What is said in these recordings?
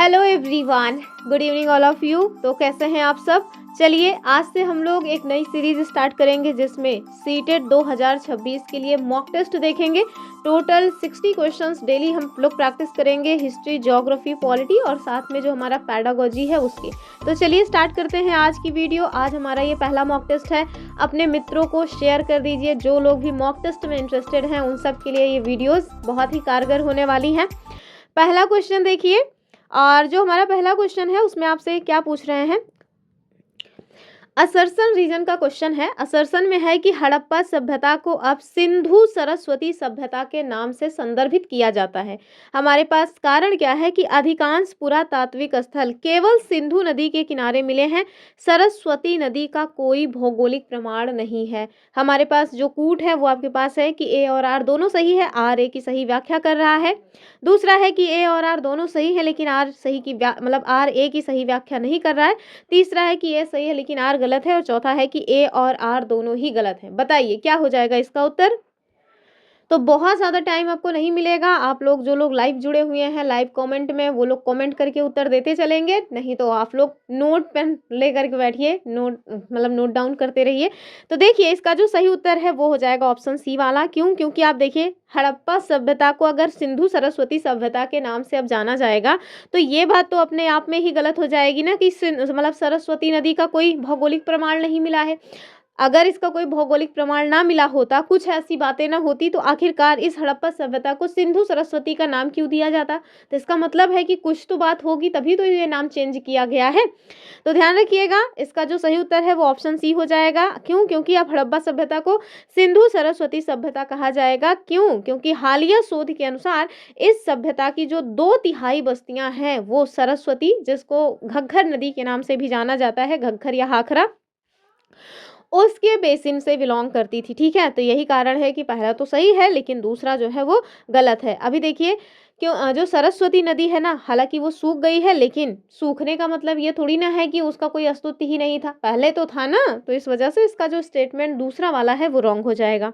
Hello everyone, good evening all of you. तो कैसे हैं आप सब। चलिए आज से हम लोग एक नई सीरीज स्टार्ट करेंगे जिसमें सीटेट 2026 के लिए मॉक टेस्ट देखेंगे। टोटल 60 क्वेश्चंस डेली हम लोग प्रैक्टिस करेंगे, हिस्ट्री, ज्योग्राफी, पॉलिटी और साथ में जो हमारा पैडागोजी है उसकी। तो चलिए स्टार्ट करते हैं आज की वीडियो। आज हमारा ये पहला मॉक टेस्ट है। अपने मित्रों को शेयर कर दीजिए, जो लोग भी मॉक टेस्ट में इंटरेस्टेड हैं उन सब के लिए ये वीडियोस बहुत ही कारगर होने वाली हैं। पहला क्वेश्चन देखिए, और जो हमारा पहला क्वेश्चन है उसमें आपसे क्या पूछ रहे हैं, असरसन रीजन का क्वेश्चन है। असरसन में है कि हड़प्पा सभ्यता को अब सिंधु सरस्वती सभ्यता के नाम से संदर्भित किया जाता है। हमारे पास कारण क्या है कि अधिकांश पुरातात्विक स्थल केवल सिंधु नदी के किनारे मिले हैं, सरस्वती नदी का कोई भौगोलिक प्रमाण नहीं है। हमारे पास जो कूट है वो आपके पास है कि ए और आर दोनों सही है, आर ए की सही व्याख्या कर रहा है। दूसरा है कि ए और आर दोनों सही है लेकिन आर सही की मतलब आर ए की सही व्याख्या नहीं कर रहा है। तीसरा है कि ए सही है लेकिन आर गलत है, और चौथा है कि ए और आर दोनों ही गलत है। बताइए क्या हो जाएगा इसका उत्तर। तो बहुत ज़्यादा टाइम आपको नहीं मिलेगा। आप लोग जो लोग लाइव जुड़े हुए हैं लाइव कमेंट में, वो लोग कमेंट करके उत्तर देते चलेंगे, नहीं तो आप लोग नोट पेन ले करके बैठिए, नोट डाउन करते रहिए। तो देखिए इसका जो सही उत्तर है वो हो जाएगा ऑप्शन सी वाला। क्यों? क्योंकि आप देखिए हड़प्पा सभ्यता को अगर सिंधु सरस्वती सभ्यता के नाम से अब जाना जाएगा तो ये बात तो अपने आप में ही गलत हो जाएगी ना कि सरस्वती नदी का कोई भौगोलिक प्रमाण नहीं मिला है। अगर इसका कोई भौगोलिक प्रमाण ना मिला होता, कुछ ऐसी बातें ना होती, तो आखिरकार इस हड़प्पा सभ्यता को सिंधु सरस्वती का नाम क्यों दिया जाता। तो इसका मतलब है कि कुछ तो बात होगी, तभी तो ये नाम चेंज किया गया है। तो ध्यान रखिएगा, इसका जो सही उत्तर है वो ऑप्शन सी हो जाएगा। क्यों? क्योंकि अब हड़प्पा सभ्यता को सिंधु सरस्वती सभ्यता कहा जाएगा। क्यों? क्योंकि हालिया शोध के अनुसार इस सभ्यता की जो 2/3 बस्तियां हैं वो सरस्वती, जिसको घग्गर नदी के नाम से भी जाना जाता है, घग्गर या हाखरा, उसके बेसिन से बिलोंग करती थी। ठीक है, तो यही कारण है कि पहला तो सही है लेकिन दूसरा जो है वो गलत है। अभी देखिए क्यों, जो सरस्वती नदी है ना, हालांकि वो सूख गई है, लेकिन सूखने का मतलब ये थोड़ी ना है कि उसका कोई अस्तित्व ही नहीं था, पहले तो था ना। तो इस वजह से इसका जो स्टेटमेंट दूसरा वाला है वो रॉन्ग हो जाएगा।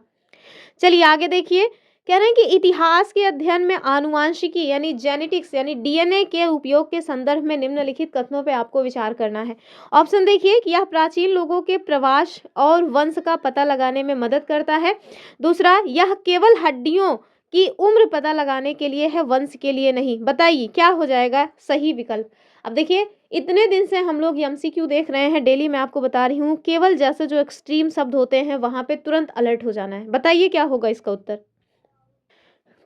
चलिए आगे देखिए, कह रहे हैं कि इतिहास के अध्ययन में आनुवांशिकी यानी जेनेटिक्स यानी डीएनए के उपयोग के संदर्भ में निम्नलिखित कथनों पे आपको विचार करना है। ऑप्शन देखिए कि यह प्राचीन लोगों के प्रवास और वंश का पता लगाने में मदद करता है। दूसरा, यह केवल हड्डियों की उम्र पता लगाने के लिए है, वंश के लिए नहीं। बताइए क्या हो जाएगा सही विकल्प। अब देखिए इतने दिन से हम लोग एमसीक्यू देख रहे हैं, डेली मैं आपको बता रही हूँ, केवल जैसे जो एक्सट्रीम शब्द होते हैं वहां पे तुरंत अलर्ट हो जाना है। बताइए क्या होगा इसका उत्तर।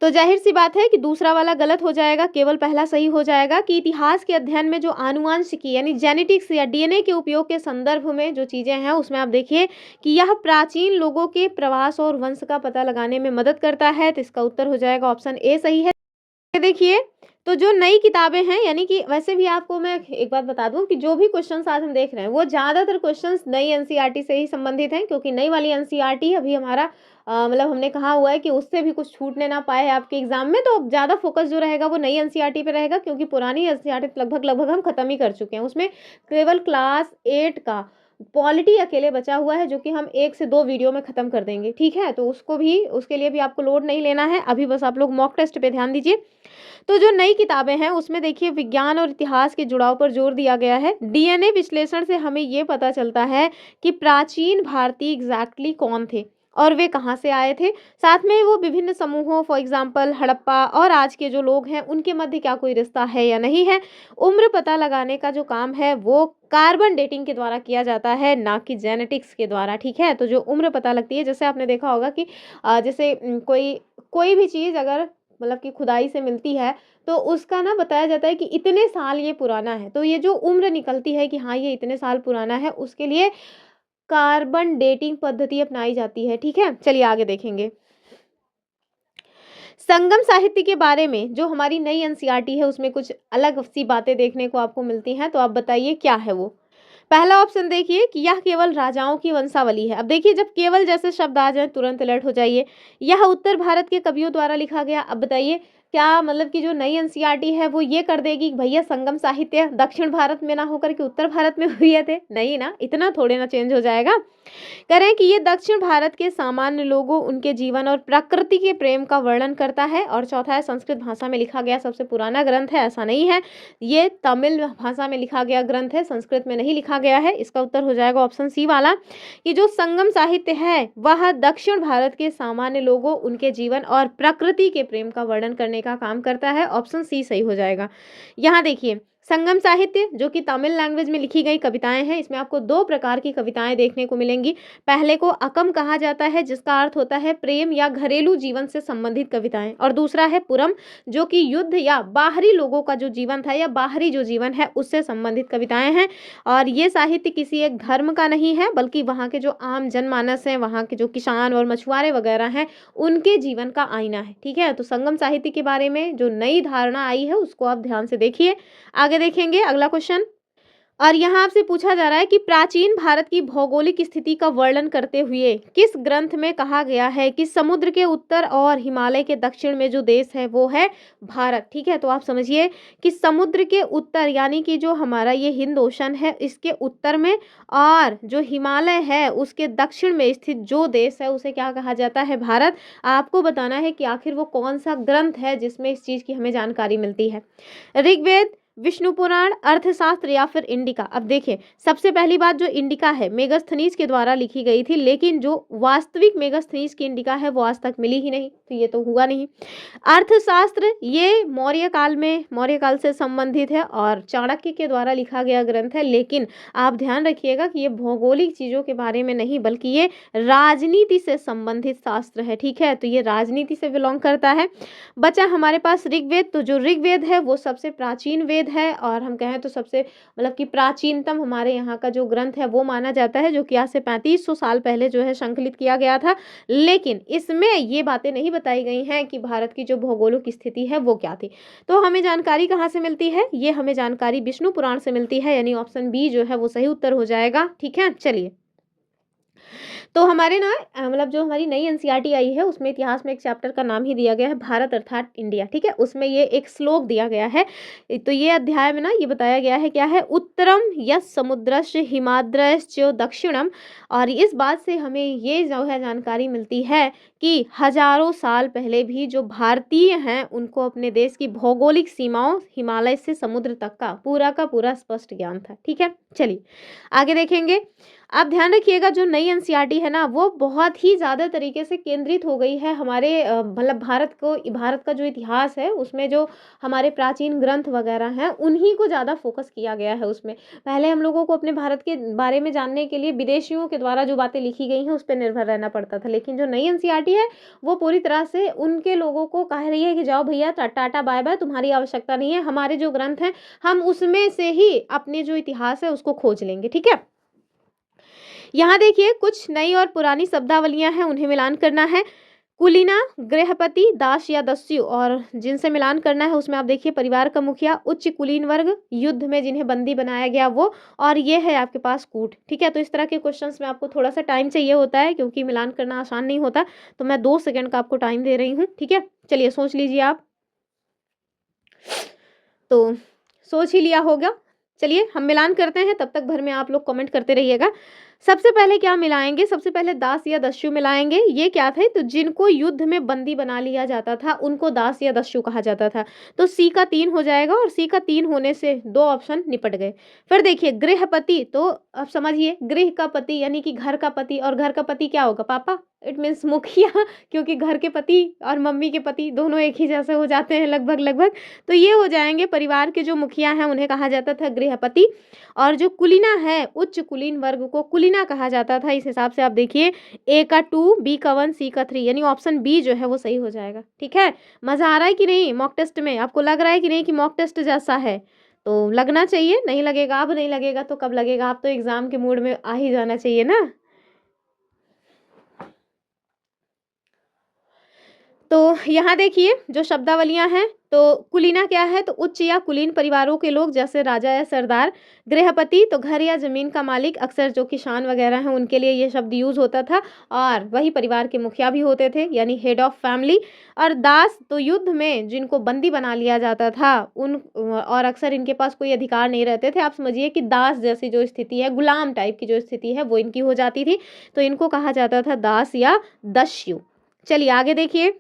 तो जाहिर सी बात है कि दूसरा वाला गलत हो जाएगा, केवल पहला सही हो जाएगा कि इतिहास के अध्ययन में जो आनुवांशिकी यानी जेनेटिक्स या डीएनए के उपयोग के संदर्भ में जो चीजें हैं उसमें आप देखिए कि यह प्राचीन लोगों के प्रवास और वंश का पता लगाने में मदद करता है। तो इसका उत्तर हो जाएगा ऑप्शन ए सही है। देखिए तो जो नई किताबें हैं, यानी कि वैसे भी आपको मैं एक बात बता दूं कि जो भी क्वेश्चंस आज हम देख रहे हैं वो ज़्यादातर क्वेश्चंस नई एनसीईआरटी से ही संबंधित हैं, क्योंकि नई वाली एनसीईआरटी अभी हमारा मतलब हमने कहा हुआ है कि उससे भी कुछ छूटने ना पाए आपके एग्जाम में। तो अब ज़्यादा फोकस जो रहेगा वो नई एनसीईआरटी पे रहेगा, क्योंकि पुरानी एनसीईआरटी लगभग हम खत्म ही कर चुके हैं। उसमें केवल क्लास 8 का पॉलिटी अकेले बचा हुआ है, जो कि हम 1 से 2 वीडियो में खत्म कर देंगे। ठीक है, तो उसके लिए भी आपको लोड नहीं लेना है, अभी बस आप लोग मॉक टेस्ट पे ध्यान दीजिए। तो जो नई किताबें हैं उसमें देखिए विज्ञान और इतिहास के जुड़ाव पर जोर दिया गया है। डीएनए विश्लेषण से हमें ये पता चलता है कि प्राचीन भारतीय एग्जैक्टली कौन थे और वे कहाँ से आए थे। साथ में वो विभिन्न समूहों, फॉर एग्जाम्पल हड़प्पा और आज के जो लोग हैं उनके मध्य क्या कोई रिश्ता है या नहीं है। उम्र पता लगाने का जो काम है वो कार्बन डेटिंग के द्वारा किया जाता है, ना कि जेनेटिक्स के द्वारा। ठीक है, तो जो उम्र पता लगती है, जैसे आपने देखा होगा कि जैसे कोई भी चीज़ अगर मतलब कि खुदाई से मिलती है तो उसका ना बताया जाता है कि इतने साल ये पुराना है। तो ये जो उम्र निकलती है कि हाँ ये इतने साल पुराना है, उसके लिए कार्बन डेटिंग पद्धति अपनाई जाती है। ठीक है, चलिए आगे देखेंगे। संगम साहित्य के बारे में जो हमारी नई एनसीईआरटी है उसमें कुछ अलग सी बातें देखने को आपको मिलती हैं, तो आप बताइए क्या है वो। पहला ऑप्शन देखिए कि यह केवल राजाओं की वंशावली है। अब देखिए जब केवल जैसे शब्द आ जाए तुरंत अलर्ट हो जाइए। यह उत्तर भारत के कवियों द्वारा लिखा गया। अब बताइए क्या मतलब कि जो नई एनसीईआरटी है वो ये कर देगी कि भैया संगम साहित्य दक्षिण भारत में ना होकर के उत्तर भारत में हुए थे? नहीं ना, इतना थोड़े ना चेंज हो जाएगा। कह रहे हैं कि ये दक्षिण भारत के सामान्य लोगों, उनके जीवन और प्रकृति के प्रेम का वर्णन करता है। और चौथा है संस्कृत भाषा में लिखा गया सबसे पुराना ग्रंथ है, ऐसा नहीं है। ये तमिल भाषा में लिखा गया ग्रंथ है, संस्कृत में नहीं लिखा गया है। इसका उत्तर हो जाएगा ऑप्शन सी वाला, कि जो संगम साहित्य है वह दक्षिण भारत के सामान्य लोगों, उनके जीवन और प्रकृति के प्रेम का वर्णन करने का काम करता है। ऑप्शन सी सही हो जाएगा। यहाँ देखिए, संगम साहित्य जो कि तमिल लैंग्वेज में लिखी गई कविताएं हैं, इसमें आपको दो प्रकार की कविताएं देखने को मिलेंगी। पहले को अकम कहा जाता है, जिसका अर्थ होता है प्रेम या घरेलू जीवन से संबंधित कविताएं, और दूसरा है पुरम, जो कि युद्ध या बाहरी लोगों का जो जीवन था या बाहरी जो जीवन है उससे संबंधित कविताएं हैं। और ये साहित्य किसी एक धर्म का नहीं है, बल्कि वहाँ के जो आम जनमानस हैं, वहाँ के जो किसान और मछुआरे वगैरह हैं, उनके जीवन का आईना है। ठीक है, तो संगम साहित्य के बारे में जो नई धारणा आई है उसको आप ध्यान से देखिए। आगे देखेंगे अगला क्वेश्चन। और यहाँ आपसे पूछा जा रहा है कि प्राचीन भारत की भौगोलिक स्थिति का वर्णन करते हुए किस ग्रंथ में कहा गया है कि समुद्र के उत्तर और हिमालय के दक्षिण में जो देश है वो है भारत। ठीक है, तो आप समझिए कि समुद्र के उत्तर यानी कि जो हमारा ये हिंद ओशन है इसके उत्तर में, और जो हिमालय है उसके दक्षिण में स्थित जो देश है उसे क्या कहा जाता है? भारत। आपको बताना है कि आखिर वो कौन सा ग्रंथ है जिसमें इस चीज की हमें जानकारी मिलती है। ऋग्वेद, विष्णु पुराण, अर्थशास्त्र या फिर इंडिका। अब देखिए, सबसे पहली बात, जो इंडिका है मेगास्थनीज के द्वारा लिखी गई थी, लेकिन जो वास्तविक मेगास्थनीज की इंडिका है वो आज तक मिली ही नहीं, तो ये तो हुआ नहीं। अर्थशास्त्र ये मौर्य काल में, मौर्य काल से संबंधित है और चाणक्य के द्वारा लिखा गया ग्रंथ है, लेकिन आप ध्यान रखिएगा कि ये भौगोलिक चीजों के बारे में नहीं, बल्कि ये राजनीति से संबंधित शास्त्र है। ठीक है, तो ये राजनीति से बिलोंग करता है। बचा हमारे पास ऋग्वेद, तो जो ऋग्वेद है वो सबसे प्राचीन वेद है, और हम कहें तो सबसे मतलब कि प्राचीनतम हमारे यहाँ का जो ग्रंथ है वो माना जाता है, जो कि आज से 3500 साल पहले जो है संकलित किया गया था। लेकिन इसमें ये बातें नहीं बताई गई हैं कि भारत की जो भौगोलिक स्थिति है वो क्या थी। तो हमें जानकारी कहाँ से मिलती है? ये हमें जानकारी विष्णु पुराण से मिलती है, यानी ऑप्शन बी जो है वो सही उत्तर हो जाएगा। ठीक है, चलिए। तो हमारे ना मतलब जो हमारी नई एनसीईआरटी आई है उसमें इतिहास में एक चैप्टर का नाम ही दिया गया है भारत अर्थात इंडिया। ठीक है, उसमें ये एक श्लोक दिया गया है। तो ये अध्याय में ना ये बताया गया है, क्या है? उत्तरम यस समुद्रश्च हिमाद्रश्च दक्षिणम। और इस बात से हमें ये जो है जानकारी मिलती है कि हजारों साल पहले भी जो भारतीय हैं उनको अपने देश की भौगोलिक सीमाओं, हिमालय से समुद्र तक का पूरा स्पष्ट ज्ञान था। ठीक है, चलिए आगे देखेंगे। आप ध्यान रखिएगा, जो नई एनसीईआरटी है ना वो बहुत ही ज़्यादा तरीके से केंद्रित हो गई है हमारे मतलब भारत का जो इतिहास है उसमें जो हमारे प्राचीन ग्रंथ वगैरह हैं उन्हीं को ज़्यादा फोकस किया गया है उसमें। पहले हम लोगों को अपने भारत के बारे में जानने के लिए विदेशियों के द्वारा जो बातें लिखी गई हैं उस पर निर्भर रहना पड़ता था, लेकिन जो नई एनसीईआरटी है वो पूरी तरह से उनके लोगों को कह रही है कि जाओ भैया टाटा बाय बाय, तुम्हारी आवश्यकता नहीं है, हमारे जो ग्रंथ हैं हम उसमें से ही अपने जो इतिहास है उसको खोज लेंगे। ठीक है, यहाँ देखिए कुछ नई और पुरानी शब्दावलियां हैं, उन्हें मिलान करना है। कुलीना, गृहपति, दास या दस्यु, और जिनसे मिलान करना है उसमें आप देखिए परिवार का मुखिया, उच्च कुलीन वर्ग, युद्ध में जिन्हें बंदी बनाया गया वो, और ये है आपके पास कूट। ठीक है, तो इस तरह के क्वेश्चंस में आपको थोड़ा सा टाइम चाहिए होता है क्योंकि मिलान करना आसान नहीं होता, तो मैं 2 सेकंड का आपको टाइम दे रही हूँ। ठीक है, चलिए सोच लीजिए आप। तो सोच ही लिया होगा। चलिए हम मिलान करते हैं, तब तक भर में आप लोग कमेंट करते रहिएगा। सबसे पहले क्या मिलाएंगे? सबसे पहले दास या दस्यु मिलाएंगे। ये क्या थे? तो जिनको युद्ध में बंदी बना लिया जाता था उनको दास या दस्यु कहा जाता था। तो सी का 3 हो जाएगा, और सी का 3 होने से 2 ऑप्शन निपट गए। फिर देखिए गृहपति, तो अब समझिए गृह का पति यानी कि घर का पति, और घर का पति क्या होगा? पापा, इट मीन्स मुखिया, क्योंकि घर के पति और मम्मी के पति दोनों एक ही जैसे हो जाते हैं लगभग लगभग। तो ये हो जाएंगे परिवार के जो मुखिया हैं उन्हें कहा जाता था गृहपति। और जो कुलीना है, उच्च कुलीन वर्ग को कुलीना कहा जाता था। इस हिसाब से आप देखिए ए का 2, बी का 1, सी का 3, यानी ऑप्शन बी जो है वो सही हो जाएगा। ठीक है, मजा आ रहा है कि नहीं मॉक टेस्ट में? आपको लग रहा है कि नहीं कि मॉक टेस्ट जैसा है? तो लगना चाहिए, नहीं लगेगा? अब नहीं लगेगा तो कब लगेगा? आप तो एग्जाम के मूड में आ ही जाना चाहिए ना। तो यहाँ देखिए जो शब्दावलियाँ हैं, तो कुलीना क्या है? तो उच्च या कुलीन परिवारों के लोग, जैसे राजा या सरदार। गृहपति तो घर या ज़मीन का मालिक, अक्सर जो किसान वगैरह हैं उनके लिए ये शब्द यूज़ होता था, और वही परिवार के मुखिया भी होते थे, यानी हेड ऑफ फैमिली। और दास तो युद्ध में जिनको बंदी बना लिया जाता था उन, और अक्सर इनके पास कोई अधिकार नहीं रहते थे। आप समझिए कि दास जैसी जो स्थिति है, गुलाम टाइप की जो स्थिति है वो इनकी हो जाती थी, तो इनको कहा जाता था दास या दस्यु। चलिए आगे देखिए।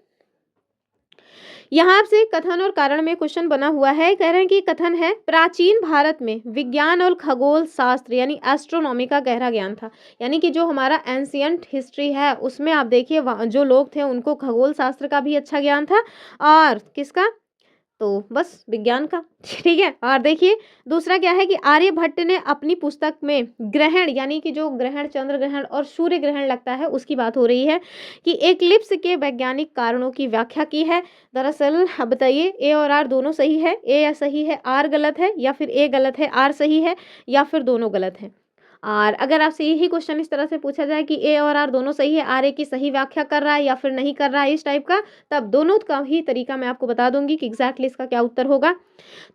यहाँ से कथन और कारण में क्वेश्चन बना हुआ है। कह रहे हैं कि कथन है, प्राचीन भारत में विज्ञान और खगोल शास्त्र यानी एस्ट्रोनॉमी का गहरा ज्ञान था। यानी कि जो हमारा एंशियंट हिस्ट्री है उसमें आप देखिए जो लोग थे उनको खगोल शास्त्र का भी अच्छा ज्ञान था, और किसका? तो बस विज्ञान का। ठीक है। और देखिए दूसरा क्या है कि आर्यभट्ट ने अपनी पुस्तक में ग्रहण, यानी कि जो ग्रहण, चंद्र ग्रहण और सूर्य ग्रहण लगता है उसकी बात हो रही है, कि एक्लिप्स के वैज्ञानिक कारणों की व्याख्या की है। दरअसल अब बताइए, ए और आर दोनों सही है, ए या सही है, आर गलत है, या फिर ए गलत है आर सही है, या फिर दोनों गलत है। और अगर आपसे यही क्वेश्चन इस तरह से पूछा जाए कि ए और आर दोनों सही है, आर ए की सही व्याख्या कर रहा है या फिर नहीं कर रहा है, इस टाइप का, तब दोनों का ही तरीका मैं आपको बता दूंगी कि एग्जैक्टली इसका क्या उत्तर होगा।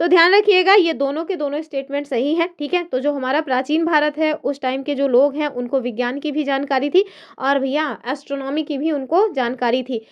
तो ध्यान रखिएगा, ये दोनों के दोनों स्टेटमेंट सही है। ठीक है। तो जो हमारा प्राचीन भारत है उस टाइम के जो लोग हैं उनको विज्ञान की भी जानकारी थी, और भैया एस्ट्रोनॉमी की भी उनको जानकारी थी।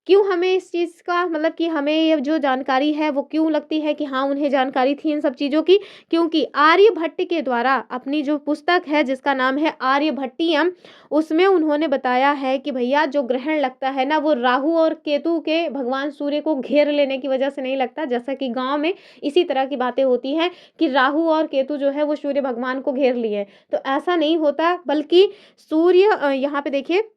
क्यों हमें इस चीज़ का, मतलब कि हमें ये जो जानकारी है वो क्यों लगती है कि हाँ उन्हें जानकारी थी इन सब चीज़ों की? क्योंकि आर्यभट्ट के द्वारा अपनी जो पुस्तक है जिसका नाम है आर्यभट्टियम, उसमें उन्होंने बताया है कि भैया जो ग्रहण लगता है ना, वो राहु और केतु के भगवान सूर्य को घेर लेने की वजह से नहीं लगता। जैसा कि गांव में इसी तरह की बातें होती हैं कि राहु और केतु जो है वो सूर्य भगवान को घेर लिए, तो ऐसा नहीं होता, बल्कि सूर्य यहाँ पे देखिए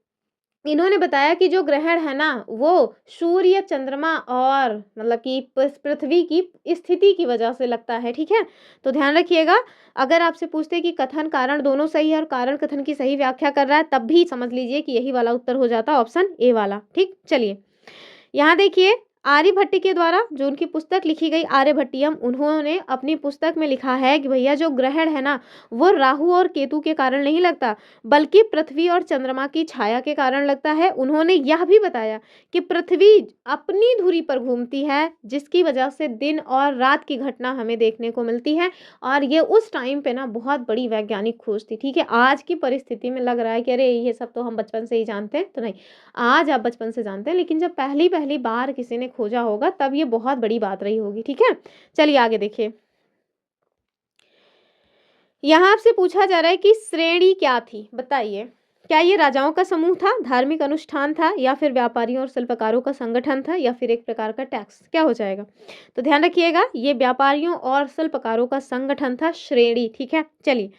इन्होंने बताया कि जो ग्रहण है ना वो सूर्य, चंद्रमा और मतलब कि पृथ्वी की स्थिति की वजह से लगता है। ठीक है। तो ध्यान रखिएगा, अगर आपसे पूछते हैं कि कथन कारण दोनों सही है और कारण कथन की सही व्याख्या कर रहा है, तब भी समझ लीजिए कि यही वाला उत्तर हो जाता, ऑप्शन ए वाला। ठीक। चलिए यहाँ देखिए, आर्यभट्ट के द्वारा जो उनकी पुस्तक लिखी गई आर्यभट्टियम, उन्होंने अपनी पुस्तक में लिखा है कि भैया जो ग्रहण है ना वो राहु और केतु के कारण नहीं लगता, बल्कि पृथ्वी और चंद्रमा की छाया के कारण लगता है। उन्होंने यह भी बताया कि पृथ्वी अपनी धुरी पर घूमती है, जिसकी वजह से दिन और रात की घटना हमें देखने को मिलती है, और ये उस टाइम पे ना बहुत बड़ी वैज्ञानिक खोज थी। ठीक है। आज की परिस्थिति में लग रहा है कि अरे ये सब तो हम बचपन से ही जानते हैं, तो नहीं, आज आप बचपन से जानते हैं, लेकिन जब पहली पहली बार किसी ने खोजा होगा तब ये बहुत बड़ी बात रही होगी। ठीक है। चलिए आगे देखिए, यहाँ आपसे पूछा जा रहा है कि श्रेणी क्या थी, बताइए। क्या ये राजाओं का समूह था, धार्मिक अनुष्ठान था, या फिर व्यापारियों और शिल्पकारों का संगठन था, या फिर एक प्रकार का टैक्स? क्या हो जाएगा? तो ध्यान रखिएगा, ये व्यापारियों और शिल्पकारों का संगठन था, श्रेणी। ठीक है। चलिए,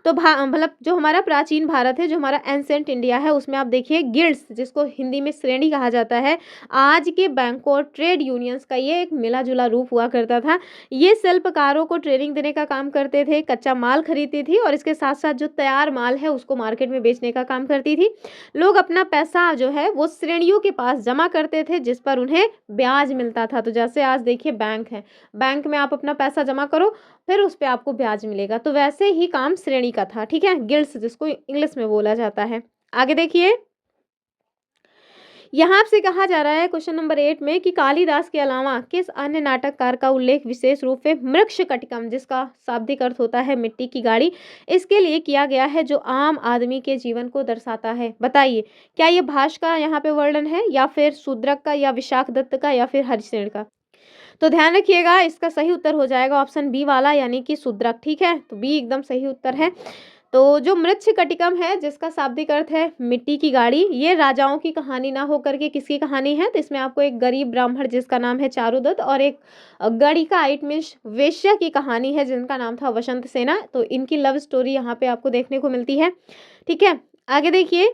तो मतलब जो हमारा प्राचीन भारत है, जो हमारा एंसेंट इंडिया है, उसमें आप देखिए गिल्ड्स, जिसको हिंदी में श्रेणी कहा जाता है, आज के बैंकों और ट्रेड यूनियंस का ये एक मिला जुला रूप हुआ करता था। ये शिल्पकारों को ट्रेनिंग देने का काम करते थे, कच्चा माल खरीदती थी, और इसके साथ साथ जो तैयार माल है उसको मार्केट में बेचने का काम करती थी। लोग अपना पैसा जो है वो श्रेणियों के पास जमा करते थे, जिस पर उन्हें ब्याज मिलता था। तो जैसे आज देखिए बैंक है, बैंक में आप अपना पैसा जमा करो, फिर उस पे आपको ब्याज मिलेगा, तो वैसे ही काम श्रेणी का था। ठीक है। गिल्ड्स जिसको इंग्लिश में बोला जाता है। आगे देखिए, यहाँ आपसे कहा जा रहा है क्वेश्चन नंबर 8 में कि कालिदास के अलावा किस अन्य नाटककार का उल्लेख विशेष रूप से मृच्छकटिकम, जिसका शाब्दिक अर्थ होता है मिट्टी की गाड़ी, इसके लिए किया गया है, जो आम आदमी के जीवन को दर्शाता है? बताइए, क्या ये भास का यहाँ पे वर्णन है, या फिर शूद्रक का, या विशाख दत्त का, या फिर हरिश्चंद्र का? तो ध्यान रखिएगा, इसका सही उत्तर हो जाएगा ऑप्शन बी वाला, यानी कि शूद्रक। ठीक है। तो बी एकदम सही उत्तर है। तो जो मृच्छकटिकम है, जिसका शाब्दिक अर्थ है मिट्टी की गाड़ी, ये राजाओं की कहानी ना होकर के किसकी कहानी है? तो इसमें आपको एक गरीब ब्राह्मण जिसका नाम है चारुदत्त, और एक गणिका आइट मीन्स वेश्या की कहानी है जिनका नाम था वसंत सेना। तो इनकी लव स्टोरी यहाँ पे आपको देखने को मिलती है। ठीक है। आगे देखिए,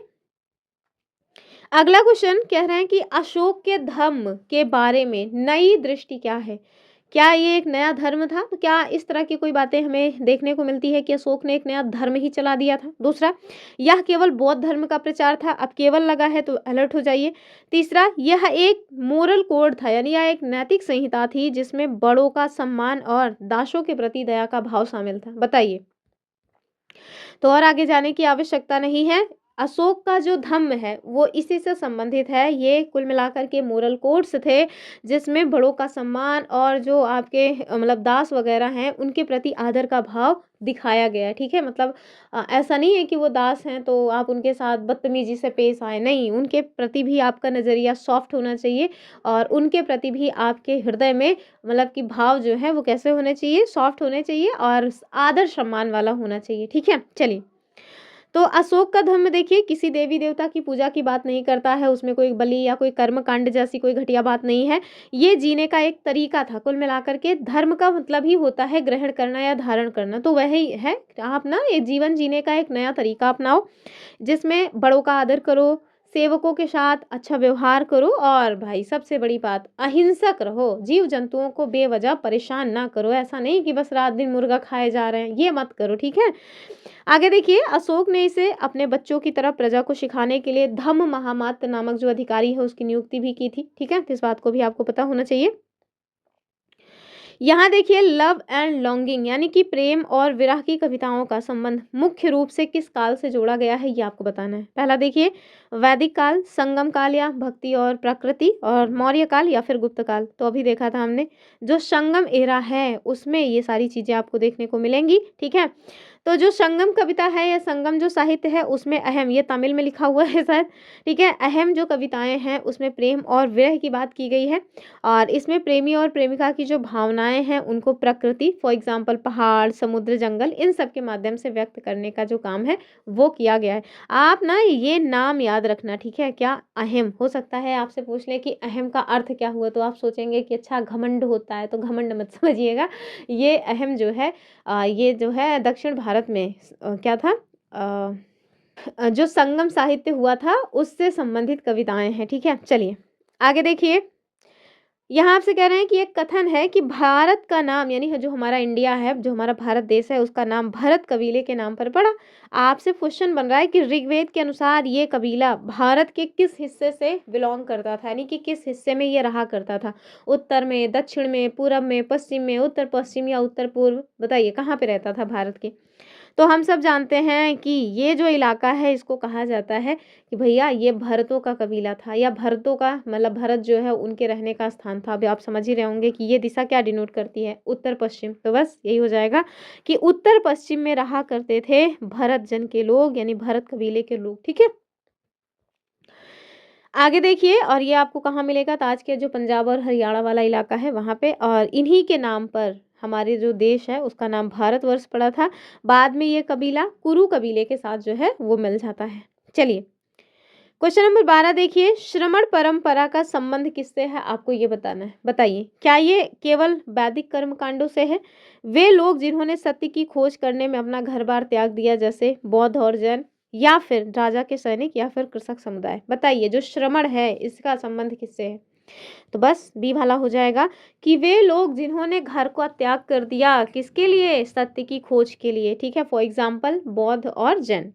अगला क्वेश्चन कह रहे हैं कि अशोक के धर्म के बारे में नई दृष्टि क्या है? क्या ये एक नया धर्म था? तो क्या इस तरह की कोई बातें हमें देखने को मिलती है कि अशोक ने एक नया धर्म ही चला दिया था? दूसरा, यह केवल बौद्ध धर्म का प्रचार था, अब केवल लगा है तो अलर्ट हो जाइए। तीसरा, यह एक मोरल कोड था, यानी यह एक नैतिक संहिता थी जिसमें बड़ों का सम्मान और दासों के प्रति दया का भाव शामिल था। बताइए। तो और आगे जाने की आवश्यकता नहीं है, अशोक का जो धम्म है वो इसी से संबंधित है। ये कुल मिलाकर के मोरल कोड्स थे जिसमें बड़ों का सम्मान और जो आपके मतलब दास वगैरह हैं उनके प्रति आदर का भाव दिखाया गया है, ठीक है। मतलब ऐसा नहीं है कि वो दास हैं तो आप उनके साथ बदतमीजी से पेश आए, नहीं, उनके प्रति भी आपका नज़रिया सॉफ्ट होना चाहिए और उनके प्रति भी आपके हृदय में मतलब कि भाव जो है वो कैसे होने चाहिए, सॉफ्ट होने चाहिए और आदर सम्मान वाला होना चाहिए, ठीक है। चलिए, तो अशोक का धर्म देखिए किसी देवी देवता की पूजा की बात नहीं करता है, उसमें कोई बलि या कोई कर्म कांड जैसी कोई घटिया बात नहीं है। ये जीने का एक तरीका था। कुल मिलाकर के धर्म का मतलब ही होता है ग्रहण करना या धारण करना, तो वही है। आप ना एक जीवन जीने का एक नया तरीका अपनाओ जिसमें बड़ों का आदर करो, सेवकों के साथ अच्छा व्यवहार करो और भाई सबसे बड़ी बात अहिंसक रहो, जीव जंतुओं को बेवजह परेशान ना करो। ऐसा नहीं कि बस रात दिन मुर्गा खाए जा रहे हैं, ये मत करो, ठीक है। आगे देखिए, अशोक ने इसे अपने बच्चों की तरफ प्रजा को सिखाने के लिए धम्म महामात्र नामक जो अधिकारी है उसकी नियुक्ति भी की थी, ठीक है। तो इस बात को भी आपको पता होना चाहिए। यहाँ देखिए, लव एंड लॉन्गिंग यानी कि प्रेम और विरह की कविताओं का संबंध मुख्य रूप से किस काल से जोड़ा गया है ये आपको बताना है। पहला देखिए, वैदिक काल, संगम काल या भक्ति और प्रकृति, और मौर्य काल या फिर गुप्त काल। तो अभी देखा था हमने जो संगम एरा है उसमें ये सारी चीजें आपको देखने को मिलेंगी, ठीक है। तो जो संगम कविता है या संगम जो साहित्य है उसमें अहम, ये तमिल में लिखा हुआ है शायद, ठीक है, अहम जो कविताएं हैं उसमें प्रेम और विरह की बात की गई है और इसमें प्रेमी और प्रेमिका की जो भावनाएं हैं उनको प्रकृति, फॉर एग्जाम्पल पहाड़, समुद्र, जंगल, इन सब के माध्यम से व्यक्त करने का जो काम है वो किया गया है। आप ना ये नाम याद रखना, ठीक है। क्या अहम, हो सकता है आपसे पूछ ले कि अहम का अर्थ क्या हुआ, तो आप सोचेंगे कि अच्छा घमंड होता है, तो घमंड मत समझिएगा। ये अहम जो है ये जो है दक्षिण भारत में क्या था, जो संगम साहित्य हुआ था उससे संबंधित कविताएं हैं, ठीक है। चलिए आगे देखिए, यहाँ आपसे कह रहे हैं कि एक कथन है कि भारत का नाम यानी जो हमारा इंडिया है, जो हमारा भारत देश है, उसका नाम भरत कबीले के नाम पर पड़ा। आपसे क्वेश्चन बन रहा है कि ऋग्वेद के अनुसार ये कबीला भारत के किस हिस्से से बिलोंग करता था, यानी कि किस हिस्से में ये रहा करता था, उत्तर में, दक्षिण में, पूरब में, पश्चिम में, उत्तर पश्चिम या उत्तर पूर्व, बताइए कहाँ पे रहता था भारत के। तो हम सब जानते हैं कि ये जो इलाका है इसको कहा जाता है कि भैया ये भरतों का कबीला था, या भरतों का मतलब भरत जो है उनके रहने का स्थान था। अभी आप समझ ही रहे होंगे कि ये दिशा क्या डिनोट करती है, उत्तर पश्चिम। तो बस यही हो जाएगा कि उत्तर पश्चिम में रहा करते थे भरत जन के लोग, यानी भरत कबीले के लोग, ठीक है। आगे देखिए, और ये आपको कहाँ मिलेगा, तो आज के जो पंजाब और हरियाणा वाला इलाका है वहाँ पे, और इन्हीं के नाम पर हमारे जो देश है उसका नाम भारतवर्ष पड़ा था। बाद में ये कबीला कुरु कबीले के साथ जो है वो मिल जाता है। चलिए, क्वेश्चन नंबर 12 देखिए, श्रमण परंपरा का संबंध किससे है, आपको ये बताना है। बताइए, क्या ये केवल वैदिक कर्म कांडों से है? वे लोग जिन्होंने सत्य की खोज करने में अपना घर बार त्याग दिया, जैसे बौद्ध और जैन, या फिर राजा के सैनिक, या फिर कृषक समुदाय। बताइए, जो श्रमण है इसका संबंध किससे है? तो बस बी वाला हो जाएगा कि वे लोग जिन्होंने घर का त्याग कर दिया, किसके लिए, सत्य की खोज के लिए, ठीक है। फॉर एग्जाम्पल बौद्ध और जैन।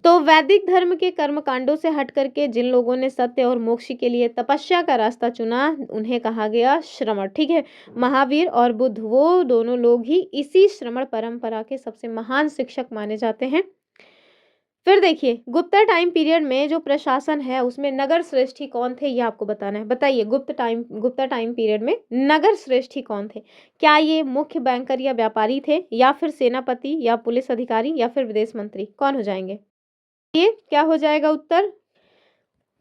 तो वैदिक धर्म के कर्म कांडों से हट करके जिन लोगों ने सत्य और मोक्ष के लिए तपस्या का रास्ता चुना उन्हें कहा गया श्रमण, ठीक है। महावीर और बुद्ध, वो दोनों लोग ही इसी श्रमण परंपरा के सबसे महान शिक्षक माने जाते हैं। फिर देखिए, गुप्ता टाइम पीरियड में जो प्रशासन है उसमें नगर श्रेष्ठी कौन थे, ये आपको बताना है। बताइए, गुप्ता टाइम पीरियड में नगर श्रेष्ठी कौन थे? क्या ये मुख्य बैंकर या व्यापारी थे, या फिर सेनापति, या पुलिस अधिकारी, या फिर विदेश मंत्री? कौन हो जाएंगे? ये क्या हो जाएगा उत्तर?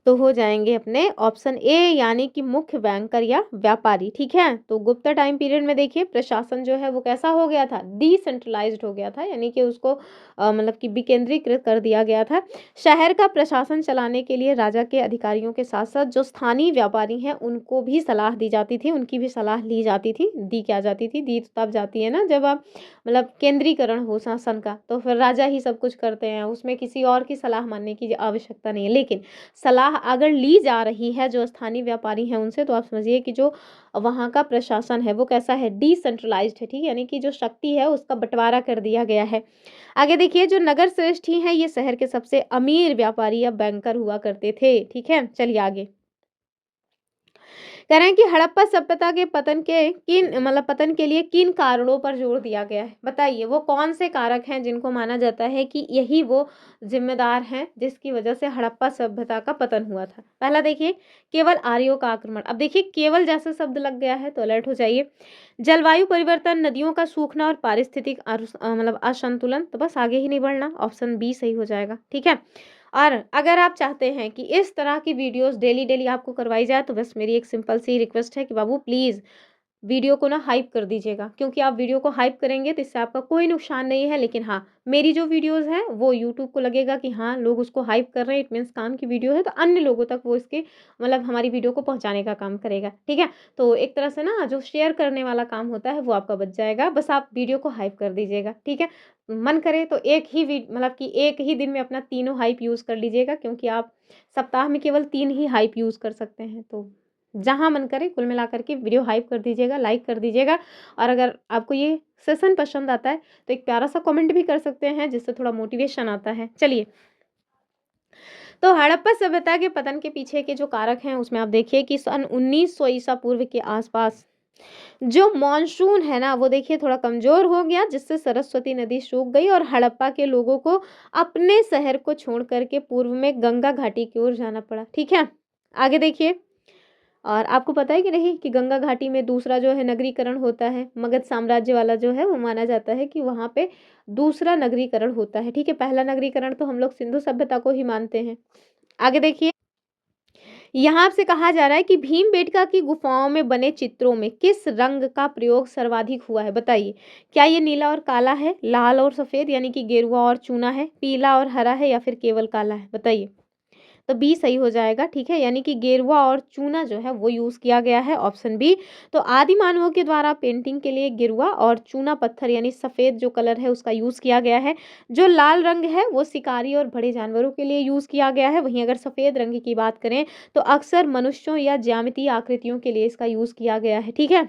तो हो जाएंगे अपने ऑप्शन ए, यानी कि मुख्य बैंकर या व्यापारी, ठीक है। तो गुप्ता टाइम पीरियड में देखिए प्रशासन जो है वो कैसा हो गया था, डिसेंट्रलाइज्ड हो गया था, यानी कि उसको मतलब कि विकेंद्रीकृत कर दिया गया था। शहर का प्रशासन चलाने के लिए राजा के अधिकारियों के साथ साथ जो स्थानीय व्यापारी हैं उनको भी सलाह दी जाती थी, उनकी भी सलाह ली जाती थी। दी क्या जाती थी, दी तो तब जाती है ना जब आप मतलब केंद्रीकरण हो शासन का, तो फिर राजा ही सब कुछ करते हैं, उसमें किसी और की सलाह मानने की आवश्यकता नहीं है। लेकिन सलाह अगर ली जा रही है जो स्थानीय व्यापारी हैं उनसे, तो आप समझिए कि जो वहाँ का प्रशासन है वो कैसा है, डिसेंट्रलाइज्ड है, ठीक है, यानी कि जो शक्ति है उसका बंटवारा कर दिया गया है। आगे देखिए, जो नगर श्रेष्ठी हैं ये शहर के सबसे अमीर व्यापारी या बैंकर हुआ करते थे, ठीक है। चलिए आगे, कह रहे हैं कि हड़प्पा सभ्यता के पतन के लिए किन कारणों पर जोर दिया गया है? बताइए वो कौन से कारक हैं जिनको माना जाता है कि यही वो जिम्मेदार हैं जिसकी वजह से हड़प्पा सभ्यता का पतन हुआ था। पहला देखिए, केवल आर्यों का आक्रमण। अब देखिए केवल जैसा शब्द लग गया है तो अलर्ट हो जाइए। जलवायु परिवर्तन, नदियों का सूखना और पारिस्थितिक असंतुलन। तो बस आगे ही नहीं बढ़ना, ऑप्शन बी सही हो जाएगा। ठीक है। और अगर आप चाहते हैं कि इस तरह की वीडियोस डेली डेली आपको करवाई जाए तो बस मेरी एक सिंपल सी रिक्वेस्ट है कि बाबू प्लीज़ वीडियो को ना हाइप कर दीजिएगा, क्योंकि आप वीडियो को हाइप करेंगे तो इससे आपका कोई नुकसान नहीं है। लेकिन हाँ, मेरी जो वीडियोस हैं वो यूट्यूब को लगेगा कि हाँ लोग उसको हाइप कर रहे हैं, इट मीन्स काम की वीडियो है, तो अन्य लोगों तक वो इसके हमारी वीडियो को पहुंचाने का काम करेगा। ठीक है। तो एक तरह से ना जो शेयर करने वाला काम होता है वो आपका बच जाएगा। बस आप वीडियो को हाइप कर दीजिएगा। ठीक है। मन करे तो एक ही एक ही दिन में अपना तीनों हाइप यूज़ कर लीजिएगा, क्योंकि आप सप्ताह में केवल 3 ही हाइप यूज़ कर सकते हैं। तो जहाँ मन करे कुल मिलाकर के वीडियो हाइप कर दीजिएगा, लाइक कर दीजिएगा। और अगर आपको ये सेशन पसंद आता है तो एक प्यारा सा कमेंट भी कर सकते हैं, जिससे थोड़ा मोटिवेशन आता है। चलिए, तो हड़प्पा सभ्यता के पतन के पीछे के जो कारक हैं उसमें आप देखिए कि सन 1900 ईसा पूर्व के आसपास जो मॉनसून है ना वो देखिए थोड़ा कमजोर हो गया, जिससे सरस्वती नदी सूख गई और हड़प्पा के लोगों को अपने शहर को छोड़ करके पूर्व में गंगा घाटी की ओर जाना पड़ा। ठीक है। आगे देखिए, और आपको पता है कि नहीं कि गंगा घाटी में दूसरा जो है नगरीकरण होता है, मगध साम्राज्य वाला जो है वो माना जाता है कि वहाँ पे दूसरा नगरीकरण होता है। ठीक है। पहला नगरीकरण तो हम लोग सिंधु सभ्यता को ही मानते हैं। आगे देखिए, यहाँ से कहा जा रहा है कि भीमबेटका की गुफाओं में बने चित्रों में किस रंग का प्रयोग सर्वाधिक हुआ है? बताइए, क्या ये नीला और काला है, लाल और सफेद यानी कि गेरुआ और चूना है, पीला और हरा है, या फिर केवल काला है? बताइए। तो बी सही हो जाएगा। ठीक है। यानी कि गेरुआ और चूना जो है वो यूज किया गया है, ऑप्शन बी। तो आदि मानवों के द्वारा पेंटिंग के लिए गेरुआ और चूना पत्थर यानी सफेद जो कलर है उसका यूज किया गया है। जो लाल रंग है वो शिकारी और बड़े जानवरों के लिए यूज किया गया है। वहीं अगर सफेद रंग की बात करें तो अक्सर मनुष्यों या ज्यामितीय आकृतियों के लिए इसका यूज किया गया है। ठीक है।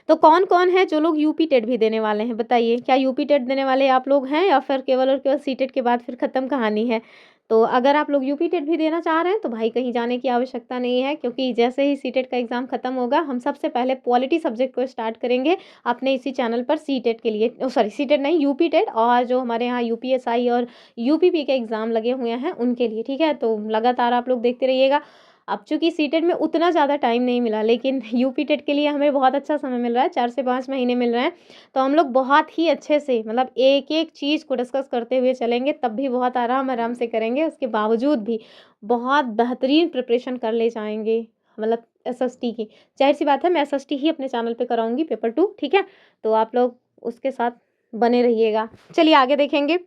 तो कौन कौन है जो लोग यूपी टेट भी देने वाले हैं? बताइए, क्या यूपी टेट देने वाले आप लोग हैं या फिर केवल और केवल सी टेट के बाद फिर खत्म कहानी है? तो अगर आप लोग यूपी टेट भी देना चाह रहे हैं तो भाई कहीं जाने की आवश्यकता नहीं है, क्योंकि जैसे ही सी टेट का एग्जाम खत्म होगा हम सबसे पहले पॉलिटी सब्जेक्ट को स्टार्ट करेंगे अपने इसी चैनल पर सी टेट के लिए, सॉरी सी टेट नहीं यूपी टेट, और जो हमारे यहाँ यूपीएसआई और यूपीपी के एग्जाम लगे हुए हैं उनके लिए। ठीक है। तो लगातार आप लोग देखते रहिएगा। अब चूंकि सीटेट में उतना ज़्यादा टाइम नहीं मिला, लेकिन यूपी टेट के लिए हमें बहुत अच्छा समय मिल रहा है, 4 से 5 महीने मिल रहे हैं। तो हम लोग बहुत ही अच्छे से एक एक चीज़ को डिस्कस करते हुए चलेंगे, तब भी बहुत आराम आराम से करेंगे। उसके बावजूद भी बहुत बेहतरीन प्रिपरेशन कर ले जाएंगे, एसएसटी की। जाहिर सी बात है मैं एसएसटी ही अपने चैनल पे कराऊंगी पेपर 2। ठीक है। तो आप लोग उसके साथ बने रहिएगा। चलिए आगे देखेंगे।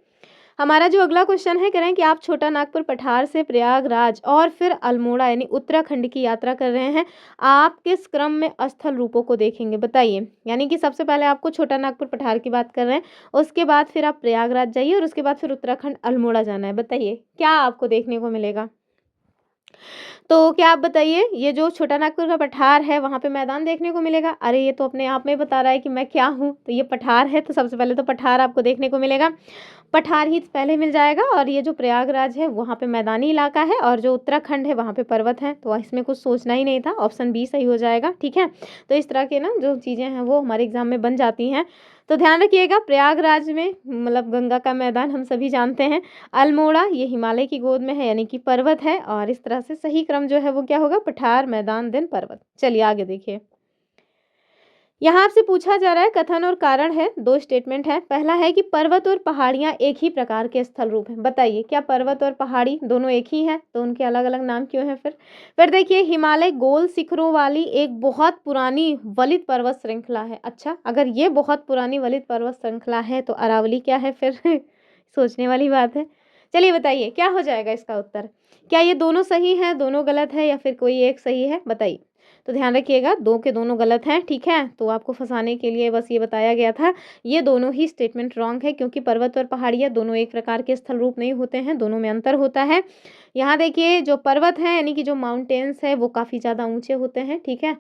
हमारा जो अगला क्वेश्चन है, कह रहे हैं कि आप छोटा नागपुर पठार से प्रयागराज और फिर अल्मोड़ा यानी उत्तराखंड की यात्रा कर रहे हैं। आप किस क्रम में स्थल रूपों को देखेंगे? बताइए। यानी कि सबसे पहले आपको छोटा नागपुर पठार की बात कर रहे हैं, उसके बाद फिर आप प्रयागराज जाइए और उसके बाद फिर उत्तराखंड अल्मोड़ा जाना है। बताइए क्या आपको देखने को मिलेगा? तो क्या आप बताइए, ये जो छोटा नागपुर का पठार है वहाँ पे मैदान देखने को मिलेगा? अरे ये तो अपने आप में बता रहा है कि मैं क्या हूँ। तो ये पठार है, तो सबसे पहले तो पठार आपको देखने को मिलेगा। पठार ही पहले मिल जाएगा। और ये जो प्रयागराज है वहाँ पे मैदानी इलाका है, और जो उत्तराखंड है वहाँ पे पर्वत है। तो इसमें कुछ सोचना ही नहीं था, ऑप्शन बी सही हो जाएगा। ठीक है। तो इस तरह के ना जो चीज़ें हैं वो हमारे एग्जाम में बन जाती हैं। तो ध्यान रखिएगा, प्रयागराज में गंगा का मैदान हम सभी जानते हैं। अल्मोड़ा ये हिमालय की गोद में है यानी कि पर्वत है, और इस तरह से सही क्रम जो है वो क्या होगा? पठार, मैदान, देन पर्वत। चलिए आगे देखिए। यहाँ आपसे पूछा जा रहा है, कथन और कारण है, 2 स्टेटमेंट है। पहला है कि पर्वत और पहाड़ियाँ एक ही प्रकार के स्थल रूप हैं। बताइए क्या पर्वत और पहाड़ी दोनों एक ही हैं? तो उनके अलग अलग नाम क्यों हैं? फिर देखिए, हिमालय गोल शिखरों वाली एक बहुत पुरानी वलित पर्वत श्रृंखला है। अच्छा, अगर ये बहुत पुरानी वलित पर्वत श्रृंखला है तो अरावली क्या है फिर? सोचने वाली बात है। चलिए बताइए क्या हो जाएगा इसका उत्तर? क्या ये दोनों सही है, दोनों गलत है, या फिर कोई एक सही है? बताइए। तो ध्यान रखिएगा, दो के दोनों गलत हैं। ठीक है। तो आपको फंसाने के लिए बस ये बताया गया था, ये दोनों ही स्टेटमेंट रॉन्ग है, क्योंकि पर्वत और पहाड़ियाँ दोनों एक प्रकार के स्थल रूप नहीं होते हैं, दोनों में अंतर होता है। यहाँ देखिए, जो पर्वत है यानी कि जो माउंटेन्स है वो काफ़ी ज़्यादा ऊंचे होते हैं। ठीक है।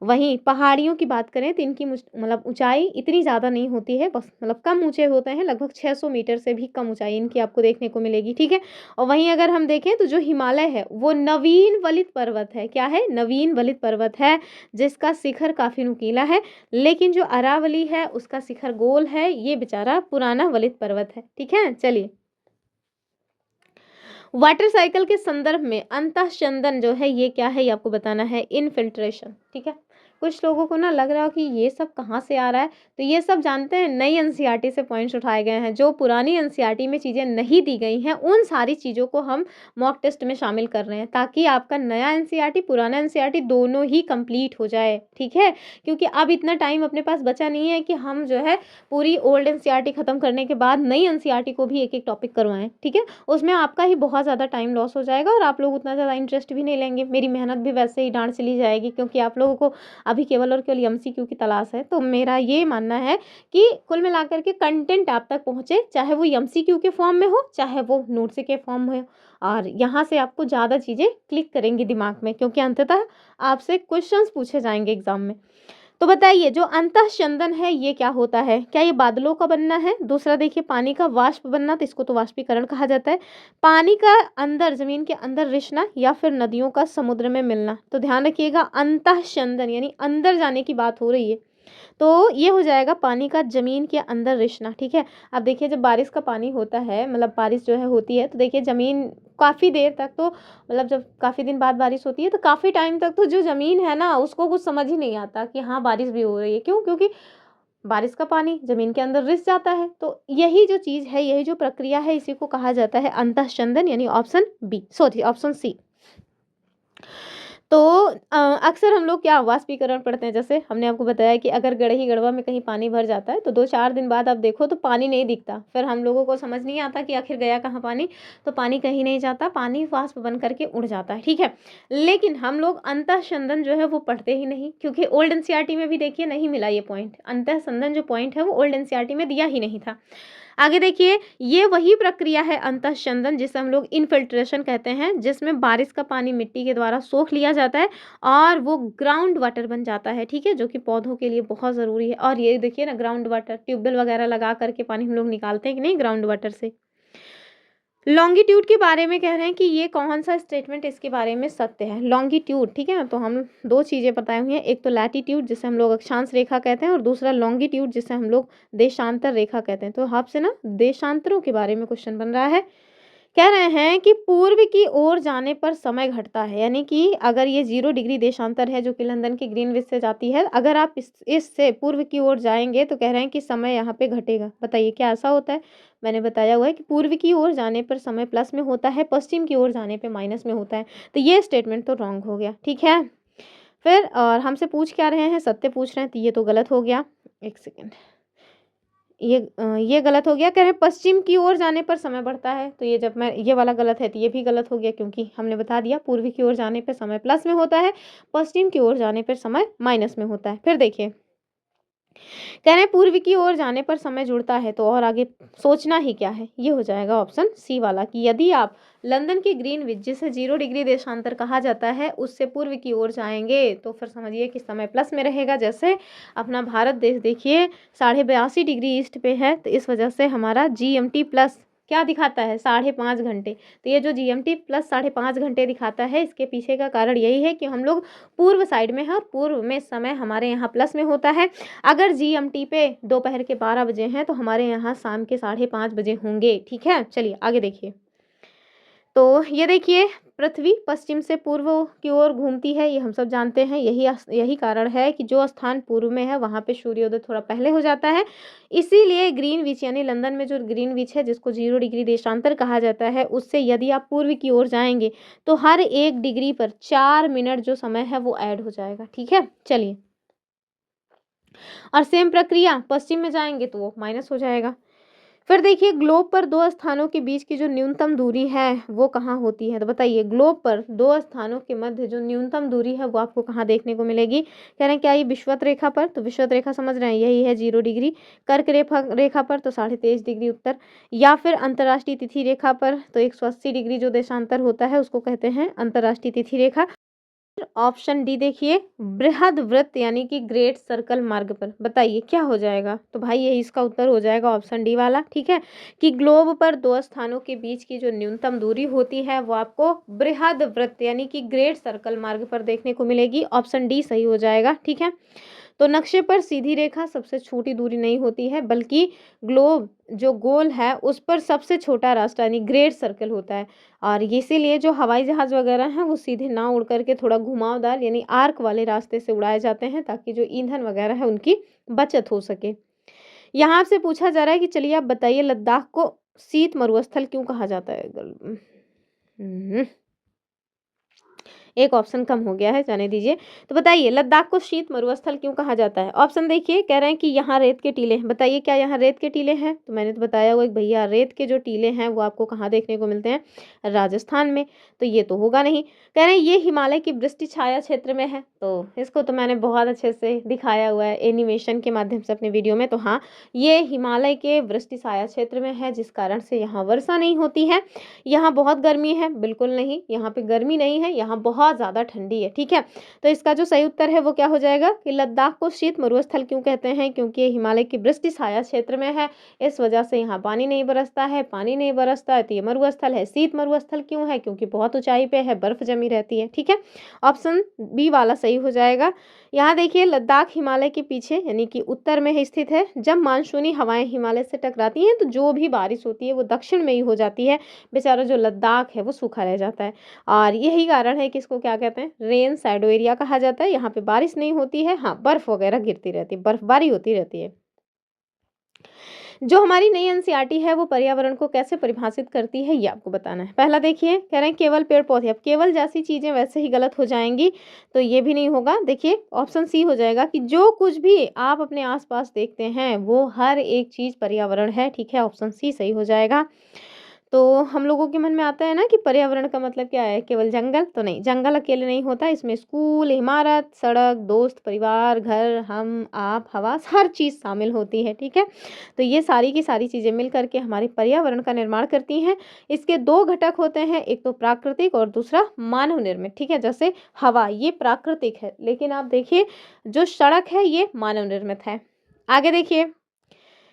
वहीं पहाड़ियों की बात करें तो इनकी मतलब ऊंचाई इतनी ज़्यादा नहीं होती है, बस मतलब कम ऊंचे होते हैं, लगभग 600 मीटर से भी कम ऊंचाई इनकी आपको देखने को मिलेगी। ठीक है, और वहीं अगर हम देखें तो जो हिमालय है वो नवीन वलित पर्वत है। क्या है? नवीन वलित पर्वत है, जिसका शिखर काफ़ी नुकीला है। लेकिन जो अरावली है उसका शिखर गोल है, ये बेचारा पुराना वलित पर्वत है। ठीक है, चलिए। वाटर साइकिल के संदर्भ में अंतःस्यंदन जो है ये क्या है, ये आपको बताना है। इनफिल्ट्रेशन। ठीक है, कुछ लोगों को ना लग रहा हो कि ये सब कहाँ से आ रहा है, तो ये सब जानते हैं नई एनसीईआरटी से पॉइंट्स उठाए गए हैं। जो पुरानी एनसीईआरटी में चीज़ें नहीं दी गई हैं उन सारी चीज़ों को हम मॉक टेस्ट में शामिल कर रहे हैं, ताकि आपका नया एनसीईआरटी पुराना एनसीईआरटी दोनों ही कंप्लीट हो जाए। ठीक है, क्योंकि अब इतना टाइम अपने पास बचा नहीं है कि हम जो है पूरी ओल्ड एनसीईआरटी खत्म करने के बाद नई एनसीईआरटी को भी एक एक टॉपिक करवाएं। ठीक है, उसमें आपका ही बहुत ज़्यादा टाइम लॉस हो जाएगा और आप लोग उतना ज़्यादा इंटरेस्ट भी नहीं लेंगे, मेरी मेहनत भी वैसे ही डांड चली जाएगी, क्योंकि आप लोगों को अभी केवल और केवल एमसीक्यू की तलाश है। तो मेरा ये मानना है कि कुल मिलाकर के कंटेंट आप तक पहुँचे, चाहे वो एमसीक्यू के फॉर्म में हो, चाहे वो नोट्स के फॉर्म में हो, और यहाँ से आपको ज़्यादा चीज़ें क्लिक करेंगी दिमाग में, क्योंकि अंततः आपसे क्वेश्चंस पूछे जाएंगे एग्जाम में। तो बताइए, जो अंतःस्यंदन है ये क्या होता है? क्या ये बादलों का बनना है? दूसरा देखिए, पानी का वाष्प बनना, तो इसको तो वाष्पीकरण कहा जाता है। पानी का अंदर, जमीन के अंदर रिसना, या फिर नदियों का समुद्र में मिलना। तो ध्यान रखिएगा, अंतःस्यंदन यानी अंदर जाने की बात हो रही है, तो ये हो जाएगा पानी का जमीन के अंदर रिसना। ठीक है, अब देखिए जब बारिश का पानी होता है, मतलब बारिश जो है होती है, तो देखिए जमीन काफ़ी देर तक तो, मतलब जब काफ़ी दिन बाद बारिश होती है तो काफ़ी टाइम तक तो जो ज़मीन है ना उसको कुछ समझ ही नहीं आता कि हाँ बारिश भी हो रही है। क्यों? क्योंकि बारिश का पानी ज़मीन के अंदर रिस जाता है। तो यही जो चीज़ है, यही जो प्रक्रिया है, इसी को कहा जाता है अंतःस्यंदन, यानी ऑप्शन सी। तो अक्सर हम लोग क्या वाष्पीकरण पढ़ते हैं, जैसे हमने आपको बताया कि अगर गढ़ी गढ़वा में कहीं पानी भर जाता है तो 2-4 दिन बाद आप देखो तो पानी नहीं दिखता, फिर हम लोगों को समझ नहीं आता कि आखिर गया कहाँ पानी। तो पानी कहीं नहीं जाता, पानी वाष्प बन करके उड़ जाता है। ठीक है, लेकिन हम लोग अंतःस्यंदन जो है वो पढ़ते ही नहीं, क्योंकि ओल्ड एनसीईआरटी में भी देखिए नहीं मिला ये पॉइंट। अंतःस्यंदन जो पॉइंट है वो ओल्ड एनसीईआरटी में दिया ही नहीं था। आगे देखिए, ये वही प्रक्रिया है अंतःस्यंदन जिसे हम लोग इनफिल्ट्रेशन कहते हैं, जिसमें बारिश का पानी मिट्टी के द्वारा सोख लिया जाता है और वो ग्राउंड वाटर बन जाता है। ठीक है, जो कि पौधों के लिए बहुत ज़रूरी है। और ये देखिए ना, ग्राउंड वाटर, ट्यूबवेल वगैरह लगा करके पानी हम लोग निकालते हैं कि नहीं ग्राउंड वाटर से। लॉन्गिट्यूड के बारे में कह रहे हैं कि ये कौन सा स्टेटमेंट इसके बारे में सत्य है। लॉन्गिट्यूड, ठीक है, तो हम 2 चीज़ें बताई हुई हैं, एक तो लैटिट्यूड जिसे हम लोग अक्षांश रेखा कहते हैं, और दूसरा लॉन्गिट्यूड जिसे हम लोग देशांतर रेखा कहते हैं। तो आपसे ना देशांतरों के बारे में क्वेश्चन बन रहा है। कह रहे हैं कि पूर्व की ओर जाने पर समय घटता है, यानी कि अगर ये 0 डिग्री देशांतर है जो कि लंदन के ग्रीनविच से जाती है, अगर आप इससे पूर्व की ओर जाएंगे तो कह रहे हैं कि समय यहाँ पे घटेगा। बताइए क्या ऐसा होता है? मैंने बताया हुआ है कि पूर्व की ओर जाने पर समय प्लस में होता है, पश्चिम की ओर जाने पे माइनस में होता है। तो ये स्टेटमेंट तो रॉन्ग हो गया। ठीक है, फिर और हमसे पूछ क्या रहे हैं, सत्य पूछ रहे हैं, तो ये तो गलत हो गया। एक सेकेंड, ये गलत हो गया। कह रहे हैं पश्चिम की ओर जाने पर समय बढ़ता है, तो ये जब मैं ये वाला गलत है तो ये भी गलत हो गया, क्योंकि हमने बता दिया पूर्व की ओर जाने पर समय प्लस में होता है, पश्चिम की ओर जाने पर समय माइनस में होता है। फिर देखिए, कह रहे हैं पूर्व की ओर जाने पर समय जुड़ता है, तो और आगे सोचना ही क्या है, ये हो जाएगा ऑप्शन सी वाला, कि यदि आप लंदन के ग्रीनविच जिसे 0 डिग्री देशांतर कहा जाता है उससे पूर्व की ओर जाएंगे तो फिर समझिए कि समय प्लस में रहेगा। जैसे अपना भारत देश देखिए 82.5 डिग्री ईस्ट पे है, तो इस वजह से हमारा जीएमटी प्लस क्या दिखाता है, 5.5 घंटे। तो ये जो जीएमटी प्लस 5.5 घंटे दिखाता है, इसके पीछे का कारण यही है कि हम लोग पूर्व साइड में है और पूर्व में समय हमारे यहाँ प्लस में होता है। अगर जीएमटी पे दोपहर के 12 बजे हैं तो हमारे यहाँ शाम के 5:30 बजे होंगे। ठीक है, चलिए आगे देखिए। तो ये देखिए, पृथ्वी पश्चिम से पूर्व की ओर घूमती है, ये हम सब जानते हैं। यही कारण है कि जो स्थान पूर्व में है वहाँ पे सूर्योदय थोड़ा पहले हो जाता है। इसीलिए ग्रीनविच यानी लंदन में जो ग्रीनविच है जिसको 0 डिग्री देशांतर कहा जाता है, उससे यदि आप पूर्व की ओर जाएंगे तो हर 1 डिग्री पर 4 मिनट जो समय है वो ऐड हो जाएगा। ठीक है, चलिए। और सेम प्रक्रिया पश्चिम में जाएंगे तो वो माइनस हो जाएगा। फिर देखिए, ग्लोब पर 2 स्थानों के बीच की जो न्यूनतम दूरी है वो कहाँ होती है? तो बताइए, ग्लोब पर 2 स्थानों के मध्य जो न्यूनतम दूरी है वो आपको कहाँ देखने को मिलेगी? कह रहे हैं क्या ये विषुवत रेखा पर? तो विषुवत रेखा समझ रहे हैं, यही है 0 डिग्री। कर्क रेखा पर तो 23.5 डिग्री उत्तर, या फिर अंतर्राष्ट्रीय तिथि रेखा पर तो 180 डिग्री जो देशांतर होता है उसको कहते हैं अंतर्राष्ट्रीय तिथि रेखा। क्षेत्र, ऑप्शन डी देखिए बृहद वृत्त यानी कि ग्रेट सर्कल मार्ग पर। बताइए क्या हो जाएगा? तो भाई यही इसका उत्तर हो जाएगा ऑप्शन डी वाला, ठीक है, कि ग्लोब पर दो स्थानों के बीच की जो न्यूनतम दूरी होती है वो आपको बृहद वृत्त यानी कि ग्रेट सर्कल मार्ग पर देखने को मिलेगी। ऑप्शन डी सही हो जाएगा, ठीक है। तो नक्शे पर सीधी रेखा सबसे छोटी दूरी नहीं होती है, बल्कि ग्लोब जो गोल है उस पर सबसे छोटा रास्ता यानी ग्रेट सर्कल होता है। और इसीलिए जो हवाई जहाज वगैरह हैं वो सीधे ना उड़ करके थोड़ा घुमावदार यानी आर्क वाले रास्ते से उड़ाए जाते हैं, ताकि जो ईंधन वगैरह है उनकी बचत हो सके। यहाँ आपसे पूछा जा रहा है कि चलिए आप बताइए लद्दाख को शीत मरुस्थल क्यों कहा जाता है? एक ऑप्शन कम हो गया है, जाने दीजिए। तो बताइए लद्दाख को शीत मरुस्थल क्यों कहा जाता है? ऑप्शन देखिए, कह रहे हैं कि यहाँ रेत के टीले हैं। बताइए क्या यहाँ रेत के टीले हैं? तो मैंने तो बताया हुआ भैया रेत के जो टीले हैं वो आपको कहाँ देखने को मिलते हैं? राजस्थान में। तो ये तो होगा नहीं। कह रहे हैं ये हिमालय की वृष्टि छाया क्षेत्र में है। तो इसको तो मैंने बहुत अच्छे से दिखाया हुआ है एनिमेशन के माध्यम से अपने वीडियो में। तो हाँ, ये हिमालय के वृष्टि छाया क्षेत्र में है, जिस कारण से यहाँ वर्षा नहीं होती है। यहाँ बहुत गर्मी है? बिल्कुल नहीं, यहाँ पे गर्मी नहीं है, यहाँ बहुत ज़्यादा ठंडी है, ठीक है। तो इसका जो सही उत्तर है वो क्या हो जाएगा कि लद्दाख को शीत मरुस्थल क्यों कहते हैं? क्योंकि ये हिमालय की वृष्टि छाया क्षेत्र में है, इस वजह से यहाँ पानी नहीं बरसता है। पानी नहीं बरसता है तो ये मरुस्थल है। शीत मरुस्थल क्यों है? क्योंकि बहुत ऊंचाई पे है, बर्फ जमी रहती है, ठीक है। ऑप्शन बी वाला सही हो जाएगा। यहाँ देखिए लद्दाख हिमालय के पीछे यानी कि उत्तर में स्थित है। जब मानसूनी हवाएं हिमालय से टकराती हैं तो जो भी बारिश होती है वो दक्षिण में ही हो जाती है। बेचारा जो लद्दाख है वो सूखा रह जाता है। और यही कारण है कि इसको क्या कहते हैं? रेन शैडो एरिया कहा जाता है। यहाँ पे बारिश नहीं होती है, हाँ बर्फ वगैरह गिरती रहती है, बर्फबारी होती रहती है। जो हमारी नई एनसीईआरटी है वो पर्यावरण को कैसे परिभाषित करती है ये आपको बताना है। पहला देखिए, कह रहे हैं केवल पेड़ पौधे। अब केवल जैसी चीजें वैसे ही गलत हो जाएंगी, तो ये भी नहीं होगा। देखिए ऑप्शन सी हो जाएगा कि जो कुछ भी आप अपने आसपास देखते हैं वो हर एक चीज पर्यावरण है, ठीक है। ऑप्शन सी सही हो जाएगा। तो हम लोगों के मन में आता है ना कि पर्यावरण का मतलब क्या है? केवल जंगल? तो नहीं, जंगल अकेले नहीं होता, इसमें स्कूल, इमारत, सड़क, दोस्त, परिवार, घर, हम, आप, हवा, हर चीज़ शामिल होती है, ठीक है। तो ये सारी की सारी चीज़ें मिल करके हमारे पर्यावरण का निर्माण करती हैं। इसके दो घटक होते हैं, एक तो प्राकृतिक और दूसरा मानव निर्मित, ठीक है। जैसे हवा ये प्राकृतिक है, लेकिन आप देखिए जो सड़क है ये मानव निर्मित है। आगे देखिए,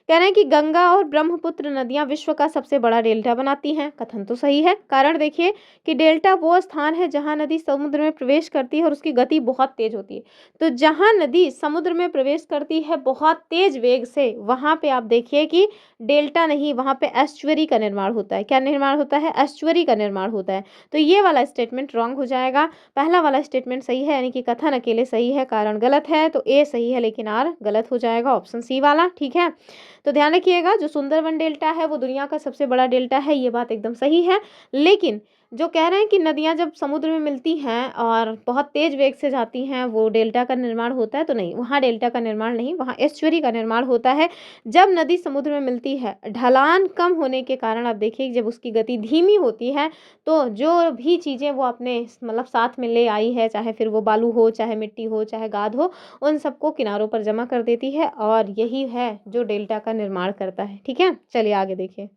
कह रहे हैं कि गंगा और ब्रह्मपुत्र नदियां विश्व का सबसे बड़ा डेल्टा बनाती हैं। कथन तो सही है। कारण देखिए कि डेल्टा वो स्थान है जहां नदी समुद्र में प्रवेश करती है और उसकी गति बहुत तेज होती है। तो जहां नदी समुद्र में प्रवेश करती है बहुत तेज वेग से, वहां पे आप देखिए कि डेल्टा नहीं, वहां पे एस्चुअरी का निर्माण होता है। क्या निर्माण होता है? एस्चुअरी का निर्माण होता है। तो ये वाला स्टेटमेंट रॉन्ग हो जाएगा। पहला वाला स्टेटमेंट सही है, यानी कि कथन अकेले सही है, कारण गलत है। तो ए सही है लेकिन आर गलत हो जाएगा, ऑप्शन सी वाला, ठीक है। तो ध्यान रखिएगा, जो सुंदरवन डेल्टा है वो दुनिया का सबसे बड़ा डेल्टा है, ये बात एकदम सही है। लेकिन जो कह रहे हैं कि नदियां जब समुद्र में मिलती हैं और बहुत तेज वेग से जाती हैं वो डेल्टा का निर्माण होता है, तो नहीं, वहाँ डेल्टा का निर्माण नहीं, वहाँ एस्चुअरी का निर्माण होता है। जब नदी समुद्र में मिलती है, ढलान कम होने के कारण आप देखिए जब उसकी गति धीमी होती है तो जो भी चीज़ें वो अपने मतलब साथ में ले आई है, चाहे फिर वो बालू हो, चाहे मिट्टी हो, चाहे गाद हो, उन सबको किनारों पर जमा कर देती है और यही है जो डेल्टा का निर्माण करता है, ठीक है। चलिए आगे देखिए,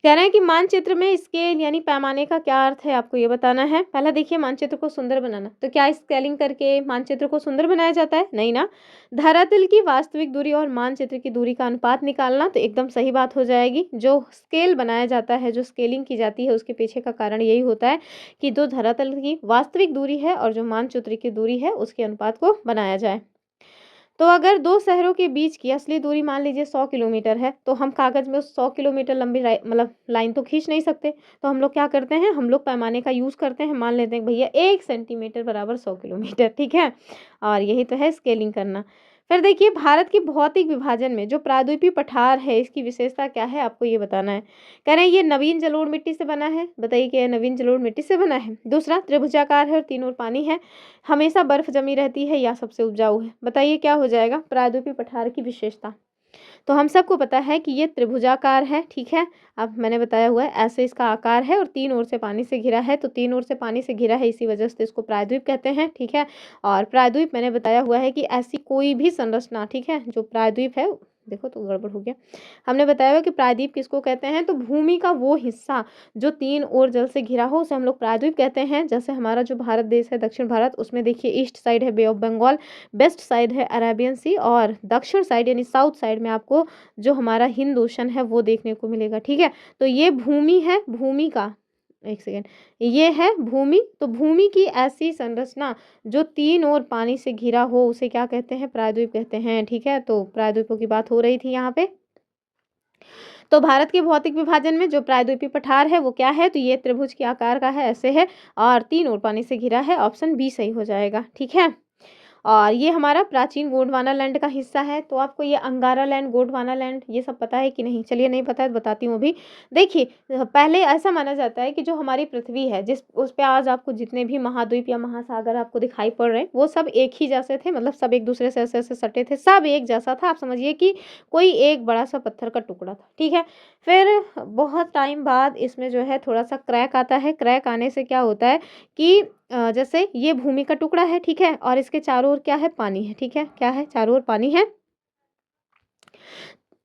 कह रहे हैं कि मानचित्र में स्केल यानी पैमाने का क्या अर्थ है, आपको ये बताना है। पहला देखिए, मानचित्र को सुंदर बनाना। तो क्या स्केलिंग करके मानचित्र को सुंदर बनाया जाता है? नहीं ना। धरातल की वास्तविक दूरी और मानचित्र की दूरी का अनुपात निकालना, तो एकदम सही बात हो जाएगी। जो स्केल बनाया जाता है, जो स्केलिंग की जाती है, उसके पीछे का कारण यही होता है कि जो धरातल की वास्तविक दूरी है और जो मानचित्र की दूरी है उसके अनुपात को बनाया जाए। तो अगर दो शहरों के बीच की असली दूरी मान लीजिए 100 किलोमीटर है, तो हम कागज में उस 100 किलोमीटर लंबी मतलब लाइन तो खींच नहीं सकते। तो हम लोग क्या करते हैं, हम लोग पैमाने का यूज़ करते हैं। मान लेते हैं भैया 1 सेंटीमीटर बराबर 100 किलोमीटर, ठीक है। और यही तो है स्केलिंग करना। फिर देखिए, भारत के भौतिक विभाजन में जो प्रायद्वीपीय पठार है इसकी विशेषता क्या है, आपको ये बताना है। कह रहे हैं ये नवीन जलोढ़ मिट्टी से बना है। बताइए क्या नवीन जलोढ़ मिट्टी से बना है? दूसरा, त्रिभुजाकार है और तीनों ओर पानी है, हमेशा बर्फ जमी रहती है या सबसे उपजाऊ है। बताइए क्या हो जाएगा प्रायद्वीपीय पठार की विशेषता? तो हम सबको पता है कि ये त्रिभुजाकार है, ठीक है। अब मैंने बताया हुआ है ऐसे इसका आकार है और तीन ओर से पानी से घिरा है। तो तीन ओर से पानी से घिरा है, इसी वजह से इसको प्रायद्वीप कहते हैं, ठीक है। और प्रायद्वीप मैंने बताया हुआ है कि ऐसी कोई भी संरचना, ठीक है, जो प्रायद्वीप है देखो तो गड़बड़ हो गया। हमने बताया हुआ कि प्रायद्वीप किसको कहते हैं, तो भूमि का वो हिस्सा जो 3 ओर जल से घिरा हो उसे हम लोग प्रायद्वीप कहते हैं। जैसे हमारा जो भारत देश है, दक्षिण भारत, उसमें देखिए ईस्ट साइड है बे ऑफ बंगाल, वेस्ट साइड है अरेबियन सी, और दक्षिण साइड यानी साउथ साइड में आपको जो हमारा हिंद ओशन है वो देखने को मिलेगा। ठीक है, तो ये भूमि है, भूमि का, एक सेकेंड, ये है भूमि। तो भूमि की ऐसी संरचना जो 3 ओर पानी से घिरा हो उसे क्या कहते हैं, प्रायद्वीप कहते हैं। ठीक है, तो प्रायद्वीपों की बात हो रही थी यहाँ पे। तो भारत के भौतिक विभाजन में जो प्रायद्वीपीय पठार है वो क्या है, तो ये त्रिभुज के आकार का है, ऐसे है, और 3 ओर पानी से घिरा है। ऑप्शन बी सही हो जाएगा। ठीक है, और ये हमारा प्राचीन गोंडवाना लैंड का हिस्सा है। तो आपको ये अंगारा लैंड, गोंडवाना लैंड, ये सब पता है कि नहीं? चलिए, नहीं पता है तो बताती हूँ अभी। देखिए, पहले ऐसा माना जाता है कि जो हमारी पृथ्वी है, जिस उस पे आज आपको जितने भी महाद्वीप या महासागर आपको दिखाई पड़ रहे हैं, वो सब एक ही जैसे थे, मतलब सब एक दूसरे से ऐसे ऐसे सटे थे, सब एक जैसा था। आप समझिए कि कोई एक बड़ा सा पत्थर का टुकड़ा था। ठीक है, फिर बहुत टाइम बाद इसमें जो है थोड़ा सा क्रैक आता है। क्रैक आने से क्या होता है कि जैसे ये भूमि का टुकड़ा है, ठीक है, और इसके चारों ओर क्या है, पानी है। ठीक है, क्या है, चारों ओर पानी है।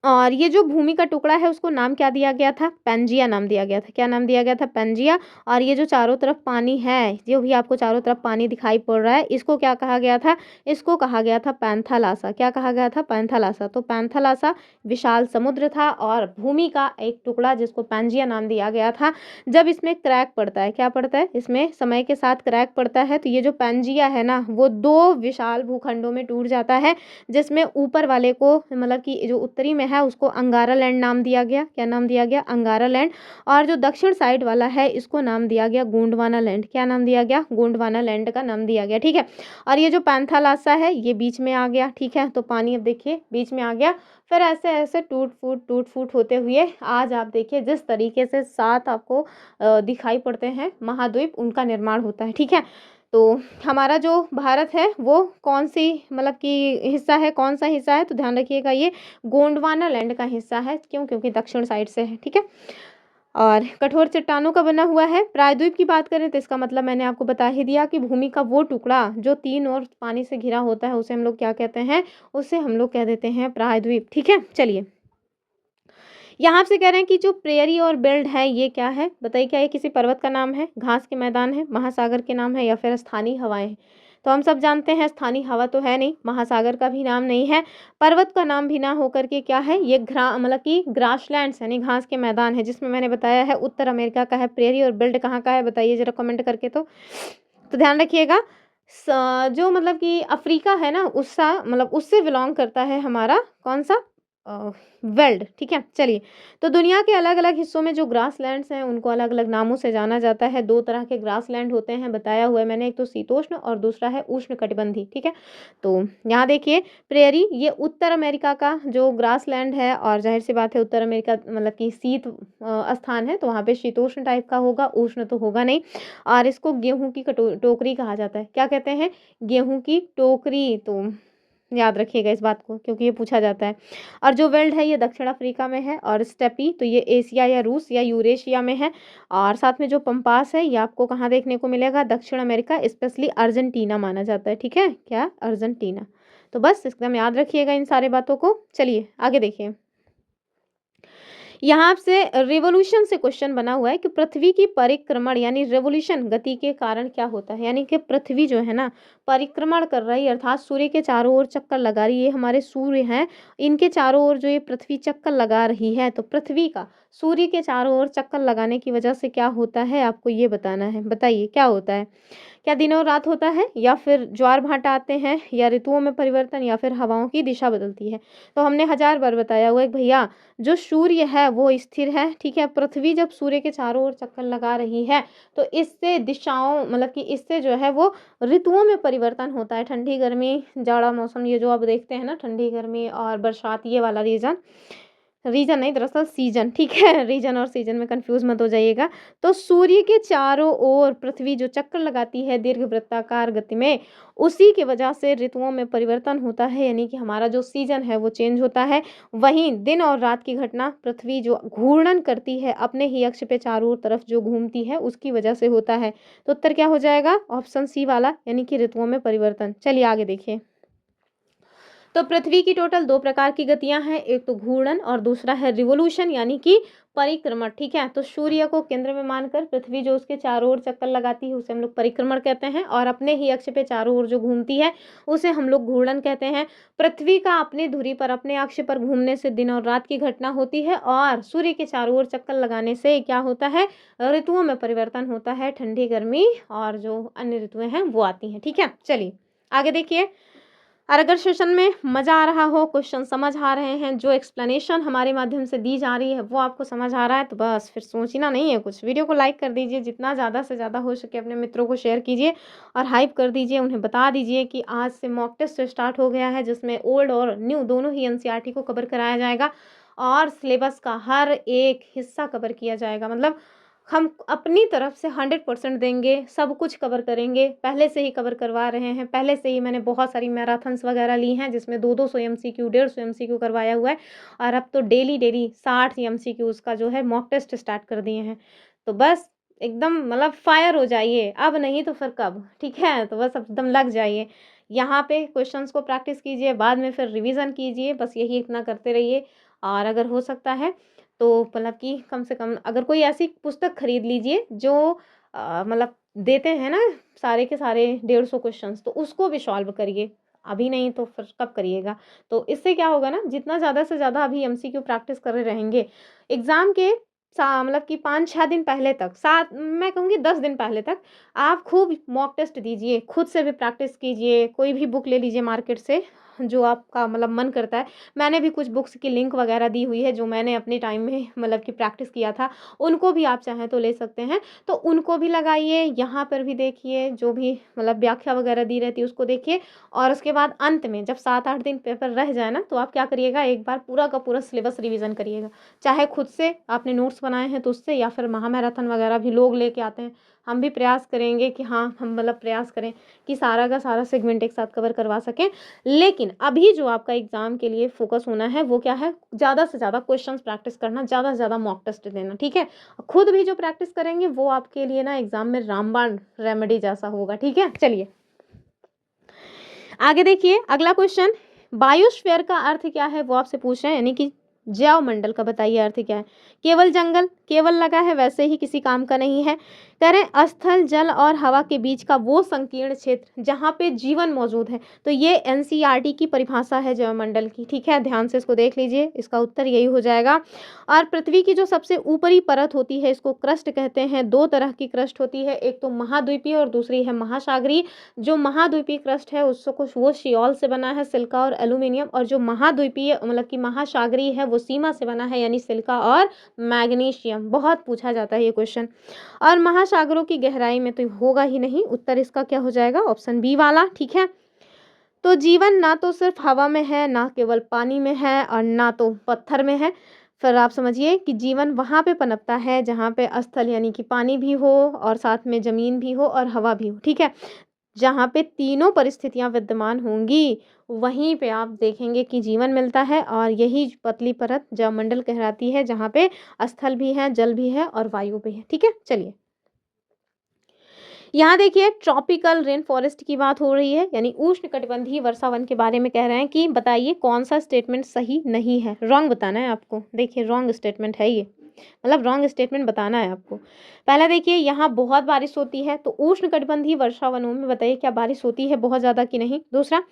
और ये जो भूमि का टुकड़ा है उसको नाम क्या दिया गया था, पेंजिया नाम दिया गया था। क्या नाम दिया गया था, पेंजिया। और ये जो चारों तरफ पानी है, जो भी आपको चारों तरफ पानी दिखाई पड़ रहा है, इसको क्या कहा गया था, इसको कहा गया था पैंथालासा। क्या कहा गया था, पैंथालासा। तो पैंथालासा विशाल समुद्र था, और भूमि का एक टुकड़ा जिसको पेंजिया नाम दिया गया था। जब इसमें क्रैक पड़ता है, क्या पड़ता है, इसमें समय के साथ क्रैक पड़ता है, तो ये जो पेंजिया है ना, वो 2 विशाल भूखंडों में टूट जाता है, जिसमें ऊपर वाले को, मतलब कि जो उत्तरी में है, उसको अंगारा लैंड नाम दिया गया। क्या नाम दिया गया, अंगारा लैंड। और जो दक्षिण साइड वाला है, इसको नाम दिया गया गोंडवाना लैंड। क्या नाम दिया गया, गोंडवाना लैंड का नाम दिया गया। ठीक है, और ये जो पैंथालासा है ये बीच में आ गया। ठीक है, तो पानी अब देखिए बीच में आ गया। फिर ऐसे ऐसे टूट फूट होते हुए आज आप देखिए जिस तरीके से 7 आपको दिखाई पड़ते हैं महाद्वीप, उनका निर्माण होता है। ठीक है, तो हमारा जो भारत है वो कौन सी, मतलब कि हिस्सा है, कौन सा हिस्सा है, तो ध्यान रखिएगा ये गोंडवाना लैंड का हिस्सा है। क्यों, क्योंकि दक्षिण साइड से है। ठीक है, और कठोर चट्टानों का बना हुआ है। प्रायद्वीप की बात करें तो इसका मतलब मैंने आपको बता ही दिया कि भूमि का वो टुकड़ा जो 3 ओर पानी से घिरा होता है उसे हम लोग क्या कहते हैं, उसे हम लोग कह देते हैं प्रायद्वीप। ठीक है, चलिए, यहाँ से कह रहे हैं कि जो प्रेयरी और बेल्ट है ये क्या है, बताइए, क्या ये किसी पर्वत का नाम है, घास के मैदान है, महासागर के नाम है, या फिर स्थानीय हवाएं हैं? तो हम सब जानते हैं स्थानीय हवा तो है नहीं, महासागर का भी नाम नहीं है, पर्वत का नाम भी ना होकर के क्या है, ये मतलब कि ग्रासलैंड्स यानी घास के मैदान है, जिसमें मैंने बताया है उत्तर अमेरिका का है। प्रेयरी और बेल्ट कहाँ का है, बताइए जरा कमेंट करके। तो ध्यान रखिएगा, जो मतलब कि अफ्रीका है ना, उसका मतलब उससे बिलोंग करता है हमारा कौन सा, वर्ल्ड। ठीक है, चलिए, तो दुनिया के अलग अलग हिस्सों में जो ग्रासलैंड्स हैं उनको अलग अलग नामों से जाना जाता है। 2 तरह के ग्रासलैंड होते हैं, बताया हुआ है मैंने, एक तो शीतोष्ण और दूसरा है उष्ण कटिबंधी। ठीक है, तो यहाँ देखिए, प्रेयरी ये उत्तर अमेरिका का जो ग्रासलैंड है, और जाहिर सी बात है उत्तर अमेरिका मतलब कि शीत स्थान है, तो वहाँ पे शीतोष्ण टाइप का होगा, उष्ण तो होगा नहीं। और इसको गेहूं की टोकरी कहा जाता है। क्या कहते हैं, गेहूं की टोकरी। तो याद रखिएगा इस बात को, क्योंकि ये पूछा जाता है। और जो वेल्ड है ये दक्षिण अफ्रीका में है, और स्टेपी तो ये एशिया या रूस या यूरेशिया में है। और साथ में जो पंपास है ये आपको कहाँ देखने को मिलेगा, दक्षिण अमेरिका, स्पेशली अर्जेंटीना माना जाता है। ठीक है, क्या, अर्जेंटीना। तो बस एकदम याद रखिएगा इन सारे बातों को। चलिए आगे देखिए, यहाँ से रिवोल्यूशन से क्वेश्चन बना हुआ है कि पृथ्वी की परिक्रमण यानी रिवोल्यूशन गति के कारण क्या होता है, यानी कि पृथ्वी जो है ना परिक्रमण कर रही है, अर्थात सूर्य के चारों ओर चक्कर लगा रही है। ये हमारे सूर्य हैं, इनके चारों ओर जो ये पृथ्वी चक्कर लगा रही है, तो पृथ्वी का सूर्य के चारों ओर चक्कर लगाने की वजह से क्या होता है, आपको ये बताना है। बताइए क्या होता है, क्या दिन और रात होता है, या फिर ज्वार भाटा आते हैं, या ऋतुओं में परिवर्तन, या फिर हवाओं की दिशा बदलती है? तो हमने 1000 बार बताया हुआ है भैया, जो सूर्य है वो स्थिर है। ठीक है, पृथ्वी जब सूर्य के चारों ओर चक्कर लगा रही है तो इससे दिशाओं, मतलब कि इससे जो है वो ऋतुओं में परिवर्तन होता है। ठंडी गर्मी जाड़ा मौसम, ये जो आप देखते हैं ना, ठंडी गर्मी और बरसात, ये वाला रीजन नहीं, दरअसल सीजन। ठीक है, रीजन और सीजन में कंफ्यूज मत हो जाइएगा। तो सूर्य के चारों ओर पृथ्वी जो चक्कर लगाती है दीर्घ वृत्ताकार गति में, उसी की वजह से ऋतुओं में परिवर्तन होता है, यानी कि हमारा जो सीजन है वो चेंज होता है। वहीं दिन और रात की घटना पृथ्वी जो घूर्णन करती है अपने ही अक्ष पे चारों तरफ जो घूमती है उसकी वजह से होता है। तो उत्तर क्या हो जाएगा, ऑप्शन सी वाला, यानी कि ऋतुओं में परिवर्तन। चलिए आगे देखिए, तो पृथ्वी की टोटल 2 प्रकार की गतियाँ हैं, एक तो घूर्णन और दूसरा है रिवोल्यूशन यानी कि परिक्रमण, ठीक है। तो सूर्य को केंद्र में मानकर पृथ्वी जो उसके चारों ओर चक्कर लगाती है उसे हम लोग परिक्रमण कहते हैं, और अपने ही अक्ष पे चारों ओर जो घूमती है उसे हम लोग घूर्णन कहते हैं। पृथ्वी का अपनी धुरी पर अपने अक्ष पर घूमने से दिन और रात की घटना होती है, और सूर्य के चारों ओर चक्कर लगाने से क्या होता है, ऋतुओं में परिवर्तन होता है, ठंडी गर्मी और जो अन्य ऋतुएं हैं वो आती हैं, ठीक है। चलिए आगे देखिए, और अगर सेशन में मज़ा आ रहा हो, क्वेश्चन समझ आ रहे हैं, जो एक्सप्लेनेशन हमारे माध्यम से दी जा रही है वो आपको समझ आ रहा है, तो बस फिर सोचना नहीं है कुछ, वीडियो को लाइक कर दीजिए, जितना ज़्यादा से ज़्यादा हो सके अपने मित्रों को शेयर कीजिए और हाइप कर दीजिए, उन्हें बता दीजिए कि आज से मॉक टेस्ट स्टार्ट हो गया है, जिसमें ओल्ड और न्यू दोनों ही एनसीईआरटी को कवर कराया जाएगा और सिलेबस का हर एक हिस्सा कवर किया जाएगा। मतलब हम अपनी तरफ से 100% देंगे, सब कुछ कवर करेंगे, पहले से ही कवर करवा रहे हैं, पहले से ही मैंने बहुत सारी मैराथन्स वगैरह ली हैं जिसमें 200 एमसीक्यू 150 एमसीक्यू करवाया हुआ है, और अब तो डेली 60 एमसीक्यूज़ का जो है मॉक टेस्ट स्टार्ट कर दिए हैं। तो बस एकदम मतलब फायर हो जाइए, अब नहीं तो फिर कब, ठीक है। तो बस एकदम लग जाइए यहाँ पे, क्वेश्चंस को प्रैक्टिस कीजिए, बाद में फिर रिवीजन कीजिए, बस यही इतना करते रहिए। और अगर हो सकता है तो मतलब कि कम से कम अगर कोई ऐसी पुस्तक खरीद लीजिए जो मतलब देते हैं ना सारे के सारे 150 क्वेश्चंस, तो उसको भी सॉल्व करिए, अभी नहीं तो फिर कब करिएगा। तो इससे क्या होगा ना, जितना ज़्यादा से ज़्यादा अभी एमसीक्यू प्रैक्टिस कर रहे रहेंगे, एग्ज़ाम के मतलब कि 5-6 दिन पहले तक, 7 मैं कहूँगी 10 दिन पहले तक आप खूब मॉक टेस्ट दीजिए, खुद से भी प्रैक्टिस कीजिए, कोई भी बुक ले लीजिए मार्केट से जो आपका मतलब मन करता है। मैंने भी कुछ बुक्स की लिंक वगैरह दी हुई है जो मैंने अपने टाइम में मतलब कि प्रैक्टिस किया था, उनको भी आप चाहें तो ले सकते हैं। तो उनको भी लगाइए, यहाँ पर भी देखिए जो भी मतलब व्याख्या वगैरह दी रहती है उसको देखिए, और उसके बाद अंत में जब 7-8 दिन पेपर रह जाए ना, तो आप क्या करिएगा, एक बार पूरा का पूरा सिलेबस रिवीजन करिएगा। चाहे खुद से आपने नोट्स बनाए हैं तो उससे, या फिर महामैराथन वगैरह भी लोग लेके आते हैं। हम भी प्रयास करेंगे कि हाँ, हम मतलब प्रयास करें कि सारा का सारा सेगमेंट एक साथ कवर करवा सकें। लेकिन अभी जो आपका एग्ज़ाम के लिए फोकस होना है वो क्या है, ज़्यादा से ज़्यादा क्वेश्चंस प्रैक्टिस करना, ज़्यादा से ज़्यादा मॉक टेस्ट देना, ठीक है। खुद भी जो प्रैक्टिस करेंगे वो आपके लिए ना एग्ज़ाम में रामबाण रेमेडी जैसा होगा, ठीक है। चलिए आगे देखिए, अगला क्वेश्चन, बायोस्फीयर का अर्थ क्या है वो आपसे पूछ रहे हैं, यानी कि जैव मंडल का बताइए अर्थ क्या है। केवल जंगल, केवल लगा है वैसे ही किसी काम का नहीं है। कह रहे हैं स्थल, जल और हवा के बीच का वो संकीर्ण क्षेत्र जहाँ पे जीवन मौजूद है। तो ये एनसीईआरटी की परिभाषा है जैव मंडल की, ठीक है। ध्यान से इसको देख लीजिए, इसका उत्तर यही हो जाएगा। और पृथ्वी की जो सबसे ऊपरी परत होती है इसको क्रस्ट कहते हैं। 2 तरह की क्रस्ट होती है, एक तो महाद्वीपीय और दूसरी है महासागरीय। जो महाद्वीपीय क्रस्ट है उसको कुछ वो सियोल से बना है, सिलिका और एल्यूमिनियम, और जो महाद्वीपीय मतलब कि महासागरीय है वो सीमा से बना है, यानी सिलिका और मैग्नीशियम। बहुत पूछा जाता है ये क्वेश्चन। और महासागरों की गहराई में तो होगा ही नहीं, उत्तर इसका क्या हो जाएगा, ऑप्शन बी वाला, ठीक है। तो जीवन ना तो सिर्फ हवा में है, ना केवल पानी में है, और ना तो पत्थर में है। फिर आप समझिए कि जीवन वहाँ पे पनपता है जहाँ पे स्थल यानी कि पानी भी हो, और साथ में ज़मीन भी हो और हवा भी हो, ठीक है। जहाँ पे तीनों परिस्थितियाँ विद्यमान होंगी वहीं पे आप देखेंगे कि जीवन मिलता है, और यही पतली परत जलमंडल कहलाती है जहाँ पे स्थल भी है, जल भी है और वायु भी है, ठीक है। चलिए यहाँ देखिए, ट्रॉपिकल रेन फॉरेस्ट की बात हो रही है, यानी उष्णकटिबंधीय वर्षा वन के बारे में कह रहे हैं कि बताइए कौन सा स्टेटमेंट सही नहीं है, रॉन्ग बताना है आपको। देखिए रॉन्ग स्टेटमेंट है ये, मतलब रॉन्ग स्टेटमेंट बताना है आपको। पहला देखिए, यहाँ बहुत बारिश होती है, तो उष्णकटिबंधीय वर्षा वनों में बताइए क्या बारिश होती है बहुत ज़्यादा कि नहीं। दूसरा,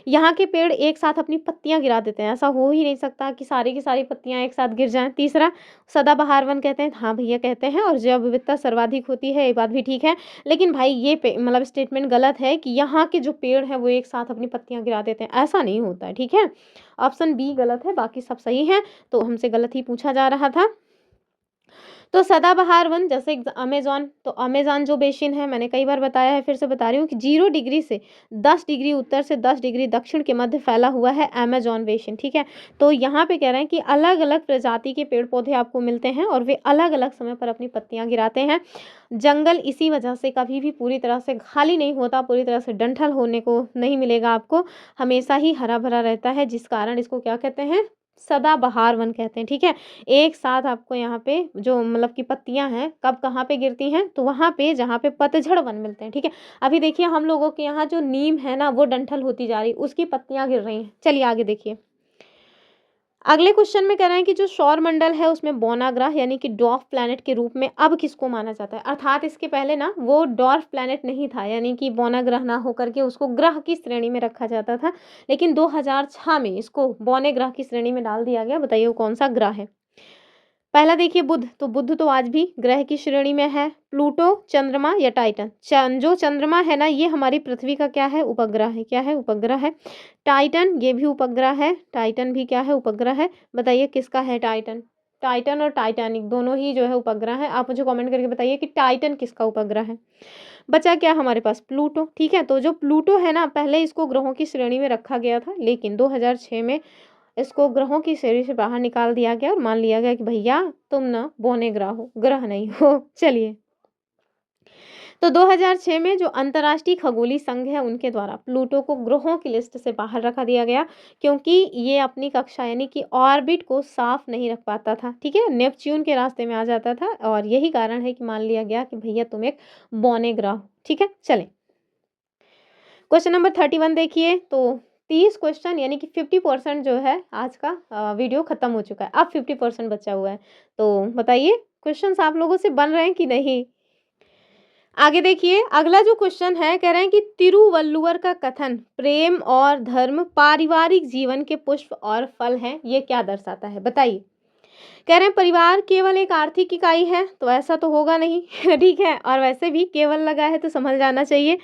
यहाँ के पेड़ एक साथ अपनी पत्तियां गिरा देते हैं, ऐसा हो ही नहीं सकता कि सारी की सारी पत्तियां एक साथ गिर जाएं। तीसरा, सदाबहार वन कहते हैं, हाँ भैया कहते हैं, और जैव विविधता सर्वाधिक होती है, ये बात भी ठीक है। लेकिन भाई ये मतलब स्टेटमेंट गलत है कि यहाँ के जो पेड़ हैं वो एक साथ अपनी पत्तियां गिरा देते हैं, ऐसा नहीं होता है, ठीक है। ऑप्शन बी गलत है, बाकी सब सही है, तो हमसे गलत ही पूछा जा रहा था। तो सदाबहार वन जैसे अमेज़न, तो अमेज़न जो बेसिन है, मैंने कई बार बताया है, फिर से बता रही हूँ कि 0 डिग्री से 10 डिग्री उत्तर से 10 डिग्री दक्षिण के मध्य फैला हुआ है अमेज़न बेसिन, ठीक है। तो यहाँ पे कह रहे हैं कि अलग अलग प्रजाति के पेड़ पौधे आपको मिलते हैं और वे अलग अलग समय पर अपनी पत्तियां गिराते हैं। जंगल इसी वजह से कभी भी पूरी तरह से खाली नहीं होता, पूरी तरह से डंठल होने को नहीं मिलेगा आपको, हमेशा ही हरा भरा रहता है, जिस कारण इसको क्या कहते हैं, सदाबहार वन कहते हैं, ठीक है। एक साथ आपको यहाँ पे जो मतलब की पत्तियां हैं कब कहाँ पे गिरती हैं, तो वहां पे जहाँ पे पतझड़ वन मिलते हैं, ठीक है। अभी देखिए हम लोगों के यहाँ जो नीम है ना वो डंठल होती जा रही, उसकी पत्तियां गिर रही हैं। चलिए आगे देखिए। अगले क्वेश्चन में कह रहे हैं कि जो सौर मंडल है उसमें बौना ग्रह यानी कि डॉर्फ प्लैनेट के रूप में अब किसको माना जाता है, अर्थात इसके पहले ना वो डॉर्फ प्लैनेट नहीं था, यानी कि बौना ग्रह ना होकर के उसको ग्रह की श्रेणी में रखा जाता था, लेकिन 2006 में इसको बौने ग्रह की श्रेणी में डाल दिया गया। बताइए वो कौन सा ग्रह है। पहला देखिए बुध, तो बुध तो आज भी ग्रह की श्रेणी में है। प्लूटो, चंद्रमा या टाइटन। जो चंद्रमा है ना ये हमारी पृथ्वी का क्या है, उपग्रह है। क्या है, उपग्रह है। टाइटन ये भी उपग्रह है, टाइटन भी क्या है, उपग्रह है। बताइए किसका है टाइटन। टाइटन और टाइटैनिक दोनों ही जो है उपग्रह है। आप मुझे कमेंट करके बताइए कि टाइटन किसका उपग्रह है। बचा क्या हमारे पास, प्लूटो, ठीक है। तो जो प्लूटो है ना पहले इसको ग्रहों की श्रेणी में रखा गया था, लेकिन 2006 में इसको ग्रहों की श्रेणी से बाहर निकाल दिया गया और मान लिया गया कि भैया तुम ना बौने ग्रह हो, ग्रह नहीं हो। चलिए, तो 2006 में जो अंतर्राष्ट्रीय खगोलीय संघ है उनके द्वारा प्लूटो को ग्रहों की लिस्ट से बाहर रखा दिया गया, क्योंकि ये अपनी कक्षा यानी कि ऑर्बिट को साफ नहीं रख पाता था, ठीक है। नेपच्यून के रास्ते में आ जाता था और यही कारण है कि मान लिया गया कि भैया तुम एक बौने ग्रह हो, ठीक है। चलें, क्वेश्चन नंबर 31 देखिए। तो 30 क्वेश्चन यानी कि 50% जो है आज का वीडियो खत्म हो चुका है, अब 50% बचा हुआ है। तो बताइए क्वेश्चंस आप लोगों से बन रहे हैं कि नहीं। आगे देखिए, अगला जो क्वेश्चन है कह रहे हैं कि तिरुवल्लुवर का कथन प्रेम और धर्म पारिवारिक जीवन के पुष्प और फल हैं, ये क्या दर्शाता है। बताइए। कह रहे हैं परिवार केवल एक आर्थिक इकाई है, तो ऐसा तो होगा नहीं। ठीक है, और वैसे भी केवल लगा है तो समझ जाना चाहिए।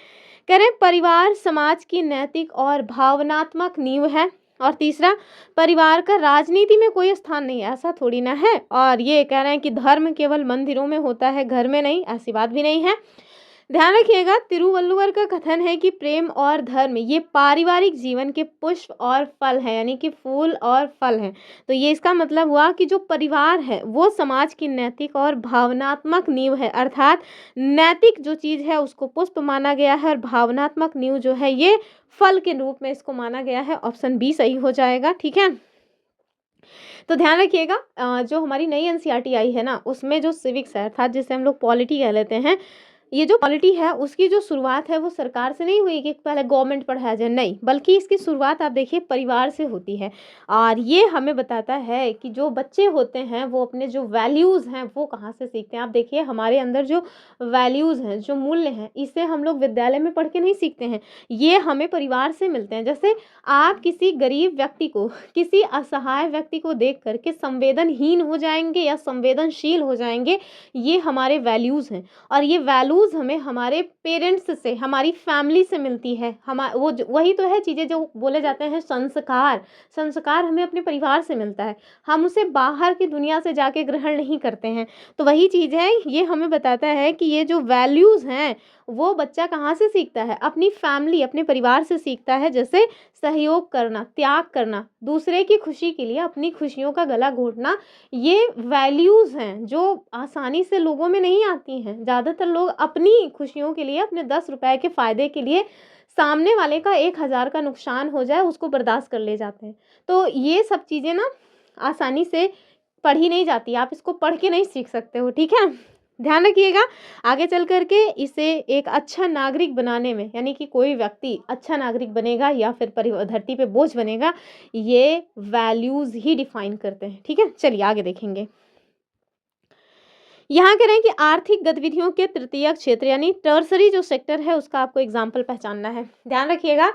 कह रहे हैं परिवार समाज की नैतिक और भावनात्मक नींव है। और तीसरा, परिवार का राजनीति में कोई स्थान नहीं है, ऐसा थोड़ी ना है। और ये कह रहे हैं कि धर्म केवल मंदिरों में होता है, घर में नहीं, ऐसी बात भी नहीं है। ध्यान रखिएगा, तिरुवल्लुवर का कथन है कि प्रेम और धर्म ये पारिवारिक जीवन के पुष्प और फल है, यानी कि फूल और फल हैं। तो ये इसका मतलब हुआ कि जो परिवार है वो समाज की नैतिक और भावनात्मक नींव है, अर्थात नैतिक जो चीज़ है उसको पुष्प माना गया है और भावनात्मक नींव जो है ये फल के रूप में इसको माना गया है। ऑप्शन बी सही हो जाएगा, ठीक है। तो ध्यान रखिएगा, जो हमारी नई एनसीईआरटी आई है ना उसमें जो सिविक्स है अर्थात जिसे हम लोग पॉलिटी कह लेते हैं, ये जो पॉलिटी है उसकी जो शुरुआत है वो सरकार से नहीं हुई कि पहले गवर्नमेंट पढ़ाया जाए, नहीं, बल्कि इसकी शुरुआत आप देखिए परिवार से होती है। और ये हमें बताता है कि जो बच्चे होते हैं वो अपने जो वैल्यूज़ हैं वो कहाँ से सीखते हैं। आप देखिए हमारे अंदर जो वैल्यूज़ हैं, जो मूल्य हैं, इसे हम लोग विद्यालय में पढ़ के नहीं सीखते हैं, ये हमें परिवार से मिलते हैं। जैसे आप किसी गरीब व्यक्ति को, किसी असहाय व्यक्ति को देख करके संवेदनहीन हो जाएंगे या संवेदनशील हो जाएंगे, ये हमारे वैल्यूज़ हैं। और ये वैल्यूज़ हमें हमारे पेरेंट्स से, हमारी फैमिली से मिलती है। वही तो है चीज़ें जो बोले जाते हैं संस्कार, संस्कार हमें अपने परिवार से मिलता है, हम उसे बाहर की दुनिया से जाके ग्रहण नहीं करते हैं। तो वही चीज़ है, ये हमें बताता है कि ये जो वैल्यूज़ हैं वो बच्चा कहाँ से सीखता है, अपनी फैमिली, अपने परिवार से सीखता है। जैसे सहयोग करना, त्याग करना, दूसरे की खुशी के लिए अपनी खुशियों का गला घोटना, ये वैल्यूज़ हैं जो आसानी से लोगों में नहीं आती हैं। ज़्यादातर लोग अपनी खुशियों के लिए, अपने 10 रुपए के फ़ायदे के लिए सामने वाले का 1000 का नुकसान हो जाए उसको बर्दाश्त कर ले जाते हैं। तो ये सब चीज़ें ना आसानी से पढ़ी नहीं जाती, आप इसको पढ़ के नहीं सीख सकते हो, ठीक है। ध्यान रखिएगा, आगे चल करके इसे एक अच्छा नागरिक बनाने में, यानी कि कोई व्यक्ति अच्छा नागरिक बनेगा या फिर धरती पे बोझ बनेगा, ये वैल्यूज़ ही डिफाइन करते हैं, ठीक है। चलिए आगे देखेंगे। यहाँ कह रहे हैं कि आर्थिक गतिविधियों के तृतीयक क्षेत्र यानी टर्सरी जो सेक्टर है उसका आपको एग्जाम्पल पहचानना है। ध्यान रखिएगा,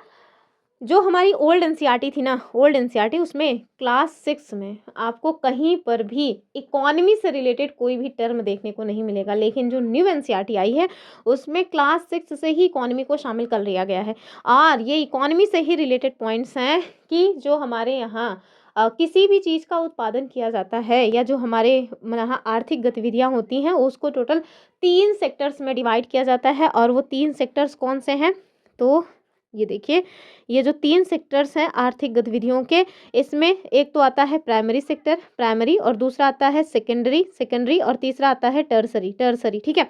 जो हमारी ओल्ड एनसीईआरटी थी ना, ओल्ड एनसीईआरटी, उसमें क्लास 6 में आपको कहीं पर भी इकोनॉमी से रिलेटेड कोई भी टर्म देखने को नहीं मिलेगा, लेकिन जो न्यू एनसीईआरटी आई है उसमें क्लास 6 से ही इकोनॉमी को शामिल कर लिया गया है। और ये इकोनॉमी से ही रिलेटेड पॉइंट्स हैं कि जो हमारे यहाँ किसी भी चीज़ का उत्पादन किया जाता है या जो हमारे यहाँ आर्थिक गतिविधियाँ होती हैं उसको टोटल 3 सेक्टर्स में डिवाइड किया जाता है। और वो 3 सेक्टर्स कौन से हैं, तो ये देखिए, ये जो 3 सेक्टर्स हैं आर्थिक गतिविधियों के, इसमें एक तो आता है प्राइमरी सेक्टर, प्राइमरी, और दूसरा आता है सेकेंडरी, सेकेंडरी, और तीसरा आता है टर्सरी, टर्सरी, ठीक है।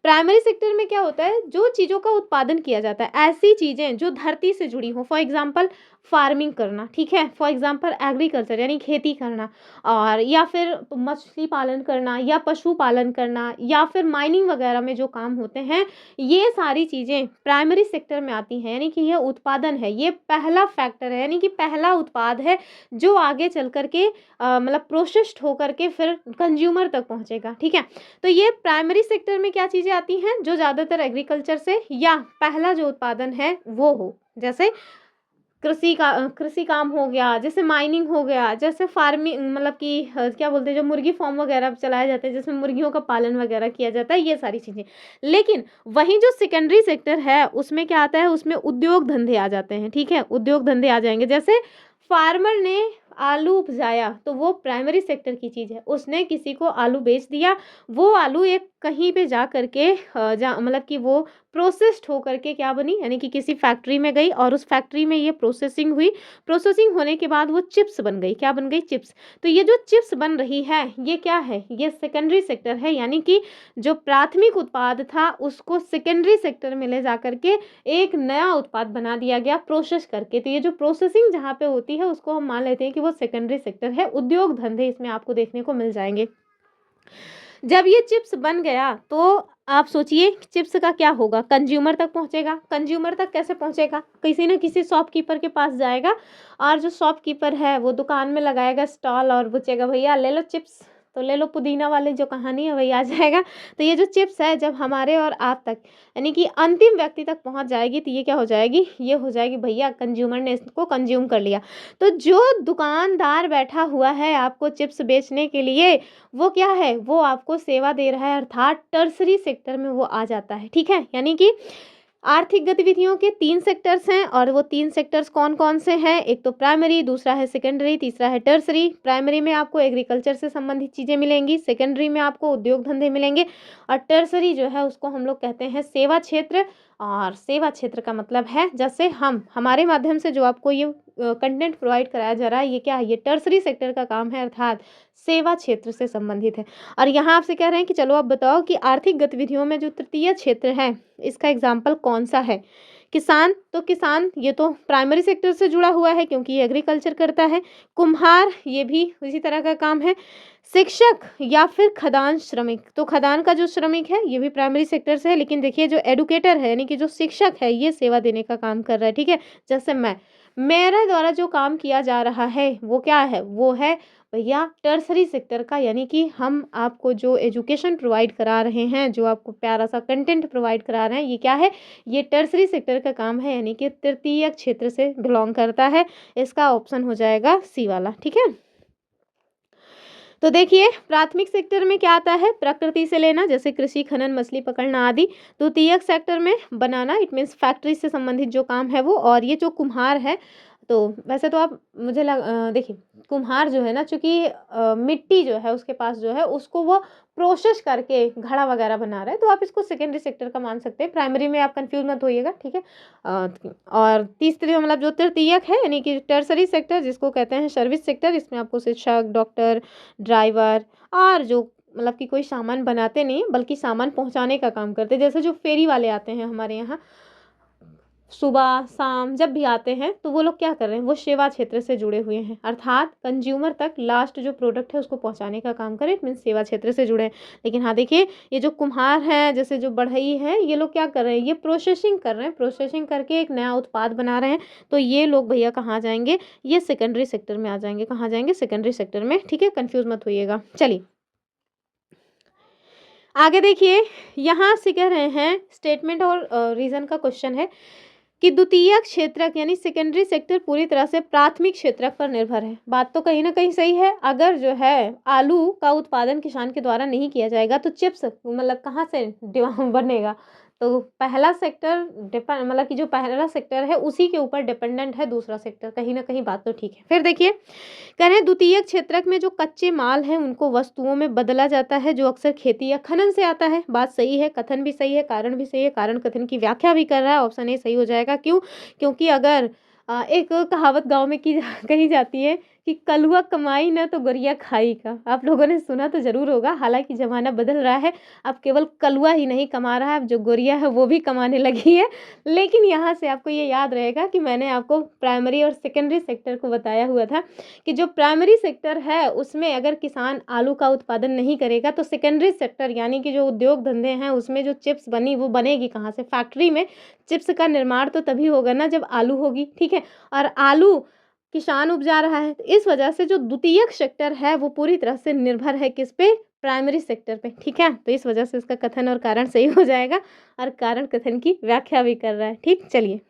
प्राइमरी सेक्टर में क्या होता है, जो चीज़ों का उत्पादन किया जाता है, ऐसी चीज़ें जो धरती से जुड़ी हों, फॉर एग्ज़ाम्पल फार्मिंग करना, ठीक है, फॉर एग्ज़ाम्पल एग्रीकल्चर यानी खेती करना, और या फिर मछली पालन करना, या पशु पालन करना, या फिर माइनिंग वगैरह में जो काम होते हैं, ये सारी चीज़ें प्राइमरी सेक्टर में आती हैं। यानी कि ये उत्पादन है, ये पहला फैक्टर है, यानी कि पहला उत्पाद है जो आगे चल कर के मतलब प्रोसेस्ड होकर के फिर कंज्यूमर तक पहुंचेगा, ठीक है। तो ये प्राइमरी सेक्टर में क्या चीज़ें आती हैं, जो ज़्यादातर एग्रीकल्चर से या पहला जो उत्पादन है वो हो, जैसे कृषि काम हो गया, जैसे माइनिंग हो गया, जैसे फार्मिंग, मतलब कि क्या बोलते हैं, जो मुर्गी फार्म वगैरह चलाए जाते हैं जिसमें मुर्गियों का पालन वगैरह किया जाता है, ये सारी चीज़ें। लेकिन वहीं जो सेकेंडरी सेक्टर है उसमें क्या आता है, उसमें उद्योग धंधे आ जाते हैं, ठीक है, उद्योग धंधे आ जाएंगे। जैसे फार्मर ने आलू उपजाया तो वो प्राइमरी सेक्टर की चीज़ है, उसने किसी को आलू बेच दिया, वो आलू एक कहीं पे जा करके मतलब कि वो प्रोसेस्ड हो करके क्या बनी, यानी कि किसी फैक्ट्री में गई, और उस फैक्ट्री में ये प्रोसेसिंग हुई, प्रोसेसिंग होने के बाद वो चिप्स बन गई, क्या बन गई, चिप्स। तो ये जो चिप्स बन रही है ये क्या है, ये सेकेंडरी सेक्टर है, यानी कि जो प्राथमिक उत्पाद था उसको सेकेंडरी सेक्टर में ले जा करके एक नया उत्पाद बना दिया गया प्रोसेस करके। तो ये जो प्रोसेसिंग जहाँ पे होती है उसको हम मान लेते हैं कि वो सेकेंडरी सेक्टर है। उद्योग धंधे इसमें आपको देखने को मिल जाएंगे। जब ये चिप्स बन गया तो आप सोचिए चिप्स का क्या होगा, कंज्यूमर तक पहुंचेगा। कंज्यूमर तक कैसे पहुंचेगा, किसी न किसी शॉपकीपर के पास जाएगा, और जो शॉपकीपर है वो दुकान में लगाएगा स्टॉल और पूछेगा भैया ले लो चिप्स, तो ले लो पुदीना वाली जो कहानी है वही आ जाएगा। तो ये जो चिप्स है जब हमारे और आप तक यानी कि अंतिम व्यक्ति तक पहुंच जाएगी तो ये क्या हो जाएगी, ये हो जाएगी भैया कंज्यूमर ने इसको कंज्यूम कर लिया। तो जो दुकानदार बैठा हुआ है आपको चिप्स बेचने के लिए, वो क्या है, वो आपको सेवा दे रहा है, अर्थात टर्सरी सेक्टर में वो आ जाता है, ठीक है। यानी कि आर्थिक गतिविधियों के 3 सेक्टर्स हैं, और वो 3 सेक्टर्स कौन कौन से हैं, एक तो प्राइमरी, दूसरा है सेकेंडरी, तीसरा है टर्सरी। प्राइमरी में आपको एग्रीकल्चर से संबंधित चीज़ें मिलेंगी, सेकेंडरी में आपको उद्योग धंधे मिलेंगे, और टर्सरी जो है उसको हम लोग कहते हैं सेवा क्षेत्र। और सेवा क्षेत्र का मतलब है जैसे हमारे माध्यम से जो आपको ये कंटेंट प्रोवाइड कराया जा रहा है, ये क्या है, ये टर्सरी सेक्टर का काम है, अर्थात सेवा क्षेत्र से संबंधित है। और यहाँ आपसे कह रहे हैं कि चलो आप बताओ कि आर्थिक गतिविधियों में जो तृतीय क्षेत्र है इसका एग्जाम्पल कौन सा है। किसान, तो किसान ये तो प्राइमरी सेक्टर से जुड़ा हुआ है क्योंकि ये एग्रीकल्चर करता है। कुम्हार ये भी इसी तरह का काम है। शिक्षक या फिर खदान श्रमिक, तो खदान का जो श्रमिक है ये भी प्राइमरी सेक्टर से है। लेकिन देखिए जो एडुकेटर है यानी कि जो शिक्षक है ये सेवा देने का काम कर रहा है, ठीक है। जैसे मेरे द्वारा जो काम किया जा रहा है वो क्या है, वो है भैया टर्सरी सेक्टर का, यानी कि हम आपको जो एजुकेशन प्रोवाइड करा रहे हैं, जो आपको प्यारा सा कंटेंट प्रोवाइड करा रहे हैं, ये क्या है, ये टर्सरी सेक्टर का काम है, यानी कि तृतीय क्षेत्र से बिलोंग करता है। इसका ऑप्शन हो जाएगा सी वाला, ठीक है। तो देखिए प्राथमिक सेक्टर में क्या आता है, प्रकृति से लेना जैसे कृषि, खनन, मछली पकड़ना आदि। द्वितीयक सेक्टर में बनाना, इट मीन्स फैक्ट्री से संबंधित जो काम है वो। और ये जो कुम्हार है, तो वैसे तो आप देखिए कुम्हार जो है ना, चूंकि मिट्टी जो है उसके पास जो है उसको वो प्रोसेस करके घड़ा वगैरह बना रहा है, तो आप इसको सेकेंडरी सेक्टर का मान सकते हैं। प्राइमरी में आप कंफ्यूज मत होइएगा, ठीक है। और तीसरी मतलब जो तृतीयक है यानी कि टर्सरी सेक्टर जिसको कहते हैं सर्विस सेक्टर, इसमें आपको शिक्षक, डॉक्टर, ड्राइवर और जो मतलब कि कोई सामान बनाते नहीं बल्कि सामान पहुंचाने का काम करते हैं, जैसे जो फेरी वाले आते हैं हमारे यहाँ सुबह शाम जब भी आते हैं, तो वो लोग क्या कर रहे हैं, वो सेवा क्षेत्र से जुड़े हुए हैं, अर्थात कंज्यूमर तक लास्ट जो प्रोडक्ट है उसको पहुंचाने का काम करें, मीन्स सेवा क्षेत्र से जुड़े हैं। लेकिन हाँ देखिए ये जो कुम्हार हैं, जैसे जो बढ़ई हैं, ये लोग क्या कर रहे हैं, ये प्रोसेसिंग कर रहे हैं, प्रोसेसिंग करके एक नया उत्पाद बना रहे हैं। तो ये लोग भैया कहाँ जाएंगे, ये सेकेंडरी सेक्टर में आ जाएंगे। कहाँ जाएंगे, सेकेंडरी सेक्टर में, ठीक है, कन्फ्यूज मत होइएगा। चलिए आगे देखिए, यहाँ से कह रहे हैं स्टेटमेंट और रीजन का क्वेश्चन है कि द्वितीयक क्षेत्रक यानी सेकेंडरी सेक्टर पूरी तरह से प्राथमिक क्षेत्रक पर निर्भर है। बात तो कहीं ना कहीं सही है। अगर जो है आलू का उत्पादन किसान के द्वारा नहीं किया जाएगा तो चिप्स मतलब कहाँ से बनेगा, तो पहला सेक्टर डिपेंड मतलब कि जो पहला सेक्टर है उसी के ऊपर डिपेंडेंट है दूसरा सेक्टर, कहीं न कहीं बात तो ठीक है। फिर देखिए, कह रहे हैं द्वितीयक क्षेत्रक में जो कच्चे माल हैं उनको वस्तुओं में बदला जाता है जो अक्सर खेती या खनन से आता है। बात सही है, कथन भी सही है, कारण भी सही है, कारण कथन की व्याख्या भी कर रहा है, ऑप्शन ए सही हो जाएगा। क्यों? क्योंकि अगर एक कहावत गाँव में की कही जाती है कि कलुआ कमाई ना तो गुरिया खाई का। आप लोगों ने सुना तो ज़रूर होगा, हालाँकि ज़माना बदल रहा है, अब केवल कलुआ ही नहीं कमा रहा है, अब जो गुरिया है वो भी कमाने लगी है। लेकिन यहाँ से आपको ये याद रहेगा कि मैंने आपको प्राइमरी और सेकेंडरी सेक्टर को बताया हुआ था कि जो प्राइमरी सेक्टर है उसमें अगर किसान आलू का उत्पादन नहीं करेगा तो सेकेंडरी सेक्टर यानी कि जो उद्योग धंधे हैं उसमें जो चिप्स बनी वो बनेगी कहाँ से? फैक्ट्री में चिप्स का निर्माण तो तभी होगा ना जब आलू होगी, ठीक है? और आलू किसान उपजा रहा है, तो इस वजह से जो द्वितीयक सेक्टर है वो पूरी तरह से निर्भर है किस पे? प्राइमरी सेक्टर पे, ठीक है? तो इस वजह से इसका कथन और कारण सही हो जाएगा और कारण कथन की व्याख्या भी कर रहा है, ठीक? चलिए।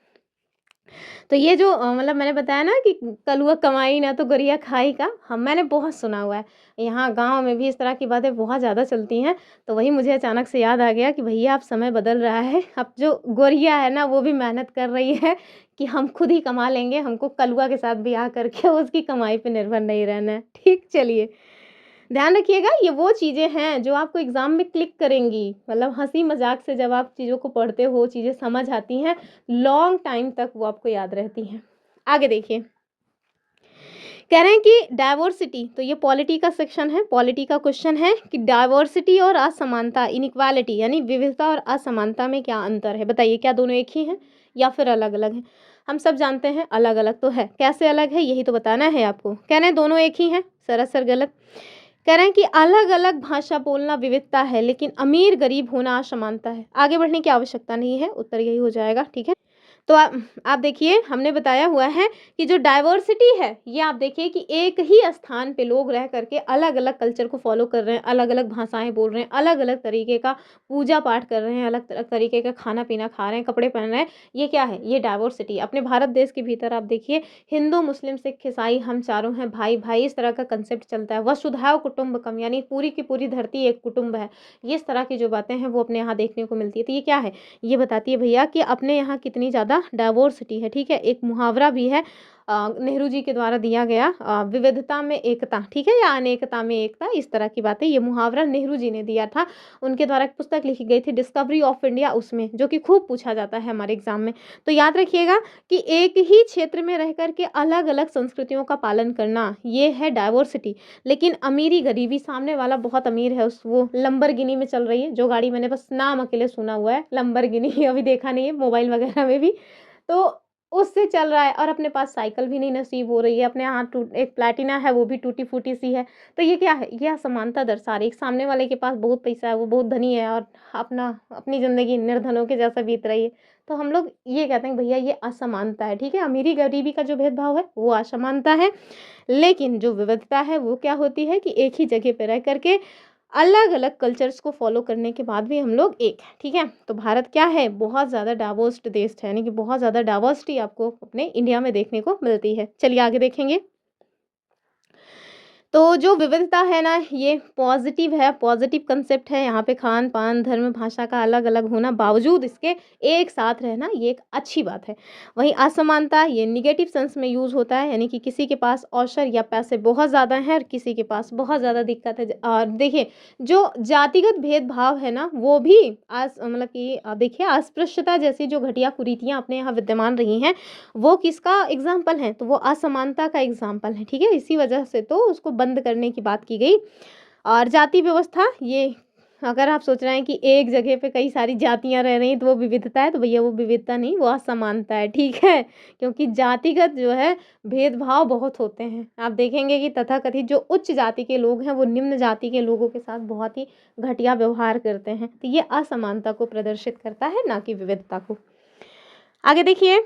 तो ये जो मतलब मैंने बताया ना कि कलुआ कमाई ना तो गरिया खाई का, हम मैंने बहुत सुना हुआ है। यहाँ गाँव में भी इस तरह की बातें बहुत ज़्यादा चलती हैं, तो वही मुझे अचानक से याद आ गया कि भैया अब समय बदल रहा है, अब जो गोरिया है ना वो भी मेहनत कर रही है कि हम खुद ही कमा लेंगे, हमको कलुआ के साथ ब्याह करके उसकी कमाई पे निर्भर नहीं रहना है। ठीक, चलिए। ध्यान रखिएगा ये वो चीज़ें हैं जो आपको एग्ज़ाम में क्लिक करेंगी, मतलब हँसी-मज़ाक से जब आप चीज़ों को पढ़ते हो, चीज़ें समझ आती हैं, लॉन्ग टाइम तक वो आपको याद रहती हैं। आगे देखिए, कह रहे हैं कि डाइवर्सिटी, तो ये पॉलिटी का सेक्शन है, पॉलिटी का क्वेश्चन है कि डाइवर्सिटी और असमानता, इनइक्वालिटी यानी विविधता और असमानता में क्या अंतर है? बताइए, क्या दोनों एक ही हैं या फिर अलग-अलग हैं? हम सब जानते हैं अलग-अलग तो है, कैसे अलग है यही तो बताना है आपको। कह रहे हैं दोनों एक ही हैं, सरासर गलत। कह रहे हैं कि अलग-अलग भाषा बोलना विविधता है, लेकिन अमीर-गरीब होना असमानता है। आगे बढ़ने की आवश्यकता नहीं है, उत्तर यही हो जाएगा, ठीक है? तो आप देखिए हमने बताया हुआ है कि जो डाइवर्सिटी है, ये आप देखिए कि एक ही स्थान पे लोग रह करके अलग-अलग कल्चर को फ़ॉलो कर रहे हैं, अलग-अलग भाषाएँ बोल रहे हैं, अलग-अलग तरीके का पूजा-पाठ कर रहे हैं, अलग तरीके का खाना-पीना खा रहे हैं, कपड़े पहन रहे हैं। ये क्या है? ये डाइवर्सिटी। अपने भारत देश के भीतर आप देखिए हिंदू, मुस्लिम, सिख, ईसाई हम चारों हैं भाई-भाई, इस तरह का कंसेप्ट चलता है। वसुधैव कुटुम्बकम यानी पूरी की पूरी धरती एक कुटुंब है। ये इस तरह की जो बातें हैं वो अपने यहाँ देखने को मिलती है। तो ये क्या है? ये बताती है भैया कि अपने यहाँ कितनी ज़्यादा डाइवर्सिटी है, ठीक है? एक मुहावरा भी है नेहरू जी के द्वारा दिया गया विविधता में एकता, ठीक है? या अनेकता में एकता, इस तरह की बातें, ये मुहावरा नेहरू जी ने दिया था। उनके द्वारा एक पुस्तक लिखी गई थी डिस्कवरी ऑफ इंडिया उसमें, जो कि खूब पूछा जाता है हमारे एग्ज़ाम में। तो याद रखिएगा कि एक ही क्षेत्र में रह कर के अलग-अलग संस्कृतियों का पालन करना, ये है डाइवर्सिटी। लेकिन अमीरी-गरीबी, सामने वाला बहुत अमीर है उस वो लैम्बोर्गिनी में चल रही है, जो गाड़ी मैंने बस नाम अकेले सुना हुआ है, लैम्बोर्गिनी अभी देखा नहीं है मोबाइल वगैरह में भी, तो उससे चल रहा है और अपने पास साइकिल भी नहीं नसीब हो रही है, अपने यहाँ एक प्लैटिना है वो भी टूटी-फूटी सी है। तो ये क्या है? ये असमानता दर्शा रही है। सामने वाले के पास बहुत पैसा है, वो बहुत धनी है और अपनी ज़िंदगी निर्धनों के जैसा बीत रही है। तो हम लोग ये कहते हैं भैया ये असमानता है, ठीक है? अमीरी-गरीबी का जो भेदभाव है वो असमानता है। लेकिन जो विविधता है वो क्या होती है कि एक ही जगह पे रह कर के अलग-अलग कल्चर्स को फ़ॉलो करने के बाद भी हम लोग एक हैं, ठीक है? तो भारत क्या है? बहुत ज़्यादा डाइवर्स्ड देश है, यानी कि बहुत ज़्यादा डाइवर्सिटी आपको अपने इंडिया में देखने को मिलती है। चलिए आगे देखेंगे। तो जो विविधता है ना, ये पॉज़िटिव है, पॉज़िटिव कांसेप्ट है। यहाँ पे खान-पान, धर्म, भाषा का अलग-अलग होना बावजूद इसके एक साथ रहना, ये एक अच्छी बात है। वहीं असमानता, ये नेगेटिव सेंस में यूज़ होता है, यानी कि किसी के पास अवसर या पैसे बहुत ज़्यादा हैं और किसी के पास बहुत ज़्यादा दिक्कत है। और देखिए, जो जातिगत भेदभाव है ना, वो भी मतलब कि देखिए अस्पृश्यता जैसी जो घटिया कुरीतियाँ अपने यहाँ विद्यमान रही हैं, वो किसका एग्ज़ाम्पल है? तो वो असमानता का एग्ज़ाम्पल है, ठीक है? इसी वजह से तो उसको बंद करने की बात की गई। और जाति व्यवस्था, ये अगर आप सोच रहे हैं कि एक जगह पे कई सारी जातियाँ रह रही हैं तो वो विविधता है, तो भैया वो विविधता नहीं, वो असमानता है, ठीक है? क्योंकि जातिगत जो है भेदभाव बहुत होते हैं। आप देखेंगे कि तथाकथित जो उच्च जाति के लोग हैं, वो निम्न जाति के लोगों के साथ बहुत ही घटिया व्यवहार करते हैं। तो ये असमानता को प्रदर्शित करता है, ना कि विविधता को। आगे देखिए,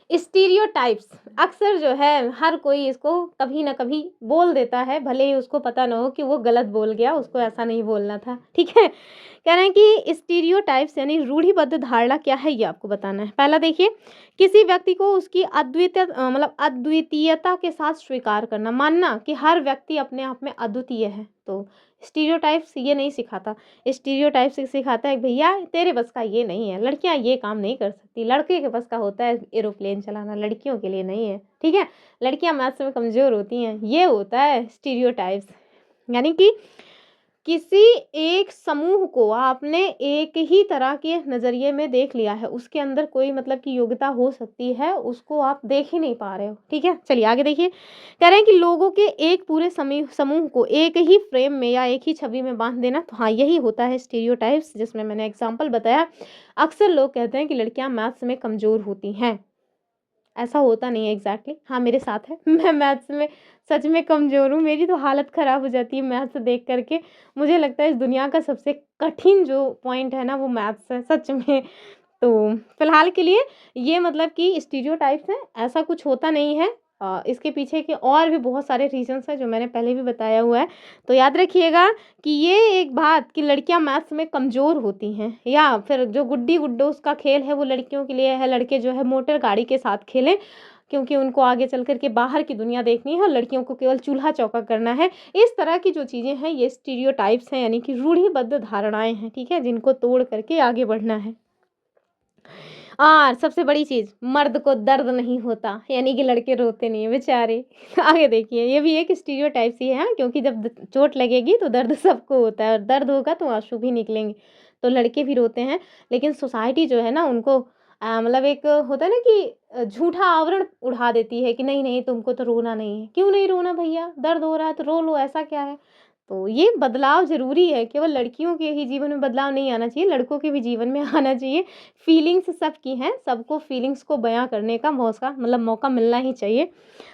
स्टीरियोटाइप्स, अक्सर जो है हर कोई इसको कभी ना कभी बोल देता है, भले ही उसको पता ना हो कि वो गलत बोल गया, उसको ऐसा नहीं बोलना था, ठीक है? कह रहे हैं कि स्टीरियोटाइप्स यानी रूढ़िबद्ध धारणा क्या है, ये आपको बताना है। पहला देखिए, किसी व्यक्ति को उसकी मतलब अद्वितीयता के साथ स्वीकार करना, मानना कि हर व्यक्ति अपने आप में अद्वितीय है। तो स्टीरियोटाइप्स ये नहीं सिखाता। स्टीरियोटाइप्स सिखाता है भैया तेरे बस का ये नहीं है, लड़कियां ये काम नहीं कर सकती, लड़के के बस का होता है एरोप्लेन चलाना, लड़कियों के लिए नहीं है, ठीक है, लड़कियां मैथ्स में कमजोर होती हैं, ये होता है स्टीरियोटाइप्स। यानी कि किसी एक समूह को आपने एक ही तरह के नज़रिए में देख लिया है, उसके अंदर कोई मतलब की योग्यता हो सकती है, उसको आप देख ही नहीं पा रहे हो, ठीक है। चलिए आगे देखिए, कह रहे हैं कि लोगों के एक पूरे समूह को एक ही फ्रेम में या एक ही छवि में बांध देना, तो हाँ यही होता है स्टीरियोटाइप्स, जिसमें मैंने एग्जाम्पल बताया। अक्सर लोग कहते हैं कि लड़कियां मैथ्स में कमज़ोर होती हैं, ऐसा होता नहीं है एग्जैक्टली। हाँ मेरे साथ है, मैं मैथ्स में सच में कमज़ोर हूँ, मेरी तो हालत ख़राब हो जाती है मैथ्स देख करके। मुझे लगता है इस दुनिया का सबसे कठिन जो पॉइंट है ना वो मैथ्स है सच में। तो फिलहाल के लिए ये मतलब कि स्टीरियोटाइप्स हैं, ऐसा कुछ होता नहीं है। इसके पीछे के और भी बहुत सारे रीजंस हैं जो मैंने पहले भी बताया हुआ है। तो याद रखिएगा कि ये एक बात कि लड़कियां मैथ्स में कमज़ोर होती हैं, या फिर जो गुड्डी गुड्डोस का खेल है वो लड़कियों के लिए है, लड़के जो है मोटर गाड़ी के साथ खेलें, क्योंकि उनको आगे चल कर के बाहर की दुनिया देखनी है और लड़कियों को केवल चूल्हा चौका करना है। इस तरह की जो चीज़ें हैं ये स्टीरियोटाइप्स हैं, यानी कि रूढ़िबद्ध धारणाएं हैं, ठीक है, जिनको तोड़ करके आगे बढ़ना है। और सबसे बड़ी चीज़, मर्द को दर्द नहीं होता, यानी कि लड़के रोते नहीं हैं बेचारे। आगे देखिए, ये भी एक स्टीरियोटाइप्स ही है, हाँ, क्योंकि जब चोट लगेगी तो दर्द सबको होता है और दर्द होगा तो आंसू भी निकलेंगे, तो लड़के भी रोते हैं। लेकिन सोसाइटी जो है ना उनको मतलब एक होता है ना कि झूठा आवरण उड़ा देती है कि नहीं नहीं तुमको तो रोना नहीं है। क्यों नहीं रोना भैया, दर्द हो रहा है तो रो लो, ऐसा क्या है। तो ये बदलाव ज़रूरी है, केवल लड़कियों के ही जीवन में बदलाव नहीं आना चाहिए, लड़कों के भी जीवन में आना चाहिए। फीलिंग्स सबकी हैं, सबको फीलिंग्स को बयां करने का मौका मिलना ही चाहिए।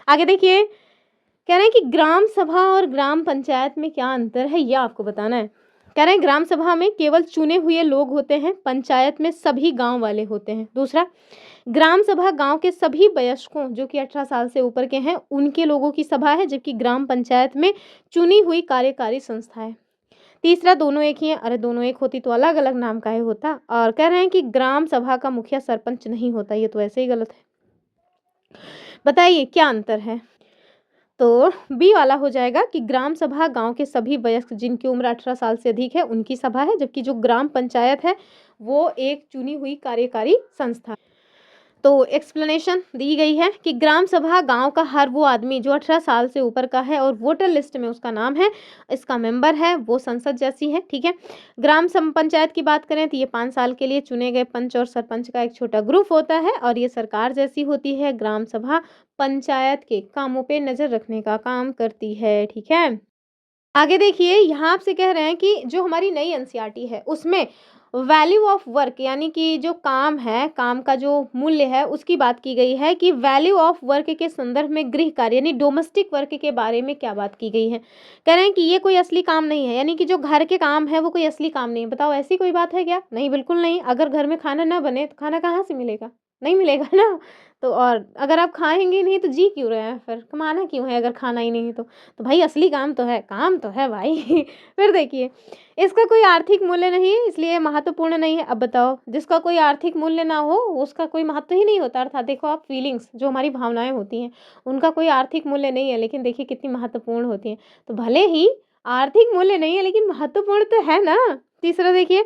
आगे देखिए, कह रहे हैं कि ग्राम सभा और ग्राम पंचायत में क्या अंतर है, ये आपको बताना है। कह रहे हैं ग्राम सभा में केवल चुने हुए लोग होते हैं, पंचायत में सभी गांव वाले होते हैं। दूसरा, ग्राम सभा गांव के सभी वयस्कों जो कि 18 साल से ऊपर के हैं उनके लोगों की सभा है, जबकि ग्राम पंचायत में चुनी हुई कार्यकारी संस्था है। तीसरा, दोनों एक ही हैं। अरे दोनों एक होती तो अलग अलग नाम काहे होता। और कह रहे हैं कि ग्राम सभा का मुखिया सरपंच नहीं होता, ये तो ऐसे ही गलत है। बताइए क्या अंतर है। तो बी वाला हो जाएगा कि ग्राम सभा गांव के सभी वयस्क जिनकी उम्र 18 साल से अधिक है उनकी सभा है, जबकि जो ग्राम पंचायत है वो एक चुनी हुई कार्यकारी संस्था है। तो एक्सप्लेनेशन दी गई है कि ग्राम सभा गांव का हर वो आदमी जो 18 साल से ऊपर का है और वोटर लिस्ट में उसका नाम है, इसका मेंबर है, वो संसद जैसी है, ठीक है। ग्राम पंचायत की बात करें तो ये 5 साल के लिए चुने गए पंच और सरपंच का एक छोटा ग्रुप होता है और ये सरकार जैसी होती है। ग्राम सभा पंचायत के कामों पे नजर रखने का काम करती है, ठीक है। आगे देखिए, यहाँ आपसे कह रहे हैं कि जो हमारी नई एनसीईआरटी है उसमें वैल्यू ऑफ वर्क यानी कि जो काम है, काम का जो मूल्य है उसकी बात की गई है कि वैल्यू ऑफ वर्क के संदर्भ में गृह कार्य यानी डोमेस्टिक वर्क के बारे में क्या बात की गई है। कह रहे हैं कि ये कोई असली काम नहीं है, यानी कि जो घर के काम है वो कोई असली काम नहीं है। बताओ ऐसी कोई बात है क्या? नहीं, बिल्कुल नहीं। अगर घर में खाना ना बने तो खाना कहाँ से मिलेगा? नहीं मिलेगा ना। तो और अगर आप खाएंगे नहीं तो जी क्यों रहे हैं, फिर कमाना क्यों है अगर खाना ही नहीं है तो भाई असली काम तो है, काम तो है भाई। फिर देखिए, इसका कोई आर्थिक मूल्य नहीं है इसलिए महत्वपूर्ण नहीं है। अब बताओ, जिसका कोई आर्थिक मूल्य ना हो उसका कोई महत्व ही नहीं होता। अर्थात देखो आप, फीलिंग्स जो हमारी भावनाएं होती हैं उनका कोई आर्थिक मूल्य नहीं है, लेकिन देखिए कितनी महत्वपूर्ण होती हैं। तो भले ही आर्थिक मूल्य नहीं है लेकिन महत्वपूर्ण तो है ना। तीसरा देखिए,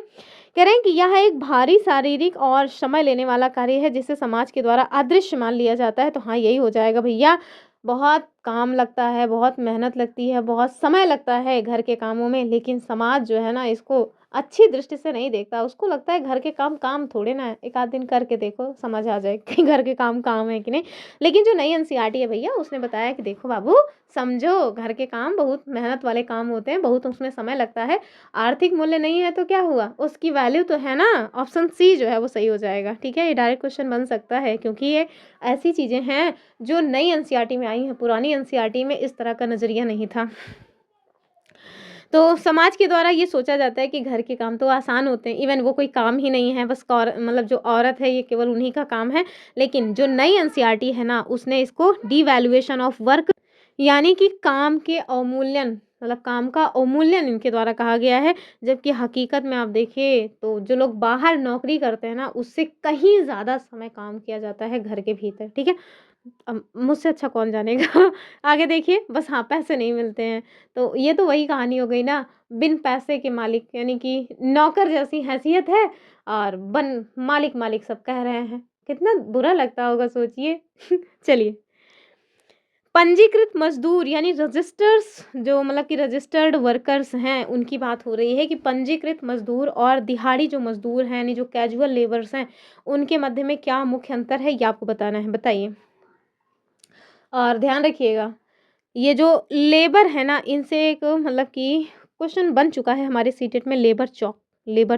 कह रहे हैं कि यह एक भारी शारीरिक और समय लेने वाला कार्य है जिसे समाज के द्वारा अदृश्य मान लिया जाता है। तो हाँ यही हो जाएगा भैया, बहुत काम लगता है, बहुत मेहनत लगती है, बहुत समय लगता है घर के कामों में, लेकिन समाज जो है ना इसको अच्छी दृष्टि से नहीं देखता। उसको लगता है घर के काम काम थोड़े ना है, एक आध दिन करके देखो समझ आ जाए कि घर के काम काम है कि नहीं। लेकिन जो नई एनसीईआरटी है भैया उसने बताया कि देखो बाबू, समझो घर के काम बहुत मेहनत वाले काम होते हैं, बहुत उसमें समय लगता है। आर्थिक मूल्य नहीं है तो क्या हुआ, उसकी वैल्यू तो है ना। ऑप्शन सी जो है वो सही हो जाएगा, ठीक है। ये डायरेक्ट क्वेश्चन बन सकता है क्योंकि ये ऐसी चीज़ें हैं जो नई एनसीईआरटी में आई हैं, पुरानी एनसीईआरटी में इस तरह का नज़रिया नहीं था। तो समाज के द्वारा ये सोचा जाता है कि घर के काम तो आसान होते हैं, इवन वो कोई काम ही नहीं है, बस मतलब जो औरत है ये केवल उन्हीं का काम है। लेकिन जो नई एनसीईआरटी है ना उसने इसको डीवैल्यूएशन ऑफ वर्क यानी कि काम के अवमूल्यन मतलब काम का अवमूल्यन इनके द्वारा कहा गया है। जबकि हकीकत में आप देखिए तो जो लोग बाहर नौकरी करते हैं ना, उससे कहीं ज़्यादा समय काम किया जाता है घर के भीतर, ठीक है? मुझसे अच्छा कौन जानेगा। आगे देखिए, बस हाँ, पैसे नहीं मिलते हैं। तो ये तो वही कहानी हो गई ना, बिन पैसे के मालिक, यानी कि नौकर जैसी हैसियत है और बन मालिक, मालिक सब कह रहे हैं। कितना बुरा लगता होगा सोचिए। चलिए, पंजीकृत मज़दूर यानी रजिस्टर्स, जो मतलब कि रजिस्टर्ड वर्कर्स हैं, उनकी बात हो रही है कि पंजीकृत मज़दूर और दिहाड़ी जो मज़दूर हैं, यानी जो कैजुअल लेबर्स हैं, उनके मध्य में क्या मुख्य अंतर है, ये आपको बताना है। बताइए। और ध्यान रखिएगा, ये जो लेबर है ना, इनसे एक मतलब कि क्वेश्चन बन चुका है हमारे सीटेट में, लेबर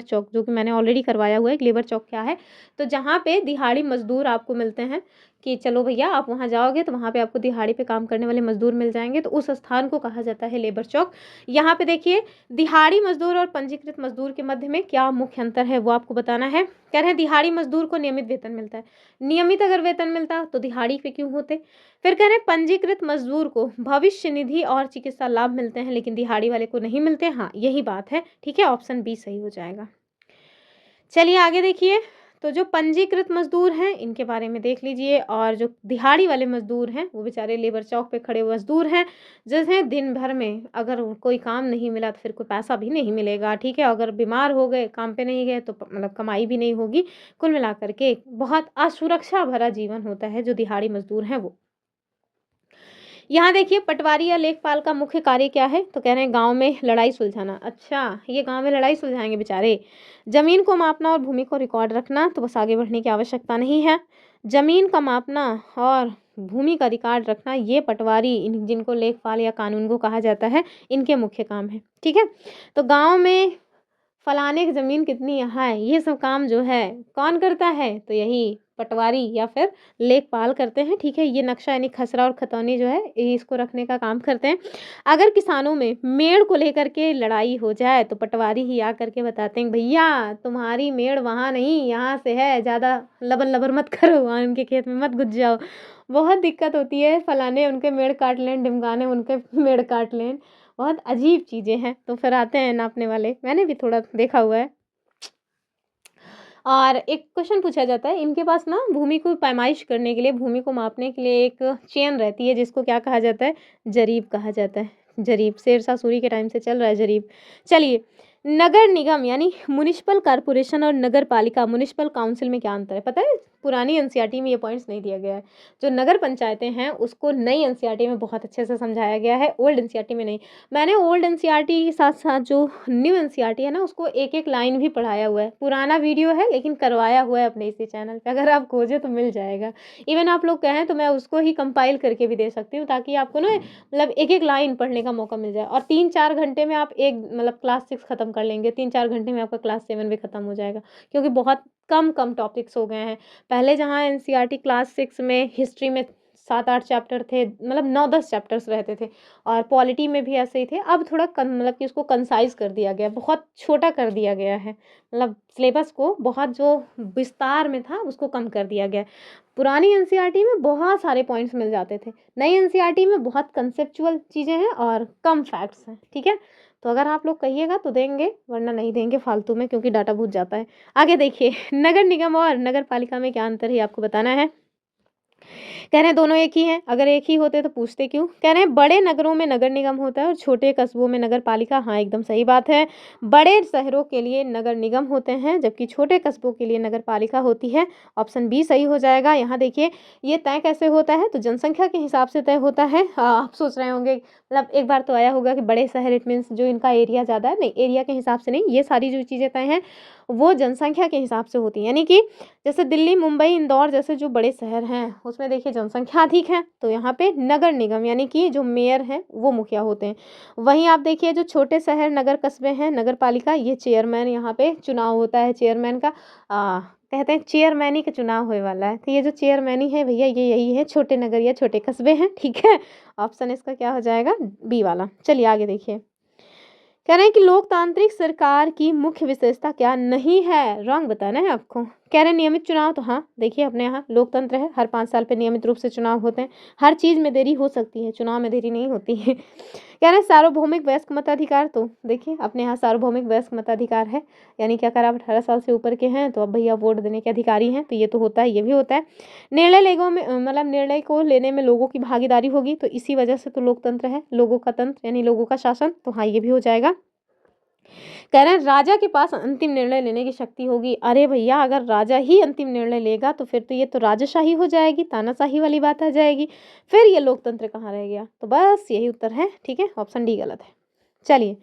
चौक जो कि मैंने ऑलरेडी करवाया हुआ है। एक लेबर चौक क्या है? तो जहाँ पे दिहाड़ी मज़दूर आपको मिलते हैं कि चलो भैया आप वहाँ जाओगे तो वहाँ पे आपको दिहाड़ी पे काम करने वाले मज़दूर मिल जाएँगे, तो उस स्थान को कहा जाता है लेबर चौक। यहाँ पे देखिए, दिहाड़ी मज़दूर और पंजीकृत मज़दूर के मध्य में क्या मुख्य अंतर है, वो आपको बताना है। कह रहे हैं दिहाड़ी मज़दूर को नियमित वेतन मिलता है। नियमित अगर वेतन मिलता तो दिहाड़ी पे क्यों होते? फिर कह रहे हैं पंजीकृत मजदूर को भविष्य निधि और चिकित्सा लाभ मिलते हैं, लेकिन दिहाड़ी वाले को नहीं मिलते। हाँ, यही बात है, ठीक है, ऑप्शन बी सही हो जाएगा। चलिए आगे देखिए, तो जो पंजीकृत मजदूर हैं इनके बारे में देख लीजिए, और जो दिहाड़ी वाले मजदूर हैं वो बेचारे लेबर चौक पे खड़े हुए मजदूर हैं, जिन्हें दिन भर में अगर कोई काम नहीं मिला तो फिर कोई पैसा भी नहीं मिलेगा, ठीक है। अगर बीमार हो गए, काम पे नहीं गए, तो मतलब कमाई भी नहीं होगी। कुल मिलाकर के बहुत असुरक्षा भरा जीवन होता है जो दिहाड़ी मजदूर हैं वो। यहाँ देखिए, पटवारी या लेखपाल का मुख्य कार्य क्या है? तो कह रहे हैं गाँव में लड़ाई सुलझाना। अच्छा, ये गाँव में लड़ाई सुलझाएँगे बेचारे। ज़मीन को मापना और भूमि को रिकॉर्ड रखना, तो बस आगे बढ़ने की आवश्यकता नहीं है। ज़मीन का मापना और भूमि का रिकॉर्ड रखना, ये पटवारी इन जिनको लेखपाल या कानूनगो कहा जाता है, इनके मुख्य काम है, ठीक है। तो गाँव में फलाने की ज़मीन कितनी यहाँ है, ये सब काम जो है कौन करता है? तो यही पटवारी या फिर लेखपाल करते हैं, ठीक है। ये नक्शा यानी खसरा और खतौनी जो है, ये इसको रखने का काम करते हैं। अगर किसानों में मेड़ को लेकर के लड़ाई हो जाए तो पटवारी ही आकर के बताते हैं, भैया तुम्हारी मेड़ वहाँ नहीं यहाँ से है, ज़्यादा लबन-लबर मत करो, वहाँ उनके खेत में मत घुस जाओ। बहुत दिक्कत होती है, फलाने उनके मेड़ काट लें, ढिमकाने उनके मेड़ काट लें। बहुत अजीब चीज़ें हैं, तो फिर आते हैं नापने वाले, मैंने भी थोड़ा देखा हुआ है। और एक क्वेश्चन पूछा जाता है, इनके पास ना भूमि को पैमाइश करने के लिए, भूमि को मापने के लिए एक चेन रहती है, जिसको क्या कहा जाता है? जरीब कहा जाता है। जरीब, शेरशाह सूरी के टाइम से चल रहा है जरीब। चलिए, नगर निगम यानी म्युनिसिपल कॉर्पोरेशन और नगर पालिका म्युनिसिपल काउंसिल में क्या अंतर है, पता है? पुरानी एनसीईआरटी में ये पॉइंट्स नहीं दिया गया है। जो नगर पंचायतें हैं उसको नई एनसीईआरटी में बहुत अच्छे से समझाया गया है, ओल्ड एनसीईआरटी में नहीं। मैंने ओल्ड एनसीईआरटी के साथ-साथ जो न्यू एनसीईआरटी है ना, उसको एक-एक लाइन भी पढ़ाया हुआ है। पुराना वीडियो है लेकिन करवाया हुआ है अपने इसी चैनल पे, अगर आप खोजें तो मिल जाएगा। इवन आप लोग कहें तो मैं उसको ही कंपाइल करके भी दे सकती हूँ, ताकि आपको ना मतलब एक-एक लाइन पढ़ने का मौका मिल जाए, और 3-4 घंटे में आप एक मतलब क्लास 6 खत्म कर लेंगे, 3-4 घंटे में आपका क्लास 7 भी खत्म हो जाएगा, क्योंकि बहुत कम टॉपिक्स हो गए हैं। पहले जहाँ एनसीईआरटी क्लास 6 में हिस्ट्री में 7-8 चैप्टर थे, मतलब 9-10 चैप्टर्स रहते थे, और पॉलिटी में भी ऐसे ही थे। अब थोड़ा मतलब कि उसको कंसाइज़ कर दिया गया, बहुत छोटा कर दिया गया है। मतलब सिलेबस को बहुत जो विस्तार में था उसको कम कर दिया गया है। पुरानी एनसीईआरटी में बहुत सारे पॉइंट्स मिल जाते थे। नई एनसीईआरटी में बहुत कंसेप्चुअल चीज़ें हैं और कम फैक्ट्स हैं, ठीक है? तो अगर आप लोग कहिएगा तो देंगे, वरना नहीं देंगे फालतू में, क्योंकि डाटा भूत जाता है। आगे देखिए, नगर निगम और नगर पालिका में क्या अंतर है, ये आपको बताना है। कह रहे हैं दोनों एक ही हैं, अगर एक ही होते तो पूछते क्यों? कह रहे हैं बड़े नगरों में नगर निगम होता है और छोटे कस्बों में नगर पालिका। हाँ, एकदम सही बात है। बड़े शहरों के लिए नगर निगम होते हैं, जबकि छोटे कस्बों के लिए नगर पालिका होती है। ऑप्शन बी सही हो जाएगा। यहाँ देखिए, ये तय कैसे होता है? तो जनसंख्या के हिसाब से तय होता है। आप सोच रहे होंगे, मतलब एक बार तो आया होगा कि बड़े शहर इट मीन्स जो इनका एरिया ज़्यादा है, नहीं, एरिया के हिसाब से नहीं, ये सारी जो चीज़ें तय हैं वो जनसंख्या के हिसाब से होती हैं। यानी कि जैसे दिल्ली, मुंबई, इंदौर जैसे जो बड़े शहर हैं, उसमें देखिए जनसंख्या अधिक है, तो यहाँ पे नगर निगम यानी कि जो मेयर हैं वो मुखिया होते हैं। वहीं आप देखिए, जो छोटे शहर, नगर कस्बे हैं, नगर पालिका, ये चेयरमैन, यहाँ पे चुनाव होता है चेयरमैन का। कहते हैं चेयरमैन का चुनाव होने वाला है, तो ये जो चेयरमैन है भैया, ये यही है, छोटे नगर या छोटे कस्बे हैं, ठीक है। ऑप्शन इसका क्या हो जाएगा? बी वाला। चलिए आगे देखिए, कह रहे हैं कि लोकतांत्रिक सरकार की मुख्य विशेषता क्या नहीं है? रॉन्ग बताना है आपको। कह रहे हैं नियमित चुनाव, तो हाँ देखिए अपने यहाँ लोकतंत्र है, हर 5 साल पे नियमित रूप से चुनाव होते हैं। हर चीज़ में देरी हो सकती है, चुनाव में देरी नहीं होती है। कह रहे हैं सार्वभौमिक वयस्क मताधिकार, तो देखिए अपने यहाँ सार्वभौमिक वयस्क मताधिकार है, यानी कि अगर आप 18 साल से ऊपर के हैं तो अब भैया वोट देने के अधिकारी हैं, तो ये तो होता है, ये भी होता है। निर्णय लेगों में मतलब निर्णय को लेने में लोगों की भागीदारी होगी, तो इसी वजह से तो लोकतंत्र है, लोगों का तंत्र यानी लोगों का शासन, तो हाँ ये भी हो जाएगा। कह रहे हैं राजा के पास अंतिम निर्णय लेने की शक्ति होगी। अरे भैया अगर राजा ही अंतिम निर्णय लेगा तो फिर तो ये तो राजाशाही हो जाएगी, तानाशाही वाली बात आ जाएगी, फिर ये लोकतंत्र कहाँ रह गया। तो बस यही उत्तर है, ठीक है, ऑप्शन डी गलत है। चलिए,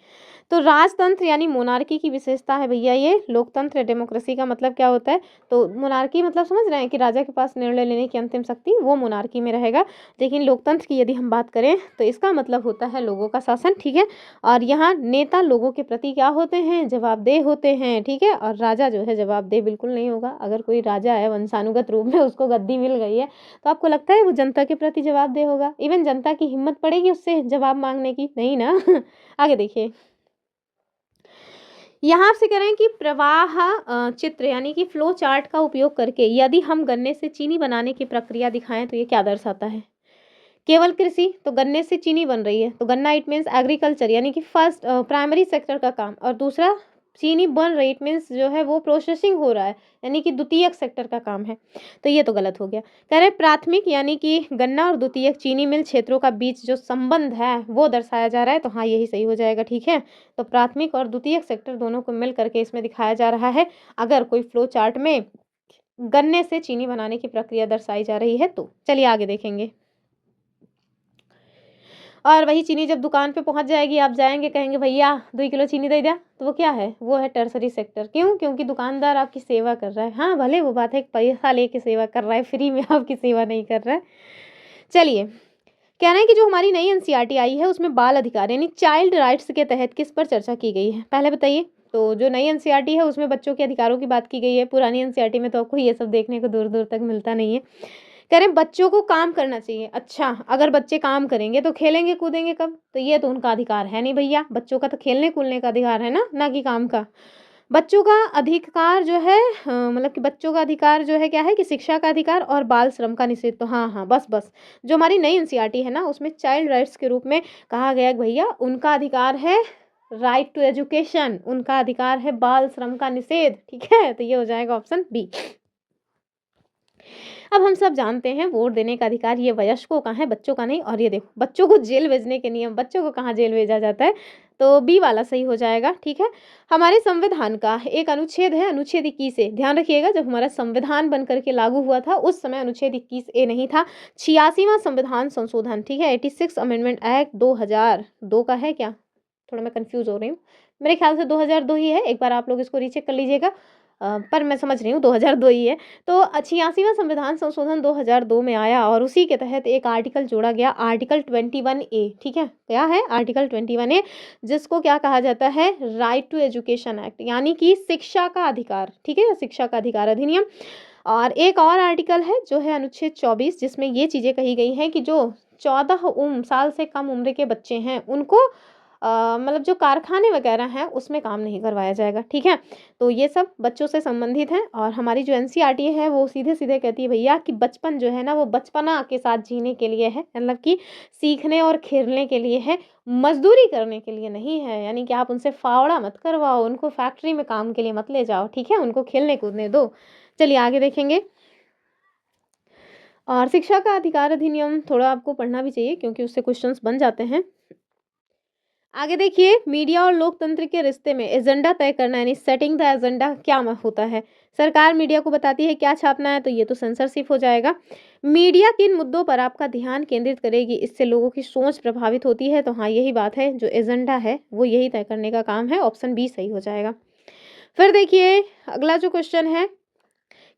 तो राजतंत्र यानी मोनार्की की विशेषता है भैया ये। लोकतंत्र डेमोक्रेसी का मतलब क्या होता है, तो मोनार्की मतलब समझ रहे हैं कि राजा के पास निर्णय लेने की अंतिम शक्ति, वो मोनार्की में रहेगा। लेकिन लोकतंत्र की यदि हम बात करें तो इसका मतलब होता है लोगों का शासन, ठीक है। और यहाँ नेता लोगों के प्रति क्या होते हैं, जवाबदेह होते हैं, ठीक है। और राजा जो है जवाबदेह बिल्कुल नहीं होगा। अगर कोई राजा है वंशानुगत रूप में उसको गद्दी मिल गई है तो आपको लगता है वो जनता के प्रति जवाबदेह होगा? इवन जनता की हिम्मत पड़ेगी उससे जवाब मांगने की? नहीं ना। आगे देखिए, यहाँ आपसे कह रहे हैं कि प्रवाह चित्र यानी कि फ्लो चार्ट का उपयोग करके यदि हम गन्ने से चीनी बनाने की प्रक्रिया दिखाएं तो ये क्या दर्शाता है। केवल कृषि, तो गन्ने से चीनी बन रही है, तो गन्ना इट मीन्स एग्रीकल्चर यानी कि फर्स्ट प्राइमरी सेक्टर का काम, और दूसरा चीनी बन रही इट मीन्स जो है वो प्रोसेसिंग हो रहा है यानी कि द्वितीयक सेक्टर का काम है, तो ये तो गलत हो गया। कह रहे प्राथमिक यानी कि गन्ना और द्वितीयक चीनी मिल क्षेत्रों का बीच जो संबंध है वो दर्शाया जा रहा है, तो हाँ यही सही हो जाएगा, ठीक है। तो प्राथमिक और द्वितीयक सेक्टर दोनों को मिल करके इसमें दिखाया जा रहा है, अगर कोई फ्लो चार्ट में गन्ने से चीनी बनाने की प्रक्रिया दर्शाई जा रही है तो। चलिए आगे देखेंगे, और वही चीनी जब दुकान पे पहुंच जाएगी, आप जाएंगे कहेंगे भैया 2 किलो चीनी दे दिया, तो वो क्या है, वो है टर्सरी सेक्टर। क्यों? क्योंकि दुकानदार आपकी सेवा कर रहा है। हाँ भले वो बात है पैसा लेके सेवा कर रहा है, फ्री में आपकी सेवा नहीं कर रहा है। चलिए, कह रहे हैं कि जो हमारी नई एनसीईआरटी आई है उसमें बाल अधिकार यानी चाइल्ड राइट्स के तहत किस पर चर्चा की गई है, पहले बताइए। तो जो नई एनसीईआरटी है उसमें बच्चों के अधिकारों की बात की गई है, पुरानी एनसीईआरटी में तो आपको ये सब देखने को दूर दूर तक मिलता नहीं है। कह रहे हैं बच्चों को काम करना चाहिए। अच्छा, अगर बच्चे काम करेंगे तो खेलेंगे कूदेंगे कब, तो ये तो उनका अधिकार है नहीं भैया। बच्चों का तो खेलने कूदने का अधिकार है ना कि काम का। बच्चों का अधिकार जो है मतलब कि बच्चों का अधिकार जो है क्या है कि शिक्षा का अधिकार और बाल श्रम का निषेध। तो हाँ हाँ बस जो हमारी नई एनसीईआरटी है ना उसमें चाइल्ड राइट्स के रूप में कहा गया कि भैया उनका अधिकार है राइट टू एजुकेशन, उनका अधिकार है बाल श्रम का निषेध, ठीक है। तो ये हो जाएगा ऑप्शन बी। अब हम सब जानते हैं वोट देने का अधिकार ये वयस्कों का है, बच्चों का नहीं। और ये देखो बच्चों को जेल भेजने के नियम, बच्चों को कहाँ जेल भेजा जाता है, तो बी वाला सही हो जाएगा, ठीक है। हमारे संविधान का एक अनुच्छेद है, अनुच्छेद 21 ए। ध्यान रखिएगा जब हमारा संविधान बन करके लागू हुआ था उस समय अनुच्छेद 21 ए नहीं था। 86वां संविधान संशोधन, ठीक है, 86 अमेंडमेंट एक्ट 2002 का है क्या, थोड़ा मैं कंफ्यूज हो रही हूँ, मेरे ख्याल से 2002 ही है, एक बार आप लोग इसको रीचेक कर लीजिएगा। पर मैं समझ रही हूँ 2002 ही है। तो 86वां संविधान संशोधन 2002 में आया और उसी के तहत एक आर्टिकल जोड़ा गया, आर्टिकल 21 ए, ठीक है। क्या है आर्टिकल 21 ए, जिसको क्या कहा जाता है, राइट टू एजुकेशन एक्ट यानी कि शिक्षा का अधिकार, ठीक है, शिक्षा का अधिकार अधिनियम। और एक और आर्टिकल है जो है अनुच्छेद 24, जिसमें ये चीज़ें कही गई हैं कि जो 14 साल से कम उम्र के बच्चे हैं उनको मतलब जो कारखाने वगैरह हैं उसमें काम नहीं करवाया जाएगा, ठीक है। तो ये सब बच्चों से संबंधित है। और हमारी जो एनसीईआरटी है वो सीधे सीधे कहती है भैया कि बचपन जो है ना वो बचपना के साथ जीने के लिए है, मतलब कि सीखने और खेलने के लिए है, मजदूरी करने के लिए नहीं है। यानी कि आप उनसे फावड़ा मत करवाओ, उनको फैक्ट्री में काम के लिए मत ले जाओ, ठीक है, उनको खेलने कूदने दो। चलिए आगे देखेंगे, और शिक्षा का अधिकार अधिनियम थोड़ा आपको पढ़ना भी चाहिए क्योंकि उससे क्वेश्चंस बन जाते हैं। आगे देखिए, मीडिया और लोकतंत्र के रिश्ते में एजेंडा तय करना यानी सेटिंग द एजेंडा क्या होता है। सरकार मीडिया को बताती है क्या छापना है, तो ये तो सेंसरशिप हो जाएगा। मीडिया किन मुद्दों पर आपका ध्यान केंद्रित करेगी, इससे लोगों की सोच प्रभावित होती है, तो हाँ यही बात है, जो एजेंडा है वो यही तय करने का काम है, ऑप्शन बी सही हो जाएगा। फिर देखिए अगला जो क्वेश्चन है,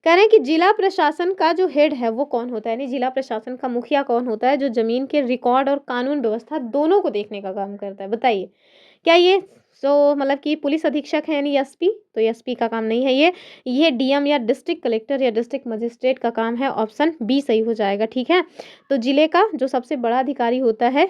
कह रहे हैं कि जिला प्रशासन का जो हेड है वो कौन होता है, यानी जिला प्रशासन का मुखिया कौन होता है, जो जमीन के रिकॉर्ड और कानून व्यवस्था दोनों को देखने का काम करता है। बताइए क्या ये जो मतलब कि पुलिस अधीक्षक है यानी एसपी, तो एसपी का काम नहीं है ये डीएम या डिस्ट्रिक्ट कलेक्टर या डिस्ट्रिक्ट मजिस्ट्रेट का काम है, ऑप्शन बी सही हो जाएगा, ठीक है। तो जिले का जो सबसे बड़ा अधिकारी होता है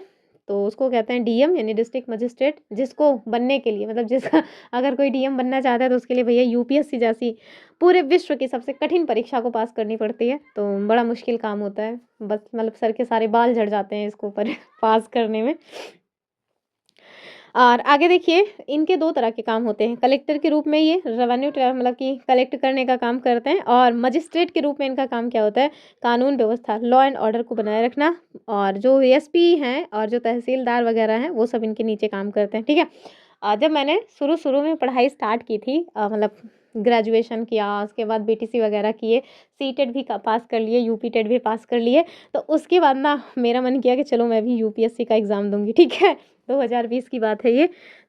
तो उसको कहते हैं डीएम यानी डिस्ट्रिक्ट मजिस्ट्रेट, जिसको बनने के लिए मतलब जिसका अगर कोई डीएम बनना चाहता है तो उसके लिए भैया यूपीएससी जैसी पूरे विश्व की सबसे कठिन परीक्षा को पास करनी पड़ती है। तो बड़ा मुश्किल काम होता है, बस मतलब सर के सारे बाल झड़ जाते हैं इसको पर पास करने में। और आगे देखिए, इनके 2 तरह के काम होते हैं। कलेक्टर के रूप में ये रेवेन्यू मतलब कि कलेक्ट करने का काम करते हैं, और मजिस्ट्रेट के रूप में इनका काम क्या होता है, कानून व्यवस्था, लॉ एंड ऑर्डर को बनाए रखना। और जो एसपी हैं और जो तहसीलदार वगैरह हैं वो सब इनके नीचे काम करते हैं, ठीक है। जब मैंने शुरू में पढ़ाई स्टार्ट की थी, मतलब ग्रेजुएशन किया, उसके बाद बीटीसी वगैरह किए, सीटेट भी पास कर लिए, यूपी टेट भी पास कर लिए, तो उसके बाद ना मेरा मन किया कि चलो मैं भी यूपीएससी का एग्ज़ाम दूंगी, ठीक है। 2020 की बात है ये।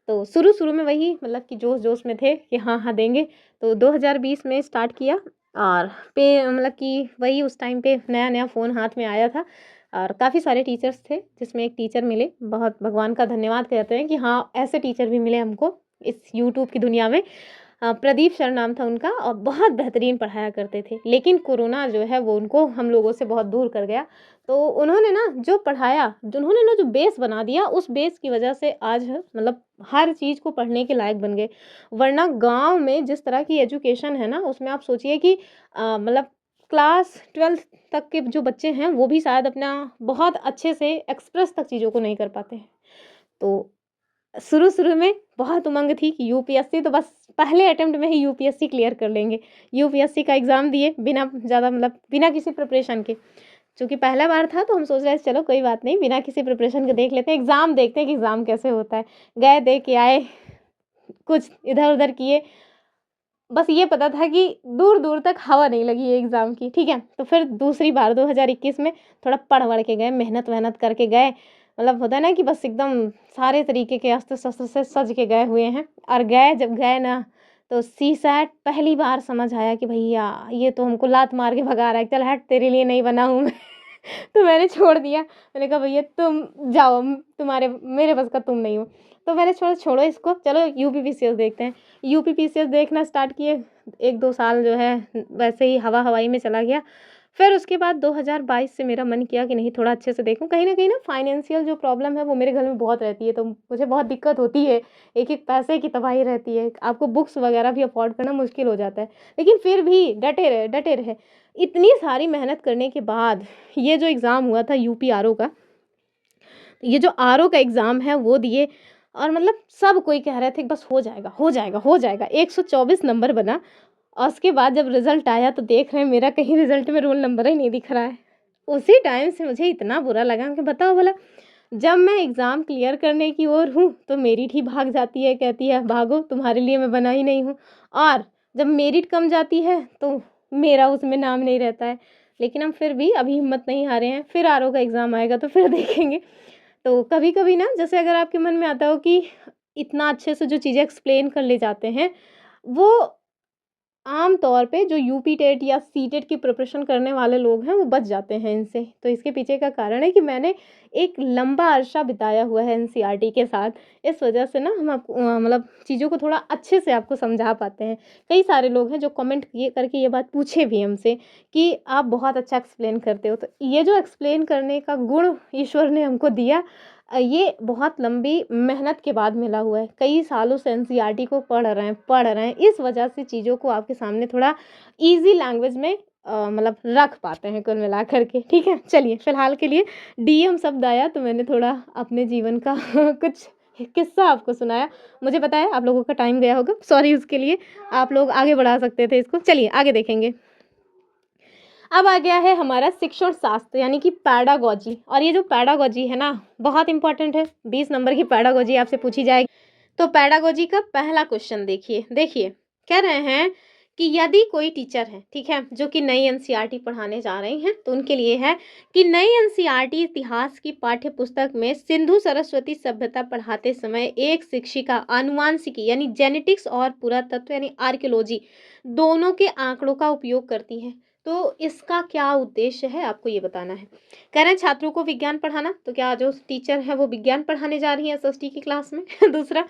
तो शुरू में वही मतलब कि जोश में थे कि हाँ देंगे। तो 2020 में स्टार्ट किया, और मतलब कि वही उस टाइम पे नया फ़ोन हाथ में आया था, और काफ़ी सारे टीचर्स थे, जिसमें एक टीचर मिले, बहुत भगवान का धन्यवाद कहते हैं कि हाँ ऐसे टीचर भी मिले हमको इस यूट्यूब की दुनिया में। प्रदीप सर नाम था उनका, और बहुत बेहतरीन पढ़ाया करते थे। लेकिन कोरोना जो है वो उनको हम लोगों से बहुत दूर कर गया। तो उन्होंने ना जो पढ़ाया, उन्होंने ना जो बेस बना दिया, उस बेस की वजह से आज मतलब हर चीज़ को पढ़ने के लायक बन गए। वरना गाँव में जिस तरह की एजुकेशन है ना, उसमें आप सोचिए कि मतलब क्लास 12th तक के जो बच्चे हैं वो भी शायद अपना बहुत अच्छे से एक्सप्रेस तक चीज़ों को नहीं कर पाते हैं। तो शुरू में बहुत उमंग थी कि यूपीएससी, तो बस पहले अटेम्प्ट में ही यूपीएससी क्लियर कर लेंगे। यूपीएससी का एग्ज़ाम दिए बिना ज़्यादा मतलब बिना किसी प्रिपरेशन के। चूँकि पहला बार था तो हम सोच रहे थे चलो कोई बात नहीं, बिना किसी प्रिपरेशन के देख लेते हैं, एग्ज़ाम देखते हैं कि एग्ज़ाम कैसे होता है। गए, दे के आए, कुछ इधर-उधर किए। बस ये पता था कि दूर-दूर तक हवा नहीं लगी है एग्ज़ाम की, ठीक है। तो फिर दूसरी बार 2021 में थोड़ा पढ़-वढ़ के गए, मेहनत-वेहनत करके गए। मतलब होता है ना कि बस एकदम सारे तरीके के अस्त्र-शस्त्र से सज के गए हुए हैं, और जब गए ना, तो सीसैट पहली बार समझ आया कि भैया ये तो हमको लात मार के भगा रहा है, चल हट तेरे लिए नहीं बना हूँ मैं। तो मैंने छोड़ दिया। मैंने कहा भैया तुम जाओ, तुम्हारे मेरे बस का तुम नहीं हो। तो मैंने छोड़ो इसको, चलो यूपीपीसीएस देखते हैं। यूपीपीसीएस देखना स्टार्ट किए, 1-2 साल जो है वैसे ही हवा-हवाई में चला गया। फिर उसके बाद 2022 से मेरा मन किया कि नहीं थोड़ा अच्छे से देखूँ। कहीं न कहीं ना फाइनेंशियल जो प्रॉब्लम है वो मेरे घर में बहुत रहती है, तो मुझे बहुत दिक्कत होती है। एक-एक पैसे की तबाही रहती है। आपको बुक्स वगैरह भी अफ़ोर्ड करना मुश्किल हो जाता है। लेकिन फिर भी डटे रहे। इतनी सारी मेहनत करने के बाद ये जो एग्ज़ाम हुआ था यूपी आरओ का, ये जो आरओ का एग्ज़ाम है वो दिए, और मतलब सब कोई कह रहे थे कि बस हो जाएगा। 124 नंबर बना, और उसके बाद जब रिज़ल्ट आया तो देख रहे हैं मेरा कहीं रिज़ल्ट में रोल नंबर ही नहीं दिख रहा है। उसी टाइम से मुझे इतना बुरा लगा कि बताओ भला, जब मैं एग्ज़ाम क्लियर करने की ओर हूँ तो मेरिट ही भाग जाती है, कहती है भागो तुम्हारे लिए मैं बना ही नहीं हूँ, और जब मेरिट कम जाती है तो मेरा उसमें नाम नहीं रहता है। लेकिन हम फिर भी अभी हिम्मत नहीं हारे हैं, फिर आरओ का एग्ज़ाम आएगा तो फिर देखेंगे। तो कभी-कभी ना जैसे अगर आपके मन में आता हो कि इतना अच्छे से जो चीज़ें एक्सप्लेन कर ले जाते हैं, वो आम तौर पे जो यूपी टेट या सीटेट की प्रिपरेशन करने वाले लोग हैं वो बच जाते हैं इनसे। तो इसके पीछे का कारण है कि मैंने एक लंबा अरसा बिताया हुआ है एनसीईआरटी के साथ। इस वजह से ना हम आपको मतलब चीज़ों को थोड़ा अच्छे से आपको समझा पाते हैं। कई सारे लोग हैं जो कमेंट किए करके ये बात पूछे भी हमसे कि आप बहुत अच्छा एक्सप्लेन करते हो। तो ये जो एक्सप्लेन करने का गुण ईश्वर ने हमको दिया, ये बहुत लंबी मेहनत के बाद मिला हुआ है। कई सालों से एनसीईआरटी को पढ़ रहे हैं। इस वजह से चीज़ों को आपके सामने थोड़ा ईज़ी लैंग्वेज में मतलब रख पाते हैं कुल मिलाकर के, ठीक है। चलिए फ़िलहाल के लिए डीएम शब्द आया तो मैंने थोड़ा अपने जीवन का कुछ किस्सा आपको सुनाया। मुझे पता है आप लोगों का टाइम गया होगा, सॉरी उसके लिए। आप लोग आगे बढ़ा सकते थे इसको। चलिए आगे देखेंगे। अब आ गया है हमारा शिक्षण शास्त्र यानी कि पैडागॉजी, और ये जो पैडागॉजी है ना बहुत इंपॉर्टेंट है। 20 नंबर की पैडागॉजी आपसे पूछी जाएगी। तो पैडागॉजी का पहला क्वेश्चन देखिए कह रहे हैं कि यदि कोई टीचर है, ठीक है, जो कि नई एनसीईआरटी पढ़ाने जा रही हैं, तो उनके लिए है कि नई एनसीईआरटी इतिहास की पाठ्य पुस्तक में सिंधु सरस्वती सभ्यता पढ़ाते समय एक शिक्षिका आनुवांशिकी यानी जेनेटिक्स और पुरातत्व यानी आर्कियोलॉजी दोनों के आंकड़ों का उपयोग करती है। तो इसका क्या उद्देश्य है आपको ये बताना है। कह रहे हैं छात्रों को विज्ञान पढ़ाना, तो क्या जो टीचर है वो विज्ञान पढ़ाने जा रही है एसएसटी की क्लास में। दूसरा,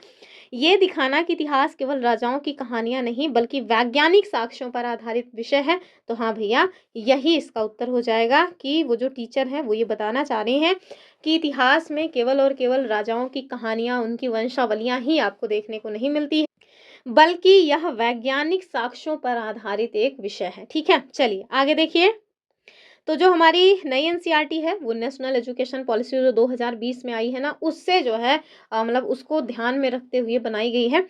ये दिखाना कि इतिहास केवल राजाओं की कहानियाँ नहीं बल्कि वैज्ञानिक साक्ष्यों पर आधारित विषय है। तो हाँ भैया, यही इसका उत्तर हो जाएगा कि वो जो टीचर हैं वो ये बताना चाह रहे हैं कि इतिहास में केवल और केवल राजाओं की कहानियाँ, उनकी वंशावलियाँ ही आपको देखने को नहीं मिलती है, बल्कि यह वैज्ञानिक साक्ष्यों पर आधारित एक विषय है। ठीक है, चलिए आगे देखिए। तो जो हमारी नई एनसीईआरटी है वो नेशनल एजुकेशन पॉलिसी जो 2020 में आई है ना, उससे जो है मतलब उसको ध्यान में रखते हुए बनाई गई है।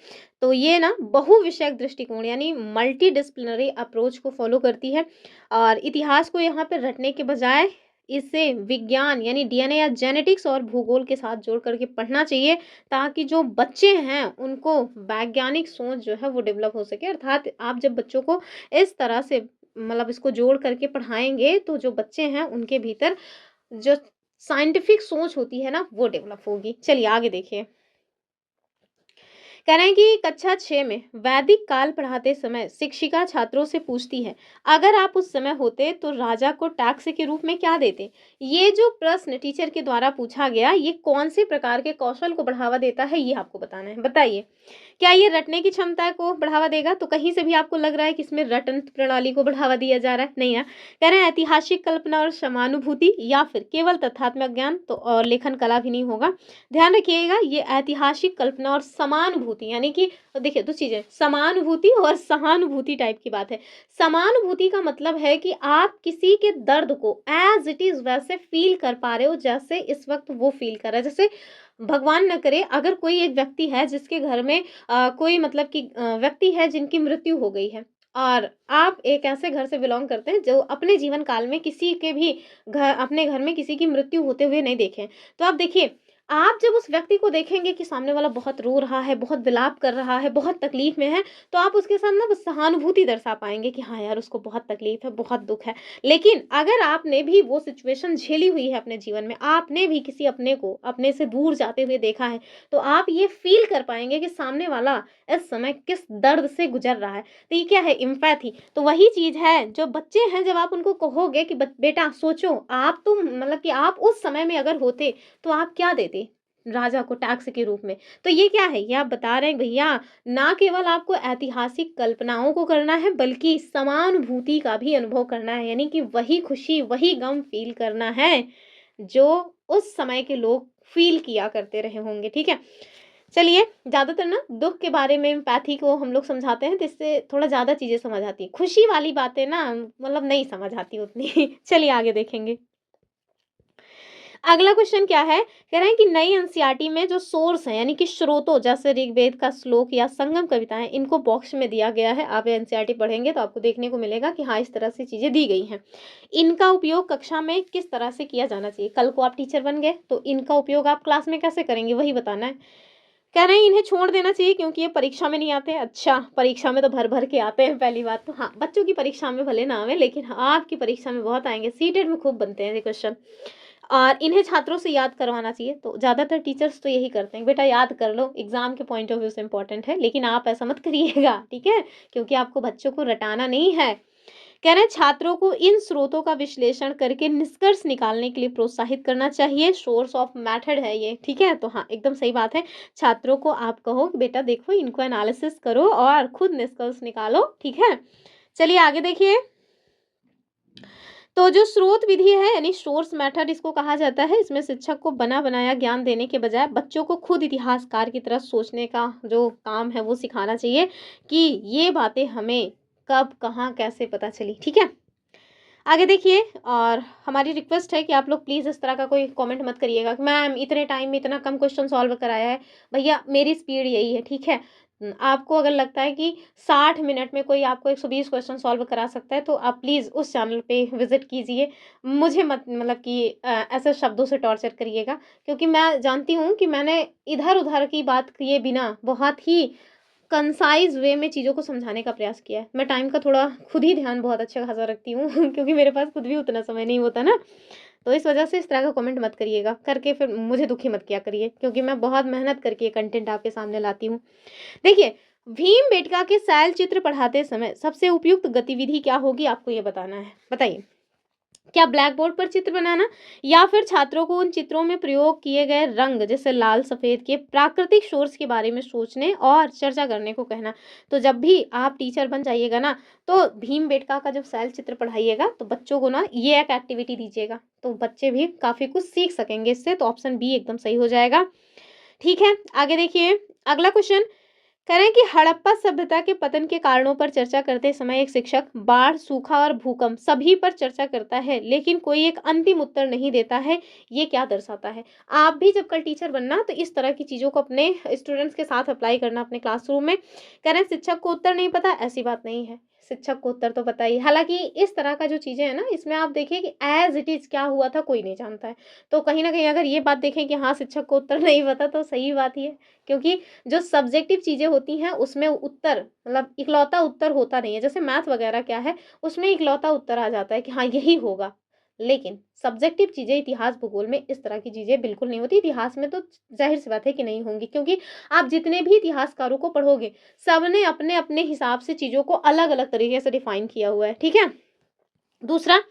तो ये ना बहुविषयक दृष्टिकोण यानी मल्टी डिसिप्लिनरी अप्रोच को फॉलो करती है और इतिहास को यहाँ पे रटने के बजाय इसे विज्ञान यानी डीएनए या जेनेटिक्स और भूगोल के साथ जोड़ करके पढ़ना चाहिए, ताकि जो बच्चे हैं उनको वैज्ञानिक सोच जो है वो डेवलप हो सके। अर्थात आप जब बच्चों को इस तरह से मतलब इसको जोड़ करके पढ़ाएँगे तो जो बच्चे हैं उनके भीतर जो साइंटिफिक सोच होती है ना वो डेवलप होगी। चलिए आगे देखिए। कह रहे हैं कि कक्षा 6 में वैदिक काल पढ़ाते समय शिक्षिका छात्रों से पूछती है, अगर आप उस समय होते तो राजा को टैक्स के रूप में क्या देते? ये जो प्रश्न टीचर के द्वारा पूछा गया, ये कौन से प्रकार के कौशल को बढ़ावा देता है, ये आपको बताना है। बताइए, क्या ये रटने की क्षमता को बढ़ावा देगा? तो कहीं से भी आपको लग रहा है कि इसमें रटन प्रणाली को बढ़ावा दिया जा रहा है? नहीं है। कह रहे हैं ऐतिहासिक कल्पना और समानुभूति या फिर केवल तथ्यात्मक ज्ञान, तो और लेखन कला भी नहीं होगा। ध्यान रखिएगा, ये ऐतिहासिक कल्पना और समानुभूति यानी कि देखिए 2 चीज़ें, समानुभूति और सहानुभूति टाइप की बात है। समानुभूति का मतलब है कि आप किसी के दर्द को एज़ इट इज़ वैसे फ़ील कर पा रहे हो जैसे इस वक़्त वो फ़ील कर रहा है। जैसे भगवान न करे अगर कोई एक व्यक्ति है जिसके घर में कोई मतलब कि व्यक्ति है जिनकी मृत्यु हो गई है और आप एक ऐसे घर से बिलॉन्ग करते हैं जो अपने जीवन काल में किसी के भी घर अपने घर में किसी की मृत्यु होते हुए नहीं देखे हैं। तो आप देखिए, आप जब उस व्यक्ति को देखेंगे कि सामने वाला बहुत रो रहा है, बहुत विलाप कर रहा है, बहुत तकलीफ में है, तो आप उसके साथ ना बस सहानुभूति दर्शा पाएँगे कि हाँ यार, उसको बहुत तकलीफ है, बहुत दुःख है। लेकिन अगर आपने भी वो सिचुएशन झेली हुई है अपने जीवन में, आपने भी किसी अपने को अपने से दूर जाते हुए देखा है, तो आप ये फ़ील कर पाएँगे कि सामने वाला इस समय किस दर्द से गुज़र रहा है। तो ये क्या है? एम्पैथी। तो वही चीज़ है, जो बच्चे हैं जब आप उनको कहोगे कि ब बेटा सोचो, आप तो मतलब कि आप उस समय में अगर होते, तो आप क्या देते राजा को टैक्स के रूप में? तो ये क्या है? ये आप बता रहे हैं भैया, ना केवल आपको ऐतिहासिक कल्पनाओं को करना है बल्कि समानुभूति का भी अनुभव करना है, यानी कि वही खुशी, वही गम फ़ील करना है, जो उस समय के लोग फ़ील किया करते रहे होंगे, ठीक है? चलिए, ज़्यादातर ना दुःख के बारे में एम्पैथी को हम लोग समझाते हैं, तो इससे थोड़ा ज़्यादा चीज़ें समझ आती हैं। खुशी वाली बातें ना मतलब नहीं समझ आती उतनी। चलिए आगे देखेंगे। अगला क्वेश्चन क्या है? कह रहे हैं कि नई एनसीईआरटी में जो सोर्स हैं यानी कि स्रोतों जैसे ऋग्वेद का श्लोक या संगम कविताएं, इनको बॉक्स में दिया गया है। आप एनसीईआरटी पढ़ेंगे तो आपको देखने को मिलेगा कि हाँ, इस तरह से चीज़ें दी गई हैं। इनका उपयोग कक्षा में किस तरह से किया जाना चाहिए? कल को आप टीचर बन गए तो इनका उपयोग आप क्लास में कैसे करेंगे, वही बताना है। कह रहे हैं इन्हें छोड़ देना चाहिए क्योंकि ये परीक्षा में नहीं आते। अच्छा, परीक्षा में तो भर-भर के आते हैं पहली बात तो। हाँ, बच्चों की परीक्षा में भले ना आवें लेकिन हाँ, आपकी परीक्षा में बहुत आएँगे। सीटेट में खूब बनते हैं ये क्वेश्चन। और इन्हें छात्रों से याद करवाना चाहिए, तो ज़्यादातर टीचर्स तो यही करते हैं, बेटा याद कर लो, एग्ज़ाम के पॉइंट ऑफ व्यू से इम्पोर्टेंट है, लेकिन आप ऐसा मत करिएगा, ठीक है? क्योंकि आपको बच्चों को रटाना नहीं है। कह रहे हैं छात्रों को इन स्रोतों का विश्लेषण करके निष्कर्ष निकालने के लिए प्रोत्साहित करना चाहिए, सोर्स ऑफ मेथड है ये, ठीक है? तो हाँ, एकदम सही बात है। छात्रों को आप कहो कि बेटा देखो इनको एनालिसिस करो और खुद निष्कर्ष निकालो, ठीक है? चलिए आगे देखिए। तो जो स्रोत विधि है यानी सोर्स मेथड इसको कहा जाता है, इसमें शिक्षक को बना बनाया ज्ञान देने के बजाय बच्चों को खुद इतिहासकार की तरह सोचने का जो काम है वो सिखाना चाहिए कि ये बातें हमें कब कहाँ कैसे पता चली, ठीक है? आगे देखिए। और हमारी रिक्वेस्ट है कि आप लोग प्लीज़ इस तरह का कोई कमेंट मत करिएगा कि मैम इतने टाइम में इतना कम क्वेश्चन सॉल्व कराया है। भैया मेरी स्पीड यही है, ठीक है? आपको अगर लगता है कि 60 मिनट में कोई आपको 120 क्वेश्चन सॉल्व करा सकता है तो आप प्लीज़ उस चैनल पे विज़िट कीजिए। मुझे मत मतलब कि ऐसे शब्दों से टॉर्चर करिएगा, क्योंकि मैं जानती हूँ कि मैंने इधर-उधर की बात किए बिना बहुत ही कंसाइज़ वे में चीज़ों को समझाने का प्रयास किया है। मैं टाइम का थोड़ा खुद ही ध्यान बहुत अच्छा खासा रखती हूँ क्योंकि मेरे पास खुद भी उतना समय नहीं होता ना, तो इस वज़ह से इस तरह का कमेंट मत करिएगा, करके फिर मुझे दुखी मत किया करिए क्योंकि मैं बहुत मेहनत करके ये कंटेंट आपके सामने लाती हूँ। देखिए, भीमबेटका के शैल चित्र पढ़ाते समय सबसे उपयुक्त गतिविधि क्या होगी आपको ये बताना है। बताइए? क्या ब्लैक बोर्ड पर चित्र बनाना, या फिर छात्रों को उन चित्रों में प्रयोग किए गए रंग जैसे लाल सफ़ेद के प्राकृतिक सोर्स के बारे में सोचने और चर्चा करने को कहना। तो जब भी आप टीचर बन जाइएगा ना, तो भीमबेटका का जब शैल चित्र पढ़ाइएगा तो बच्चों को ना ये एक एक्टिविटी दीजिएगा, तो बच्चे भी काफ़ी कुछ सीख सकेंगे इससे। तो ऑप्शन बी एकदम सही हो जाएगा। ठीक है, आगे देखिए अगला क्वेश्चन कह रहे हैं कि हड़प्पा सभ्यता के पतन के कारणों पर चर्चा करते समय एक शिक्षक बाढ़, सूखा और भूकंप सभी पर चर्चा करता है, लेकिन कोई एक अंतिम उत्तर नहीं देता है। ये क्या दर्शाता है? आप भी जब कल टीचर बनना तो इस तरह की चीज़ों को अपने स्टूडेंट्स के साथ अप्लाई करना अपने क्लासरूम में। कह रहे हैं शिक्षक को उत्तर नहीं पता, ऐसी बात नहीं है। शिक्षक को उत्तर तो पता ही, हालाँकि इस तरह का जो चीज़ें हैं ना, इसमें आप देखिए कि ऐज़ इट इज़ क्या हुआ था कोई नहीं जानता है। तो कहीं न कहीं अगर ये बात देखें कि हाँ, शिक्षक को उत्तर नहीं पता तो सही बात ही है। क्योंकि जो सब्जेक्टिव चीज़ें होती हैं उसमें उत्तर मतलब इकलौता उत्तर होता नहीं है। जैसे मैथ वगैरह क्या है, उसमें इकलौता उत्तर आ जाता है कि हाँ, यही होगा। लेकिन सब्जेक्टिव चीज़ें इतिहास, भूगोल में इस तरह की चीज़ें बिल्कुल नहीं होती। इतिहास में तो ज़ाहिर-सी बात है कि नहीं होंगी, क्योंकि आप जितने भी इतिहासकारों को पढ़ोगे, सबने अपने-अपने हिसाब से चीज़ों को अलग-अलग तरीके से डिफ़ाइन किया हुआ है। ठीक है? दूसरा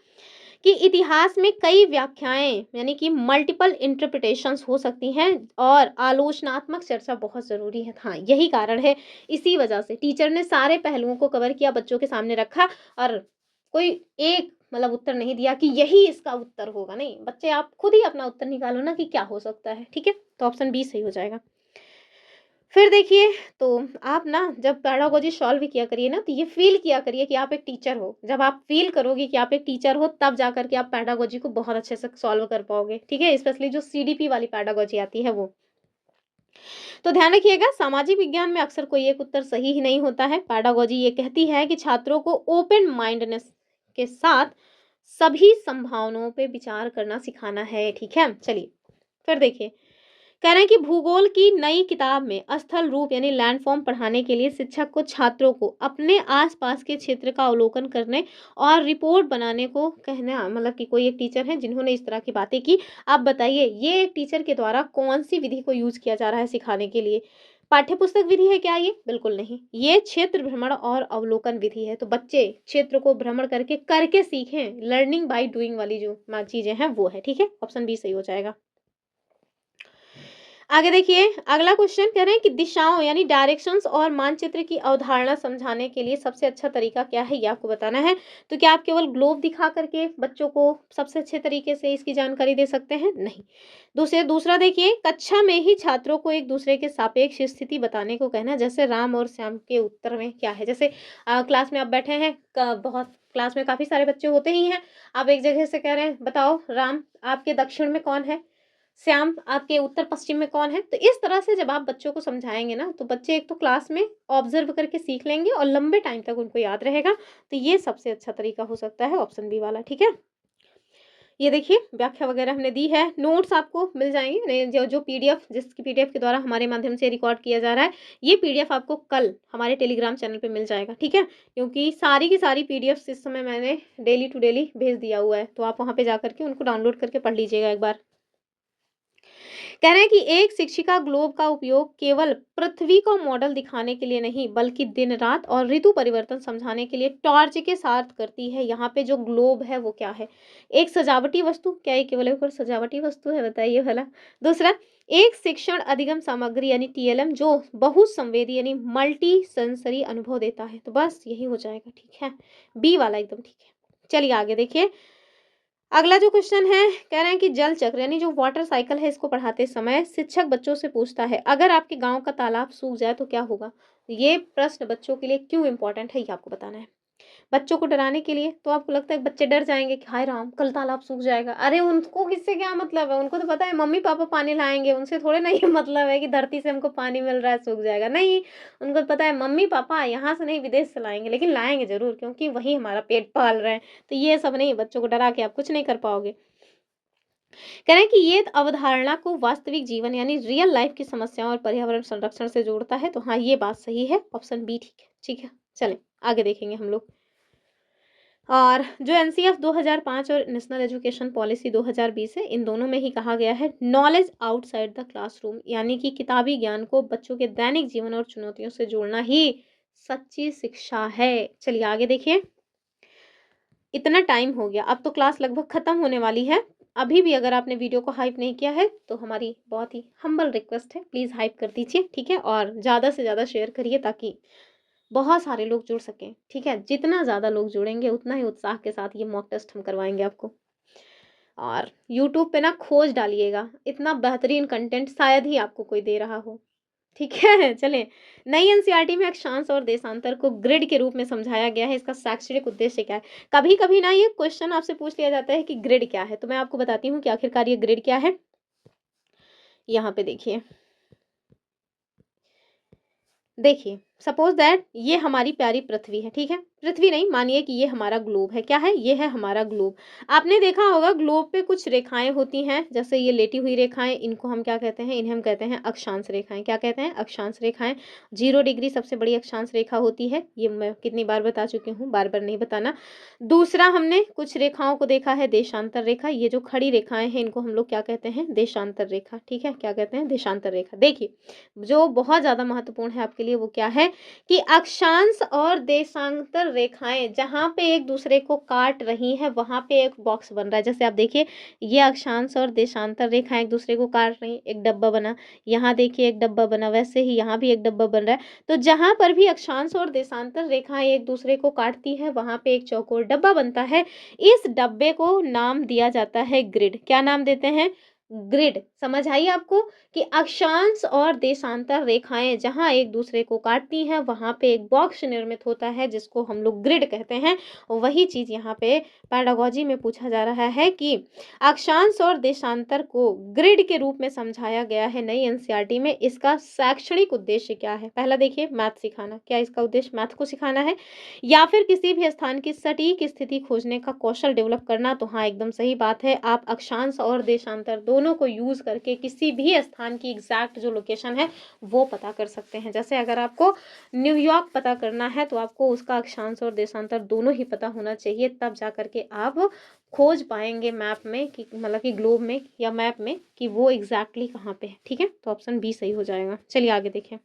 कि इतिहास में कई व्याख्याएँ यानी कि मल्टीपल इंटरप्रिटेशंस हो सकती हैं और आलोचनात्मक चर्चा बहुत ज़रूरी है। हाँ, यही कारण है, इसी वजह से टीचर ने सारे पहलुओं को कवर किया, बच्चों के सामने रखा और कोई एक मतलब उत्तर नहीं दिया कि यही इसका उत्तर होगा, नहीं। बच्चे आप खुद ही अपना उत्तर निकालो ना कि क्या हो सकता है, ठीक है? तो ऑप्शन बी सही हो जाएगा। फिर देखिए, तो आप ना जब पेडागोजी सॉल्व किया करिए ना, तो ये फ़ील किया करिए कि आप एक टीचर हो। जब आप फ़ील करोगे कि आप एक टीचर हो, तब जाकर के आप पेडागोजी को बहुत अच्छे से सॉल्व कर पाओगे, ठीक है? स्पेशली जो सीडीपी वाली पेडागोजी आती है वो। तो ध्यान रखिएगा, सामाजिक विज्ञान में अक्सर कोई एक उत्तर सही ही नहीं होता है। पेडागोजी ये कहती है कि छात्रों को ओपन माइंडनेस के साथ सभी संभावनाओं पे विचार करना सिखाना है, ठीक है? चलिए, फिर देखिए कह रहे हैं कि भूगोल की नई किताब में स्थल रूप यानी लैंडफॉर्म पढ़ाने के लिए शिक्षक को छात्रों को अपने आसपास के क्षेत्र का अवलोकन करने और रिपोर्ट बनाने को कहना, मतलब कि कोई एक टीचर है जिन्होंने इस तरह की बातें की। आप बताइए ये एक टीचर के द्वारा कौन सी विधि को यूज किया जा रहा है सिखाने के लिए? पाठ्य पुस्तक विधि है क्या ये? बिल्कुल नहीं, ये क्षेत्र भ्रमण और अवलोकन विधि है। तो बच्चे क्षेत्र को भ्रमण करके करके सीखें, लर्निंग बाय डूइंग वाली जो चीजें हैं वो है, ठीक है? ऑप्शन बी सही हो जाएगा। आगे देखिए अगला क्वेश्चन कह रहे हैं कि दिशाओं यानी डायरेक्शंस और मानचित्र की अवधारणा समझाने के लिए सबसे अच्छा तरीका क्या है, ये आपको बताना है। तो क्या आप केवल ग्लोब दिखा करके बच्चों को सबसे अच्छे तरीके से इसकी जानकारी दे सकते हैं? नहीं। दूसरा देखिए, कक्षा में ही छात्रों को एक दूसरे के सापेक्ष स्थिति बताने को कहना, जैसे राम और श्याम के उत्तर में क्या है। जैसे क्लास में आप बैठे हैं, बहुत क्लास में काफी सारे बच्चे होते ही हैं। आप एक जगह से कह रहे हैं बताओ राम आपके दक्षिण में कौन है, श्याम आपके उत्तर पश्चिम में कौन है। तो इस तरह से जब आप बच्चों को समझाएंगे ना, तो बच्चे एक तो क्लास में ऑब्जर्व करके सीख लेंगे और लंबे टाइम तक उनको याद रहेगा। तो ये सबसे अच्छा तरीका हो सकता है ऑप्शन बी वाला, ठीक है? ये देखिए व्याख्या वगैरह हमने दी है, नोट्स आपको मिल जाएंगे जो जो पीडीएफ जिसकी पीडीएफ के द्वारा हमारे माध्यम से रिकॉर्ड किया जा रहा है, ये पीडीएफ आपको कल हमारे टेलीग्राम चैनल पे मिल जाएगा, ठीक है? क्योंकि सारी की सारी पीडीएफ इस समय मैंने डेली टू डेली भेज दिया हुआ है, तो आप वहाँ पे जा करके उनको डाउनलोड करके पढ़ लीजिएगा एक बार। कह रहे हैं कि एक शिक्षिका ग्लोब का उपयोग केवल पृथ्वी को मॉडल दिखाने के लिए नहीं, बल्कि दिन रात और ऋतु परिवर्तन समझाने के लिए टॉर्च के साथ करती है। यहाँ पे जो ग्लोब है वो क्या है? एक सजावटी वस्तु, क्या ये केवल एक और सजावटी वस्तु है, बताइए भला। दूसरा, एक शिक्षण अधिगम सामग्री यानी टीएलएम जो बहुसंवेदी यानी मल्टी सेंसरी अनुभव देता है। तो बस यही हो जाएगा, ठीक है? बी वाला एकदम ठीक है। चलिए आगे देखिए अगला जो क्वेश्चन है, कह रहे हैं कि जल चक्र यानी जो वाटर साइकिल है, इसको पढ़ाते समय शिक्षक बच्चों से पूछता है अगर आपके गांव का तालाब सूख जाए तो क्या होगा? ये प्रश्न बच्चों के लिए क्यों इंपॉर्टेंट है, ये आपको बताना है। बच्चों को डराने के लिए, तो आपको लगता है बच्चे डर जाएंगे कि हाय राम कल तालाब सूख जाएगा। अरे उनको किससे क्या मतलब है, उनको तो पता है मम्मी पापा पानी लाएंगे, उनसे थोड़े ना ये मतलब है कि धरती से हमको पानी मिल रहा है सूख जाएगा, नहीं। उनको पता है मम्मी पापा यहाँ से नहीं विदेश से लाएंगे, लेकिन लाएंगे जरूर क्योंकि वही हमारा पेट पाल रहे हैं। तो ये सब नहीं, बच्चों को डरा के आप कुछ नहीं कर पाओगे। कह रहे हैं कि ये अवधारणा को वास्तविक जीवन यानी रियल लाइफ की समस्याओं और पर्यावरण संरक्षण से जोड़ता है। तो हाँ, ये बात सही है, ऑप्शन बी ठीक है, ठीक है? चलें आगे देखेंगे हम लोग। और जो एनसीएफ 2005 और नेशनल एजुकेशन पॉलिसी 2020 है, इन दोनों में ही कहा गया है नॉलेज आउटसाइड द क्लासरूम, यानी कि किताबी ज्ञान को बच्चों के दैनिक जीवन और चुनौतियों से जोड़ना ही सच्ची शिक्षा है। चलिए आगे देखिए इतना टाइम हो गया, अब तो क्लास लगभग खत्म होने वाली है। अभी भी अगर आपने वीडियो को हाइप नहीं किया है तो हमारी बहुत ही हम्बल रिक्वेस्ट है, प्लीज़ हाइप कर दीजिए, ठीक है? और ज़्यादा से ज़्यादा शेयर करिए ताकि बहुत सारे लोग जुड़ सकें, ठीक है? जितना ज़्यादा लोग जुड़ेंगे उतना ही उत्साह के साथ ये मॉक टेस्ट हम करवाएँगे आपको। और यूट्यूब पे ना खोज डालिएगा, इतना बेहतरीन कंटेंट शायद ही आपको कोई दे रहा हो, ठीक है? चलें, नई एनसीईआरटी में अक्षांश और देशांतर को ग्रिड के रूप में समझाया गया है, इसका शैक्षणिक उद्देश्य क्या है? कभी-कभी ना ये क्वेश्चन आपसे पूछ लिया जाता है कि ग्रिड क्या है? तो मैं आपको बताती हूँ कि आखिरकार ये ग्रिड क्या है? यहाँ पे देखिए। देखिए, सपोज़ दैट ये हमारी प्यारी पृथ्वी है, ठीक है? पृथ्वी नहीं, मानिए कि ये हमारा ग्लोब है। क्या है? ये है हमारा ग्लोब। आपने देखा होगा ग्लोब पे कुछ रेखाएँ होती हैं, जैसे ये लेटी हुई रेखाएँ, इनको हम क्या कहते हैं? इन्हें हम कहते हैं अक्षांश रेखाएँ। क्या कहते हैं? अक्षांश रेखाएँ। 0 डिग्री सबसे बड़ी अक्षांश रेखा होती है, ये मैं कितनी बार बता चुकी हूँ, बार-बार नहीं बताना। दूसरा हमने कुछ रेखाओं को देखा है देशांतर रेखा, ये जो खड़ी रेखाएँ हैं, इनको हम लोग क्या कहते हैं? देशांतर रेखा, ठीक है? क्या कहते हैं? देशांतर रेखा। देखिए, जो बहुत ज़्यादा महत्वपूर्ण है आपके लिए वो क्या है कि अक्षांश और देशांतर रेखाएँ जहाँ पे एक-दूसरे को काट रही हैं, वहाँ पे एक बॉक्स बन रहा है। जैसे आप देखिए, ये अक्षांश और देशांतर रेखाएँ एक-दूसरे को काट रही हैं, एक डब्बा बना। यहाँ देखिए एक डब्बा बना, वैसे ही यहाँ भी एक डब्बा बन रहा है। तो जहाँ पर भी अक्षांश और देशांतर रेखाएँ एक-दूसरे को काटती हैं, वहाँ पे एक चौकोर डब्बा बनता है। इस डब्बे को नाम दिया जाता है ग्रिड। क्या नाम देते हैं? ग्रिड। समझ आई आपको? कि अक्षांश और देशांतर रेखाएँ जहाँ एक-दूसरे को काटती हैं, वहाँ पे एक बॉक्स निर्मित होता है, जिसको हम लोग ग्रिड कहते हैं। वही चीज़ यहाँ पे पेडागॉजी में पूछा जा रहा है कि अक्षांश और देशांतर को ग्रिड के रूप में समझाया गया है नई एनसीईआरटी में। इसका शैक्षणिक उद्देश्य क्या है? पहला देखिए मैथ सिखाना। क्या इसका उद्देश्य मैथ को सिखाना है? या फिर किसी भी स्थान की सटीक स्थिति खोजने का कौशल डेवलप करना? तो हाँ, एकदम सही बात है। आप अक्षांश और देशांतर दोनों को यूज़ करके किसी भी स्थान की एग्ज़ैक्ट जो लोकेशन है, वो पता कर सकते हैं। जैसे अगर आपको न्यूयॉर्क पता करना है, तो आपको उसका अक्षांश और देशांतर दोनों ही पता होना चाहिए, तब जा कर के आप खोज पाएँगे मैप में कि मतलब कि ग्लोब में या मैप में कि वो एग्ज़ैक्टली कहाँ पे है, ठीक है? तो ऑप्शन बी सही हो जाएगा। चलिए आगे देखें।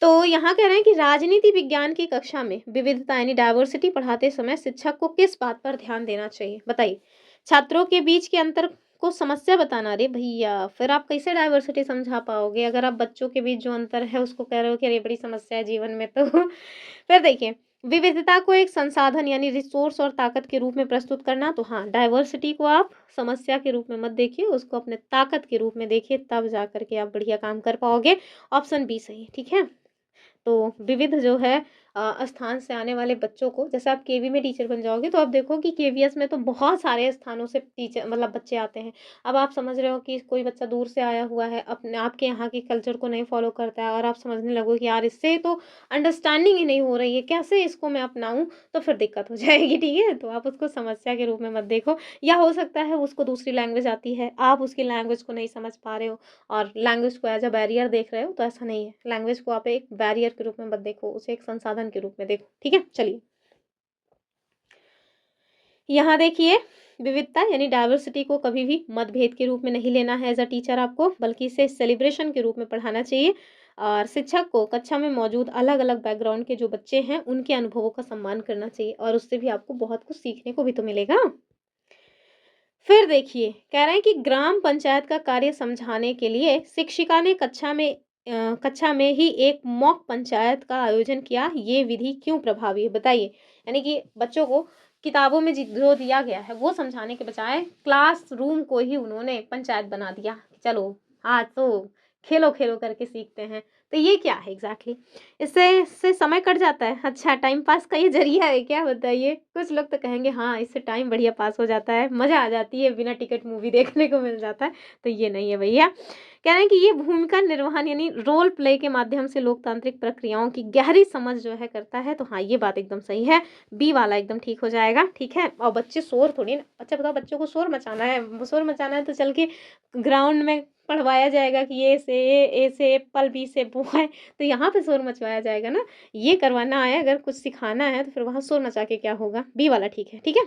तो यहाँ कह रहे हैं कि राजनीति विज्ञान की कक्षा में विविधता यानी डाइवर्सिटी पढ़ाते समय शिक्षक को किस बात पर ध्यान देना चाहिए? बताइए। छात्रों के बीच के अंतर को समस्या बताना। अरे भैया, फिर आप कैसे डाइवर्सिटी समझा पाओगे? अगर आप बच्चों के बीच जो अंतर है उसको कह रहे हो कि अरे बड़ी समस्या है जीवन में तो फिर देखिए, विविधता को एक संसाधन यानी रिसोर्स और ताकत के रूप में प्रस्तुत करना। तो हाँ, डाइवर्सिटी को आप समस्या के रूप में मत देखिए, उसको अपने ताकत के रूप में देखिए, तब जा कर के आप बढ़िया काम कर पाओगे। ऑप्शन बी सही, ठीक है? तो विविध जो है स्थान से आने वाले बच्चों को, जैसे आप केवी में टीचर बन जाओगे तो आप देखो कि केवीएस में तो बहुत सारे स्थानों से टीचर मतलब बच्चे आते हैं। अब आप समझ रहे हो कि कोई बच्चा दूर से आया हुआ है, अपने आपके यहाँ के कल्चर को नहीं फॉलो करता है और आप समझने लगो कि यार इससे तो अंडरस्टैंडिंग ही नहीं हो रही है, कैसे इसको मैं अपनाऊं, तो फिर दिक्कत हो जाएगी, ठीक है? तो आप उसको समस्या के रूप में मत देखो। या हो सकता है उसको दूसरी लैंग्वेज आती है, आप उसकी लैंग्वेज को नहीं समझ पा रहे हो और लैंग्वेज को एज अ बैरियर देख रहे हो, तो ऐसा नहीं है। लैंग्वेज को आप एक बैरियर के रूप में मत देखो, उसे एक संसाधन के रूप में देखो, ठीक है? चलिए, यहाँ देखिए, विविधता यानी डाइवर्सिटी को कभी भी मतभेद के रूप में नहीं लेना है एज अ टीचर आपको, बल्कि इसे सेलिब्रेशन के रूप में पढ़ाना चाहिए। और शिक्षक को कक्षा में मौजूद अलग-अलग बैकग्राउंड के जो बच्चे हैं, उनके अनुभवों का सम्मान करना चाहिए और उससे भी आपको बहुत कुछ सीखने को भी तो मिलेगा। फिर देखिए, कह रहे हैं कि ग्राम पंचायत का कार्य समझाने के लिए शिक्षिका ने कक्षा में ही एक मॉक पंचायत का आयोजन किया। ये विधि क्यों प्रभावी है? बताइए। यानी कि बच्चों को किताबों में जो दिया गया है, वो समझाने के बजाय क्लासरूम को ही उन्होंने पंचायत बना दिया। चलो, आज तो खेलो-खेलो करके सीखते हैं। तो ये क्या है एग्ज़ैक्टली? इससे समय कट जाता है। अच्छा, टाइम पास का ये ज़रिया है क्या बताइए? कुछ लोग तो कहेंगे हाँ, इससे टाइम बढ़िया पास हो जाता है, मज़ा आ जाती है, बिना टिकट मूवी देखने को मिल जाता है। तो ये नहीं है भैया। कह रहे हैं कि ये भूमिका निर्वहन यानी रोल प्ले के माध्यम से लोकतांत्रिक प्रक्रियाओं की गहरी समझ जो है करता है। तो हाँ, ये बात एकदम सही है। बी वाला एकदम ठीक हो जाएगा, ठीक है? और बच्चे शोर थोड़ी ना, अच्छा बताओ, बच्चों को शोर मचाना है तो चल के ग्राउंड में पढ़वाया जाएगा कि ए से एप्पल, बी से बॉय, तो यहाँ पे शोर मचवाया जाएगा ना। ये करवाना है, अगर कुछ सिखाना है तो फिर वहाँ शोर मचा के क्या होगा? बी वाला ठीक है, ठीक है?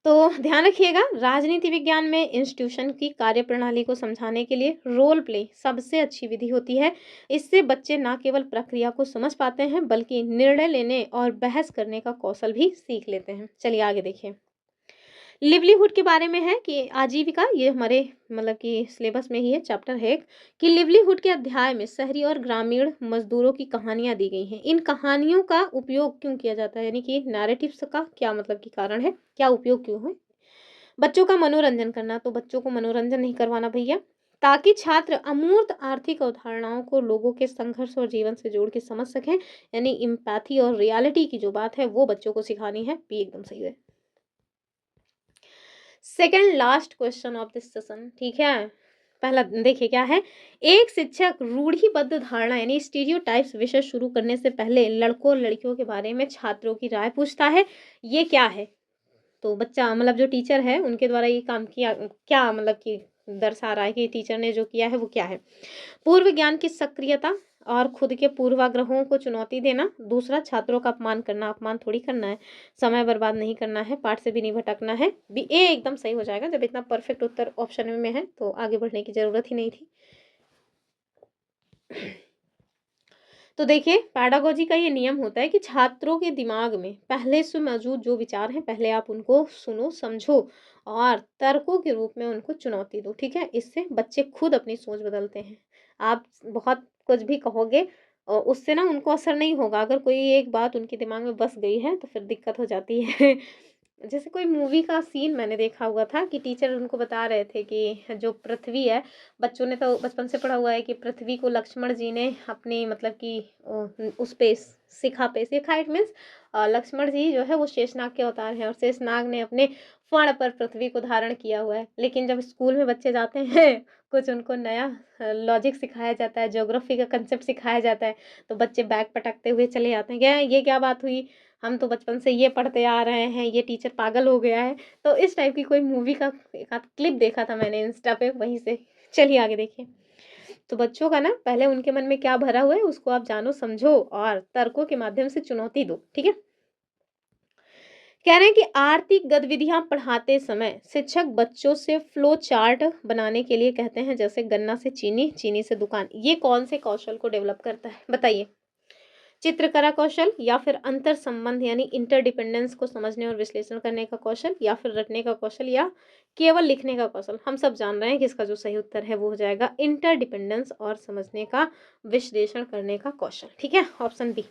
तो ध्यान रखिएगा, राजनीति विज्ञान में इंस्टीट्यूशन की कार्यप्रणाली को समझाने के लिए रोल प्ले सबसे अच्छी विधि होती है। इससे बच्चे न केवल प्रक्रिया को समझ पाते हैं बल्कि निर्णय लेने और बहस करने का कौशल भी सीख लेते हैं। चलिए आगे देखिए। लिवलीहुड के बारे में है कि आजीविका, ये हमारे मतलब कि सिलेबस में ही है, चैप्टर है एक, कि लिवलीहुड के अध्याय में शहरी और ग्रामीण मजदूरों की कहानियां दी गई हैं। इन कहानियों का उपयोग क्यों किया जाता है, यानी कि नैरेटिव्स का क्या मतलब कि कारण है, क्या उपयोग क्यों है? बच्चों का मनोरंजन करना, तो बच्चों को मनोरंजन नहीं करवाना भैया, ताकि छात्र अमूर्त आर्थिक अवधारणाओं को लोगों के संघर्ष और जीवन से जोड़ के समझ सकें, यानी इम्पैथी और रियलिटी की जो बात है वो बच्चों को सिखानी है। बी एकदम सही है। Second last question of this session, ठीक है। पहला देखिए क्या है। एक शिक्षक रूढ़िबद्ध धारणा यानी स्टीरियोटाइप्स विषय शुरू करने से पहले लड़कों और लड़कियों के बारे में छात्रों की राय पूछता है। ये क्या है? तो बच्चा मतलब जो टीचर है उनके द्वारा ये काम किया, क्या मतलब कि दर्शा रहा है कि टीचर ने जो किया है वो क्या है? पूर्व ज्ञान की सक्रियता और खुद के पूर्वाग्रहों को चुनौती देना। दूसरा, छात्रों का अपमान करना, अपमान थोड़ी करना है, समय बर्बाद नहीं करना है, पाठ से भी नहीं भटकना है। बी ए एकदम सही हो जाएगा। जब इतना परफेक्ट उत्तर ऑप्शन में है तो आगे बढ़ने की जरूरत ही नहीं थी। तो देखिए, पैडागोजी का ये नियम होता है कि छात्रों के दिमाग में पहले से मौजूद जो विचार हैं पहले आप उनको सुनो, समझो और तर्कों के रूप में उनको चुनौती दो, ठीक है। इससे बच्चे खुद अपनी सोच बदलते हैं। आप बहुत कुछ भी कहोगे और उससे ना उनको असर नहीं होगा। अगर कोई एक बात उनके दिमाग में बस गई है तो फिर दिक्कत हो जाती है। जैसे कोई मूवी का सीन मैंने देखा हुआ था कि टीचर उनको बता रहे थे कि जो पृथ्वी है, बच्चों ने तो बचपन से पढ़ा हुआ है कि पृथ्वी को लक्ष्मण जी ने अपनी मतलब कि उस पे सिखा इट मीन्स लक्ष्मण जी जो है वो शेषनाग के अवतार हैं और शेषनाग ने अपने फण पर पृथ्वी को धारण किया हुआ है। लेकिन जब स्कूल में बच्चे जाते हैं कुछ उनको नया लॉजिक सिखाया जाता है, ज्योग्राफी का कंसेप्ट सिखाया जाता है, तो बच्चे बैग पटकते हुए चले जाते हैं, क्या ये क्या बात हुई, हम तो बचपन से ये पढ़ते आ रहे हैं, ये टीचर पागल हो गया है। तो इस टाइप की कोई मूवी का एक आध क्लिप देखा था मैंने इंस्टा पे, वहीं से। चलिए आगे देखिए। तो बच्चों का ना पहले उनके मन में क्या भरा हुआ है उसको आप जानो, समझो और तर्कों के माध्यम से चुनौती दो, ठीक है। कह रहे हैं कि आर्थिक गतिविधियां पढ़ाते समय शिक्षक बच्चों से फ्लो चार्ट बनाने के लिए कहते हैं, जैसे गन्ना से चीनी, चीनी से दुकान। ये कौन से कौशल को डेवलप करता है बताइए? चित्रकला कौशल, या फिर अंतर संबंध यानी इंटरडिपेंडेंस को समझने और विश्लेषण करने का कौशल, या फिर रटने का कौशल, या केवल लिखने का कौशल। हम सब जान रहे हैं कि इसका जो सही उत्तर है वो हो जाएगा इंटरडिपेंडेंस और समझने का विश्लेषण करने का कौशल, ठीक है, ऑप्शन बी।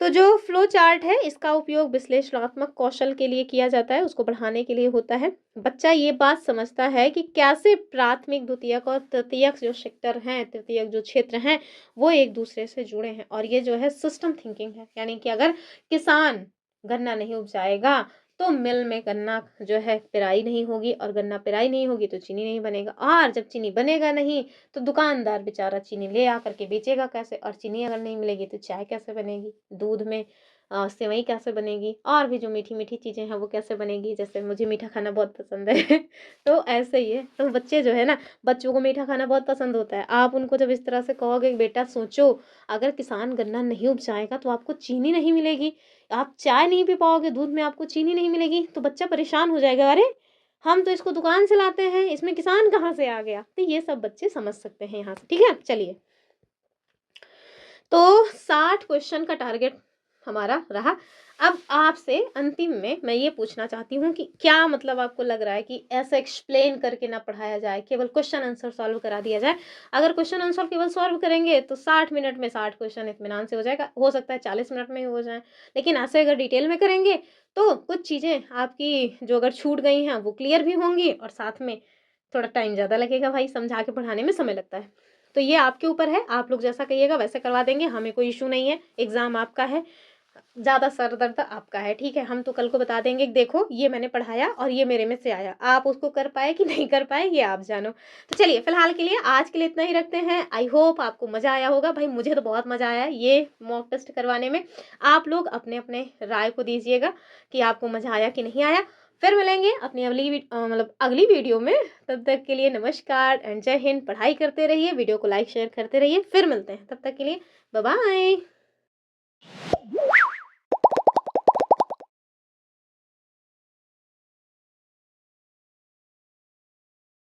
तो जो फ्लो चार्ट है इसका उपयोग विश्लेषणात्मक कौशल के लिए किया जाता है, उसको बढ़ाने के लिए होता है। बच्चा ये बात समझता है कि कैसे प्राथमिक, द्वितीयक और तृतीयक जो सेक्टर हैं, तृतीयक जो क्षेत्र हैं, वो एक दूसरे से जुड़े हैं। और ये जो है सिस्टम थिंकिंग है, यानी कि अगर किसान गन्ना नहीं उपजाएगा तो मिल में गन्ना जो है पेराई नहीं होगी, और गन्ना पेराई नहीं होगी तो चीनी नहीं बनेगा, और जब चीनी बनेगा नहीं तो दुकानदार बेचारा चीनी ले आकर के बेचेगा कैसे, और चीनी अगर नहीं मिलेगी तो चाय कैसे बनेगी, दूध में सेवई कैसे बनेगी, और भी जो मीठी मीठी चीज़ें हैं वो कैसे बनेगी। जैसे मुझे मीठा खाना बहुत पसंद है तो ऐसे ही है। तो बच्चे जो है ना, बच्चों को मीठा खाना बहुत पसंद होता है। आप उनको जब इस तरह से कहोगे कि बेटा सोचो, अगर किसान गन्ना नहीं उपजाएगा तो आपको चीनी नहीं मिलेगी, आप चाय नहीं पी पाओगे, दूध में आपको चीनी नहीं मिलेगी, तो बच्चा परेशान हो जाएगा, अरे हम तो इसको दुकान से लाते हैं, इसमें किसान कहाँ से आ गया। तो ये सब बच्चे समझ सकते हैं यहाँ से, ठीक है। चलिए, तो 60 क्वेश्चन का टारगेट हमारा रहा। अब आपसे अंतिम में मैं ये पूछना चाहती हूँ कि क्या मतलब आपको लग रहा है कि ऐसा एक्सप्लेन करके ना पढ़ाया जाए, केवल क्वेश्चन आंसर सॉल्व करा दिया जाए। अगर क्वेश्चन आंसर केवल सॉल्व करेंगे तो 60 मिनट में 60 क्वेश्चन इत्मीनान से हो जाएगा, हो सकता है 40 मिनट में ही हो जाए। लेकिन ऐसे अगर डिटेल में करेंगे तो कुछ चीज़ें आपकी जो अगर छूट गई हैं वो क्लियर भी होंगी, और साथ में थोड़ा टाइम ज़्यादा लगेगा, भाई समझा के पढ़ाने में समय लगता है। तो ये आपके ऊपर है, आप लोग जैसा कहिएगा वैसे करवा देंगे, हमें कोई इशू नहीं है। एग्ज़ाम आपका है, ज़्यादा सर दर्द आपका है, ठीक है। हम तो कल को बता देंगे कि देखो ये मैंने पढ़ाया और ये मेरे में से आया, आप उसको कर पाए कि नहीं कर पाए ये आप जानो। तो चलिए, फिलहाल के लिए आज के लिए इतना ही रखते हैं। आई होप आपको मज़ा आया होगा। भाई मुझे तो बहुत मज़ा आया ये मॉक टेस्ट करवाने में। आप लोग अपने अपने राय को दीजिएगा कि आपको मज़ा आया कि नहीं आया। फिर मिलेंगे अपनी अगली वीडियो में। तब तक के लिए नमस्कार एंड जय हिंद। पढ़ाई करते रहिए, वीडियो को लाइक शेयर करते रहिए। फिर मिलते हैं, तब तक के लिए बाय बाय।